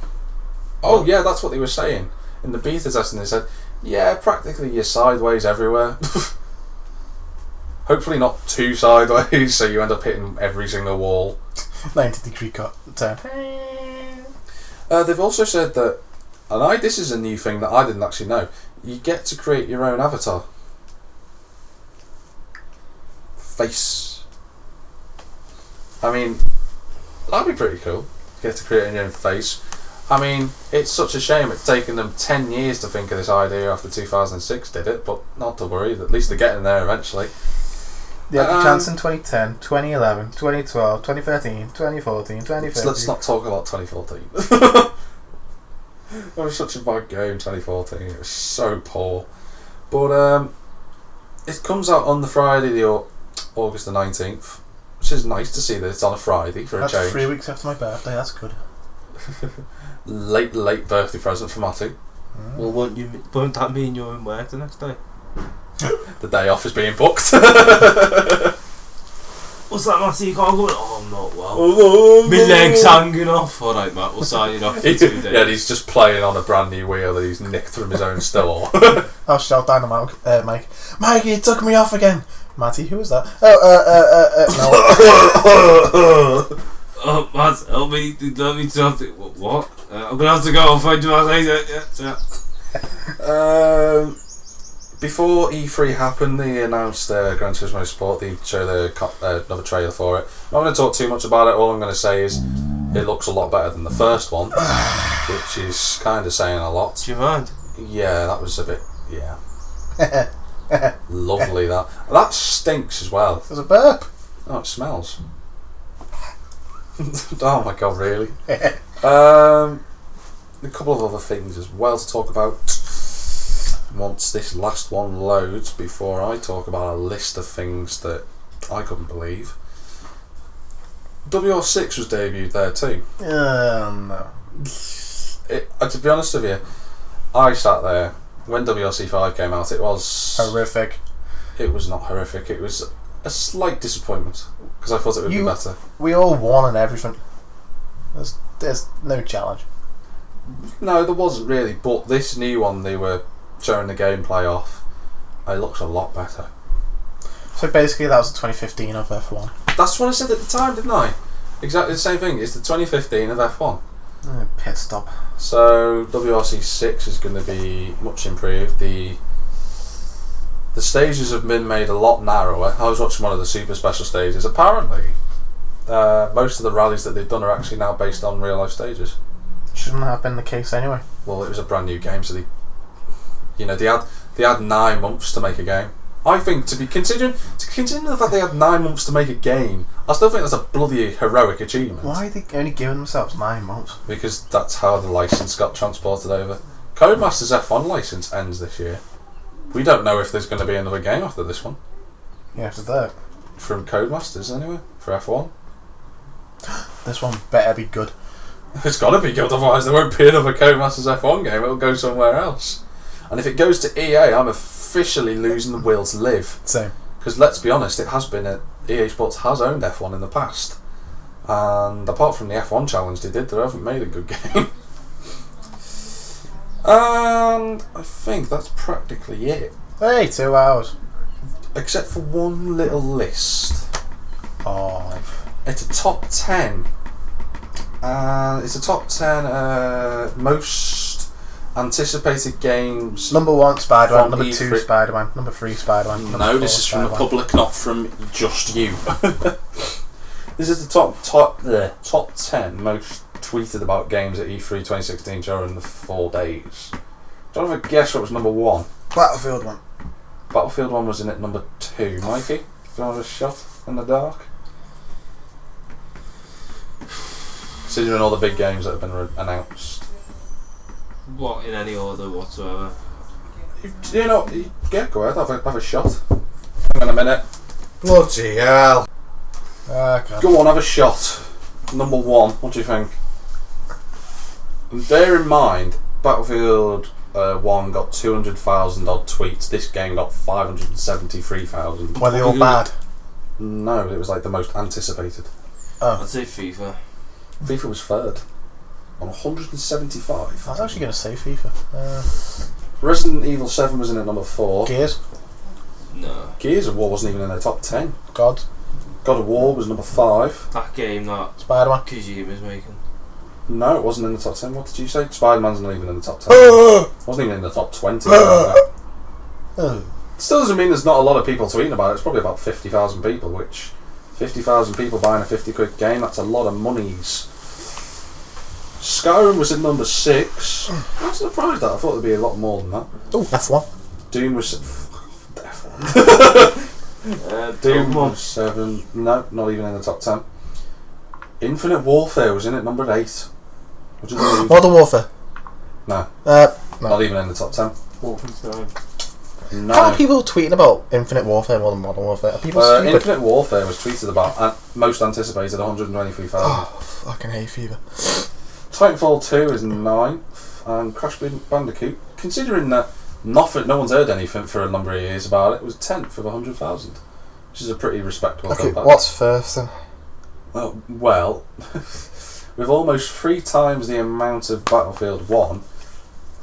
Oh yeah, that's what they were saying. In the beta testing they said, yeah, practically you're sideways everywhere. Hopefully not too sideways, so you end up hitting every single wall. 90-degree turn. They've also said that, and this is a new thing that I didn't actually know, you get to create your own avatar. Face. I mean, that'd be pretty cool. Get to create your own face. I mean, it's such a shame it's taken them 10 years to think of this idea after 2006 did it, but not to worry, at least they're getting there eventually. They had the chance in 2010, 2011, 2012, 2013, 2014, 2015. Let's not talk about 2014. That was such a bad game, 2014. It was so poor. But it comes out on the Friday, August the 19th, which is nice to see that it's on a Friday for a change. That's 3 weeks after my birthday, that's good. Late birthday present for Matty. Well, won't that mean you're in work the next day? The day off is being booked. What's that, Matty? You can't go. Oh, I'm not well. My leg's hanging off. Alright, Matt, we'll sign it off for 2 days. Yeah, he's just playing on a brand new wheel that he's nicked from his own store. I'll shout down to Mike. Mike, you took me off again. Matty, who was that? No. Oh, Matt, help me. Let me talk to. What? I'm gonna have to go. I'll find you out later. Yeah. Before E3 happened, they announced Gran Turismo Sport. They showed another trailer for it. I'm not going to talk too much about it. All I'm going to say is it looks a lot better than the first one, which is kind of saying a lot. Do you mind? Yeah, that was a bit. Yeah. Lovely that. That stinks as well. There's a burp. Oh, it smells. Oh my god, really? A couple of other things as well to talk about once this last one loads, before I talk about a list of things that I couldn't believe. WR6 was debuted there too. No. To be honest with you, I sat there when WRC5 came out. It was Horrific. It was not horrific. It was a slight disappointment because I thought it would be better. We all won and everything. There's no challenge. No, there wasn't really. But this new one, they were showing the gameplay off. It looks a lot better. So basically, that was the 2015 of F1. That's what I said at the time, didn't I? Exactly the same thing. It's the 2015 of F1. Pit stop. So WRC6 is going to be much improved. The stages have been made a lot narrower. I was watching one of the super special stages. Apparently, most of the rallies that they've done are actually now based on real life stages. Shouldn't have been the case anyway. Well, it was a brand new game, so they had 9 months to make a game. I think considering the fact they had 9 months to make a game, I still think that's a bloody heroic achievement. Why are they only giving themselves 9 months? Because that's how the license got transported over. Codemasters F1 license ends this year. We don't know if there's going to be another game after this one. Yeah, after that. From Codemasters, anyway, for F1. This one better be good. It's got to be good, otherwise there won't be another Codemasters F1 game. It'll go somewhere else. And if it goes to EA, I'm officially losing the will to live. Same. Because let's be honest, it has been EA Sports has owned F1 in the past, and apart from the F1 challenge they haven't made a good game. And I think that's practically it. Hey, 2 hours. Except for one little list. Of. It's a top 10. It's a top 10 most anticipated games. Number 1, Spider-Man. From Number 2, E3. Spider-Man. Number 3, Spider-Man. Number No, 4, this is from the Spider-Man. public, not from just you. This is the top 10 most tweeted about games at E3 2016 during the 4 days. Do you want to guess what was number 1? Battlefield 1. Battlefield 1 was in at number 2. Mikey, do you want a shot in the dark? Considering all the big games that have been announced. What, in any order whatsoever? You know, yeah, go ahead, have a shot. Hang on a minute. Bloody hell. Ah, God. Go on, have a shot. Number 1, what do you think? And bear in mind, Battlefield 1 got 200,000 odd tweets. This game got 573,000. Were they all bad? No, it was like the most anticipated. Oh. I'd say FIFA. FIFA was third on 175. I was actually going to say FIFA. Resident Evil 7 was in at number 4. Gears. No. Gears of War wasn't even in the top 10. God. God of War was number 5. That game that Spider-Man. Kojima's making. No, it wasn't in the top 10. What did you say? Spider-Man's not even in the top 10. Wasn't even in the top 20. Still doesn't mean there's not a lot of people tweeting about it. It's probably about 50,000 people, which 50,000 people buying a 50 quid game, that's a lot of monies. Skyrim was at number 6. I'm surprised that. I thought there'd be a lot more than that. Oh, F1. Doom was F1. Doom Pokemon. was 7. No, not even in the top 10. Infinite Warfare was in at number 8. Would you believe? Modern Warfare. No, No. not even in the top 10. Wolfenstein. No. How are people tweeting about Infinite Warfare more than Modern Warfare? Are people stupid? Infinite Warfare was tweeted about most anticipated 123,000. Oh, fucking hay fever. Titanfall 2 is 9th, and Crash Bandicoot, considering that no one's heard anything for a number of years about it, was 10th of 100,000, which is a pretty respectable Okay, comeback. what's first then? Well, with almost 3 times the amount of Battlefield 1,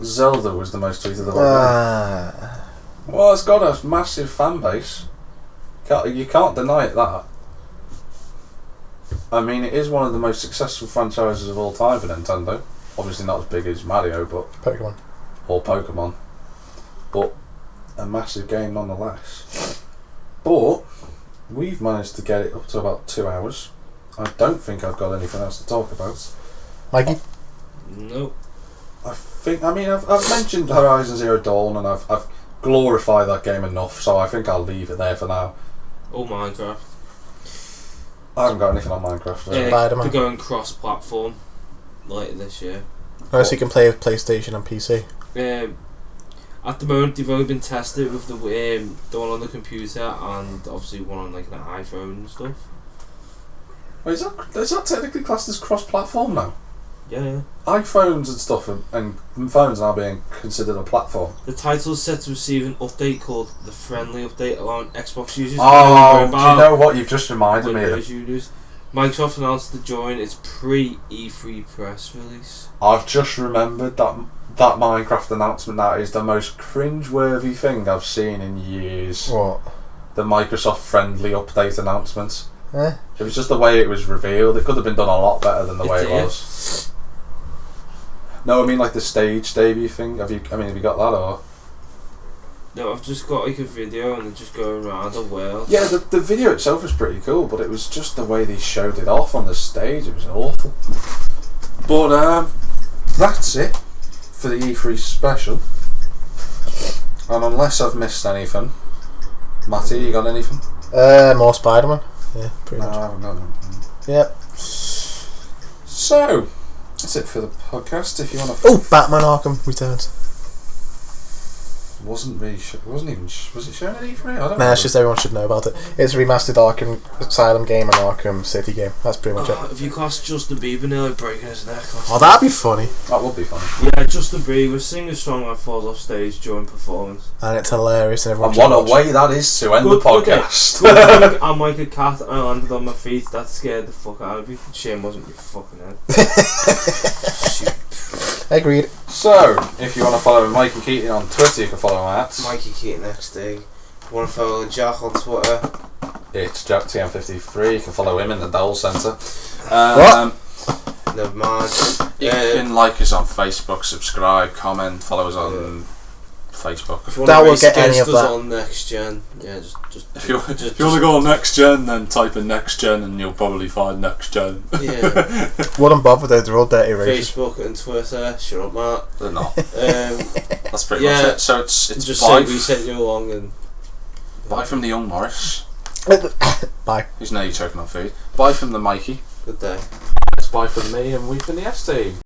Zelda was the most tweeted of all. Well, it's got a massive fan base. You can't deny it, that. I mean, it is one of the most successful franchises of all time for Nintendo. Obviously not as big as Mario, Pokemon. or Pokemon, but a massive game nonetheless. But we've managed to get it up to about 2 hours. I don't think I've got anything else to talk about. Mikey? Nope. I've mentioned Horizon Zero Dawn, and I've glorified that game enough, so I think I'll leave it there for now. Oh, Minecraft. I haven't got anything on Minecraft. Really. Spider-Man. They're going cross-platform later this year. Oh, so you can play with PlayStation and PC. At the moment, they've only been tested with the one on the computer and obviously one on like an iPhone and stuff. Wait, is that technically classed as cross-platform now? Yeah. iPhones and stuff and phones are now being considered a platform. The title's set to receive an update called the Friendly Update on Xbox users. Oh, do you know what? You've just reminded me of Windows users. Microsoft announced to join its pre-E3 press release. I've just remembered that Minecraft announcement. That is the most cringe-worthy thing I've seen in years. What? The Microsoft Friendly Update announcement. Eh? It was just the way it was revealed. It could have been done a lot better than the way it did. was. No, I mean like the stage debut thing. Have you got that or? No, I've just got like a video and they're just going around the world. Yeah, the video itself was pretty cool, but it was just the way they showed it off on the stage. It was awful. But that's it for the E3 special. And unless I've missed anything, Matty, you got anything? More Spider-Man. Yeah, pretty No, much. I haven't got anything. Yep. So that's it for the podcast. If you want to, Oh, Batman Arkham Returns. wasn't really. Wasn't even. Was it shown at E3? I don't know. Nah, it's just everyone should know about it. It's a remastered Arkham Asylum game and Arkham City game. That's pretty much it. If you cast Justin Bieber nearly breaking his neck. Oh, that'd be funny. That would be funny. Yeah, Justin Bieber singing a song that falls off stage during performance. And it's hilarious and everyone And should what a watch. way that is to end the podcast. Good thing I'm like a cat and I landed on my feet. That scared the fuck out of me. Shame wasn't your fucking head. Agreed. So, if you want to follow Mikey Keating on Twitter, you can follow him at Mikey Keating XD. Want to follow Jack on Twitter? it's JackTM53. You can follow him in the Dole Centre. What? Never mind. You can like us on Facebook, subscribe, comment, follow us on Facebook. If you That want to will race get any against of us that. on next gen, yeah, just If you want to go on next gen, then type in next gen, and you'll probably find next gen. yeah. Wouldn't bother though, they're all dirty races. Facebook and Twitter. Shut up, Matt. They're not. That's pretty Yeah. much it. So it's Just bye. say we sent you along and Bye from the young Morris, Bye. who's nearly choking on food. Bye from the Mikey. good day. It's bye from me, and we've been the S team.